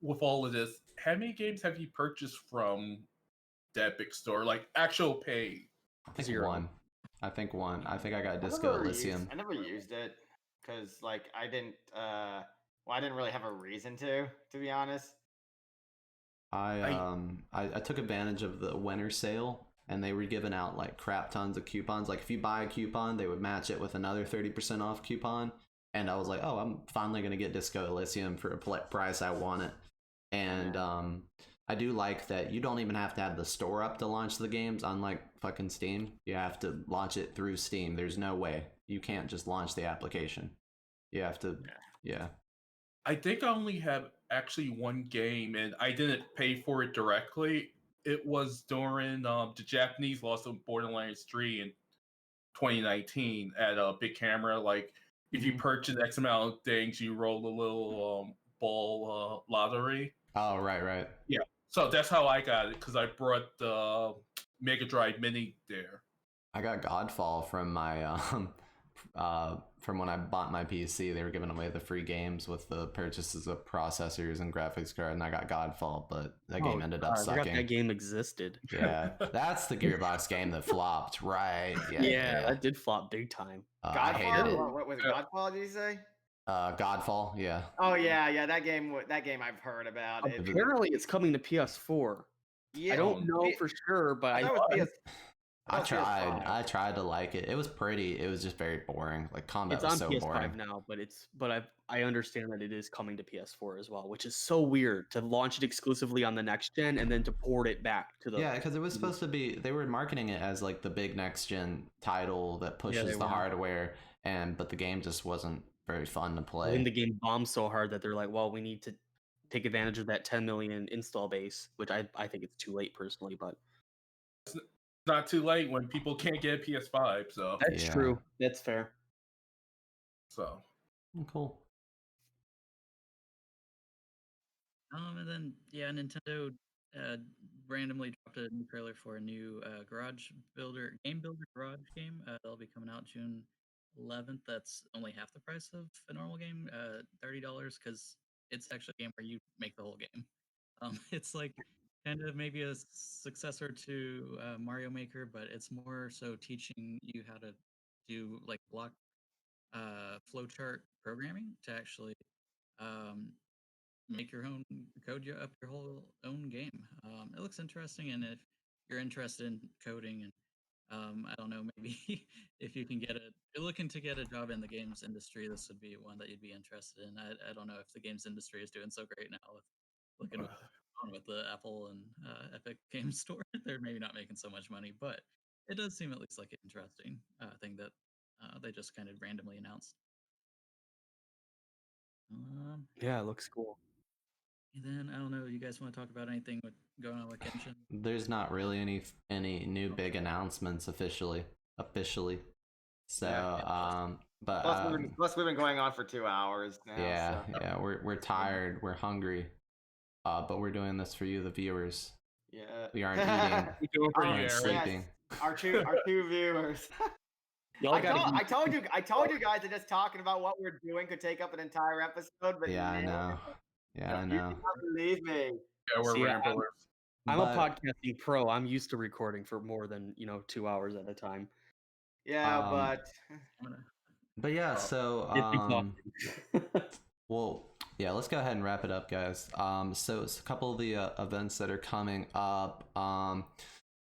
With all of this, how many games have you purchased from the Epic Store? Like actual pay? I think 0. one. I think one. I think I got I Disco never Elysium. used- I never used it because like I didn't really have a reason to be honest. I took advantage of the winter sale, and they were giving out like crap tons of coupons. Like if you buy a coupon, they would match it with another 30% off coupon. And I was like, oh, I'm finally gonna get Disco Elysium for a price I want it. And I do like that you don't even have to have the store up to launch the games, unlike fucking Steam. You have to launch it through Steam. There's no way. You can't just launch the application. You have to, yeah. I think I only have actually one game, and I didn't pay for it directly. It was during the Japanese launch of Borderlands 3 in 2019 at a Big Camera. Like, if you purchase X amount of things, you roll a little ball lottery. Oh, right. So that's how I got it, because I brought the Mega Drive Mini there. I got Godfall from my from when I bought my PC. They were giving away the free games with the purchases of processors and graphics card, and I got Godfall, but that game ended up I forgot sucking. that game existed. Yeah, that's the Gearbox game that flopped, right? Yeah, that did flop big time. I hated it. What was it? Godfall? Did you say? Godfall, yeah. Oh yeah, that game I've heard about. Apparently, it's coming to PS4. Yeah, I don't know P- for sure, but I I thought it was PS. I thought it was tried. PS5. I tried to like it. It was pretty. It was just very boring. Like combat it's was on so PS5 boring. now, but I understand that it is coming to PS4 as well, which is so weird to launch it exclusively on the next gen and then to port it back to the. Yeah, because it was Mhm. supposed to be. They were marketing it as like the big next gen title that pushes they the were. hardware, but the game just wasn't very fun to I play. think the game bombed so hard that they're like, well, we need to take advantage of that 10 million install base, which I think it's too late personally, but It's not too late when people can't get a PS5. So that's Yeah. true. That's fair. Cool. And then yeah, Nintendo randomly dropped a new trailer for a new game builder garage game. That'll be coming out June 11th. That's only half the price of a normal game, $30, because it's actually a game where you make the whole game. It's like kind of maybe a successor to Mario Maker, but it's more so teaching you how to do like block flowchart programming to actually um, make your own code up your whole own game. It looks interesting, and if you're interested in coding and I don't know, maybe if you can you're looking to get a job in the games industry, this would be one that you'd be interested in. I don't know if the games industry is doing so great now with looking on with the Apple and Epic Games Store. They're maybe not making so much money, but it does seem at least like an interesting thing that they just kind of randomly announced. Yeah, it looks cool. And then I don't know. You guys want to talk about anything with going on with Genshin? There's not really any new big announcements officially. So Yeah. but Plus we've been going on for 2 hours now. yeah, so. yeah, we're tired, we're hungry. But we're doing this for you, the viewers. Yeah. We aren't eating. we do it for We you, aren't Aaron. sleeping. Our two viewers. Y'all gotta I told you guys that just talking about what we're doing could take up an entire episode, but Yeah, I man, know. Yeah, I you know. did not believe me. Yeah, we're See, ramblers. I'm But- a podcasting pro. I'm used to recording for more than 2 hours at a time. Yeah, Um, but I'm gonna But yeah, so It's exhausting. well, yeah, let's go ahead and wrap it up, guys. So it's a couple of the events that are coming up.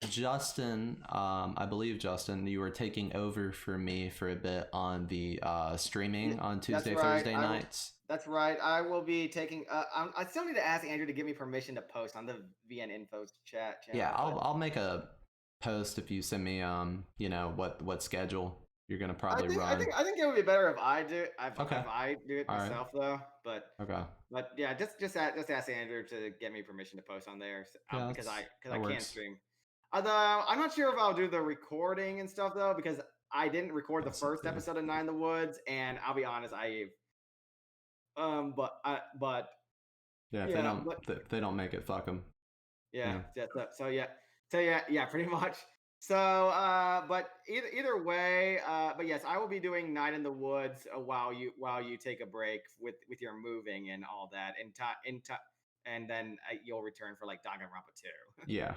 Justin, I believe Justin, you were taking over for me for a bit on the streaming on Tuesday, right. Thursday nights. that's right. I will be taking. I still need to ask Andrew to give me permission to post on the VN Info chat. Yeah, channel, but I'll make a post if you send me what schedule you're gonna probably run. I think it would be better if I do. Okay. If I do it All right. myself though, but. Okay. But yeah, just ask Andrew to get me permission to post on there Yeah, because I that can't works. stream. Although I'm not sure if I'll do the recording and stuff though because I didn't record That's the first okay. episode of Nine in the Woods, and I'll be honest, but Yeah, if Yeah, if they don't make it, fuck them. yeah, so yeah, pretty much. So but either way, but yes, I will be doing Night in the Woods while you take a break with your moving and all that and then you'll return for like Danganronpa 2. Yeah.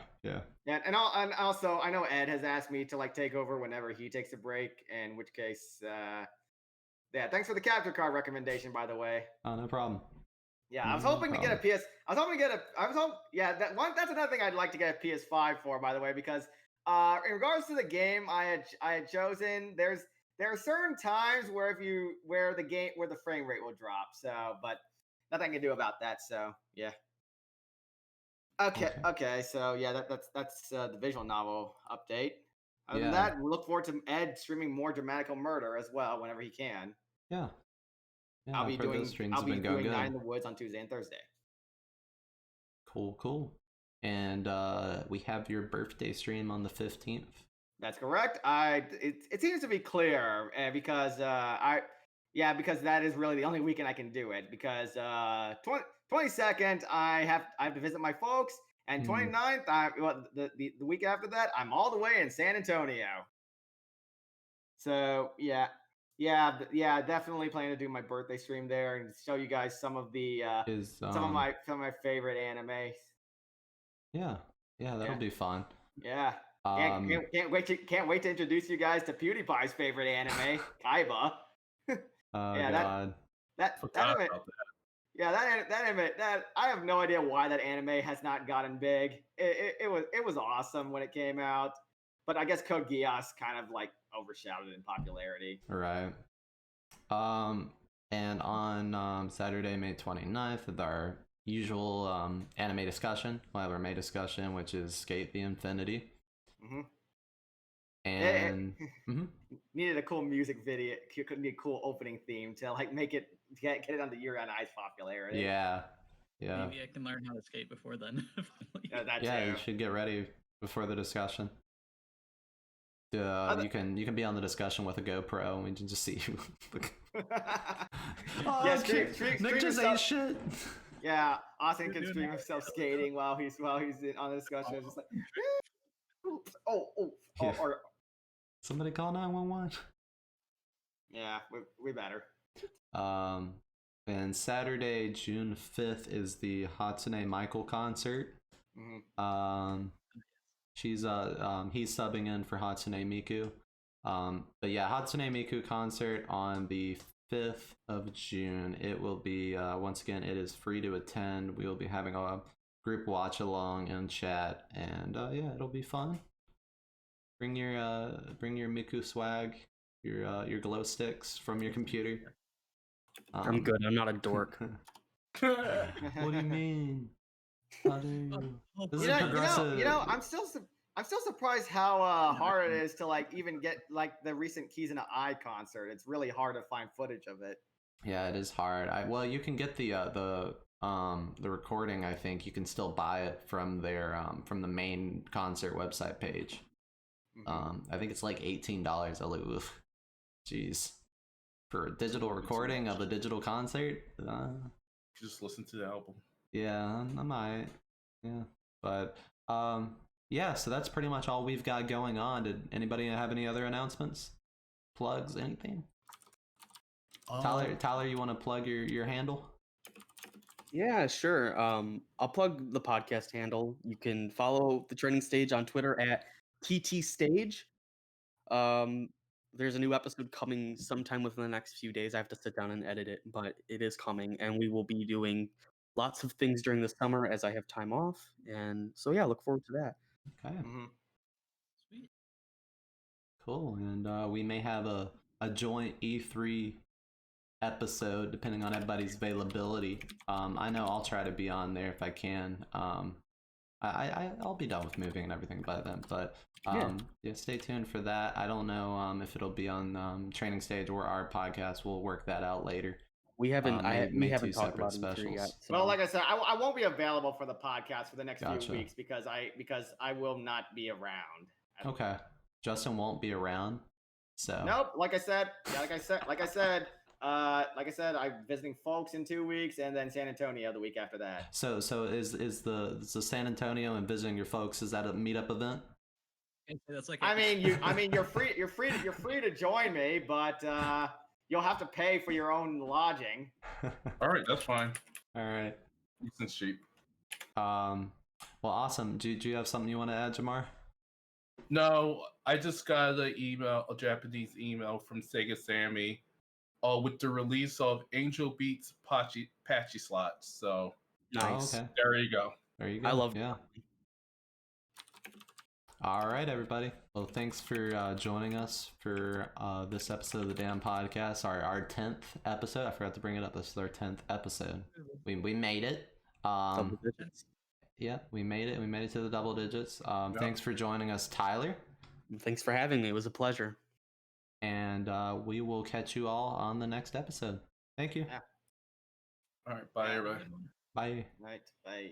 And also I know Ed has asked me to like take over whenever he takes a break, in which case yeah, thanks for the capture card recommendation, by the way. Oh, no problem. Yeah, I was No hoping to get a PS. I was hoping to get that's another thing I'd like to get a PS5 for, by the way, because in regards to the game I had chosen, there are certain times where the frame rate will drop. So, but nothing I can do about that. So, yeah. Okay. So, yeah, that's the visual novel update. Other than Yeah. that, we look forward to Ed streaming more Dramatical Murder as well whenever he can. Yeah. Yeah, I'll be I've heard doing those streams have been going Night good. in the Woods on Tuesday and Thursday. Cool. And we have your birthday stream on the 15th. That's correct. It seems to be clear because because that is really the only weekend I can do it because 22nd I have to visit my folks, and 29th the week after that I'm all the way in San Antonio. So yeah, definitely planning to do my birthday stream there and show you guys some of the some of my favorite anime. Yeah, that'll be fun. Yeah. Can't wait to introduce you guys to PewDiePie's favorite anime, Kaiba. Oh yeah, god. That Forgot anime, about that. yeah, that anime, that I have no idea why that anime has not gotten big. It was awesome when it came out, but I guess Code Geass kind of like overshadowed it in popularity. Right. And on Saturday, May 29th, with our usual anime discussion, we'll have our May discussion, which is Skate the Infinity. hmm And mhm. Needed a cool music video. Could need a cool opening theme to like make it get it on the Yuri on Ice popularity. Yeah. Yeah. Maybe I can learn how to skate before then. That Yeah, too. you should get ready before the discussion. Other- You can be on the discussion with a GoPro and we can just see you. Yeah, stream Nick just yourself- ate shit. Yeah, Austin We're can doing stream that. himself skating while he's on the discussion. It's just like, Yeah. or Somebody call 911. yeah, we better. And Saturday, June 5th is the Hatsune Michael concert. Mhm. He's subbing in for Hatsune Miku. But yeah, Hatsune Miku concert on the 5th of June. It will be once again, it is free to attend. We will be having a group watch along and chat, and yeah, it'll be fun. Bring your Miku swag, your glow sticks from your computer. I'm good. I'm not a dork. What do you mean? How dare you? This is You a know, progressive. I'm still surprised how hard it is to like even get like the recent Keys in the Eye concert. It's really hard to find footage of it. Yeah, it is hard. Well, you can get the recording. I think you can still buy it from their from the main concert website page. Mhm. I think it's like $18. I like, oof, jeez, for a digital recording of a digital concert. Just listen to the album. Yeah, I might. Yeah, but yeah. So that's pretty much all we've got going on. Did anybody have any other announcements, plugs, anything? Tyler, you want to plug your handle? Yeah, sure. I'll plug the podcast handle. You can follow the training stage on Twitter at TT Stage. There's a new episode coming sometime within the next few days. I have to sit down and edit it, but it is coming, and we will be doing lots of things during the summer as I have time off. And so yeah, look forward to that. Okay. Mhm. Sweet. Cool, and we may have a joint E3 episode depending on everybody's availability. I know I'll try to be on there if I can. I'll be done with moving and everything by then, but yeah, stay tuned for that. I don't know if it'll be on Training Stage or our podcast. We'll work that out later. We haven't May we haven't two talked about separate E3 yet. specials. So. Well, like I said, I won't be available for the podcast for the next Gotcha. few weeks because I will not be around. Okay, Justin won't be around, so Nope. Like I said, I'm visiting folks in 2 weeks, and then San Antonio the week after that. So is the San Antonio and visiting your folks, is that a meetup event? That's like I mean, you're free to join me, but you'll have to pay for your own lodging. All right, that's fine. All right. Decent cheap. Well, awesome. Do you have something you want to add, Jamar? No, I just got a Japanese email from Sega Sammy, with the release of Angel Beats Patchy slots. So Nice. Oh, okay. there you go. There you go. I love yeah. All right, everybody. Well, thanks for joining us for this episode of the Damn Podcast, our 10th episode. I forgot to bring it up. This is our 10th episode. We made it. Double digits. Yeah, we made it. We made it to the double digits. Thanks for joining us, Tyler. Thanks for having me. It was a pleasure. And we will catch you all on the next episode. Thank you. Yeah. All right, bye, everybody. Bye. Right. Bye.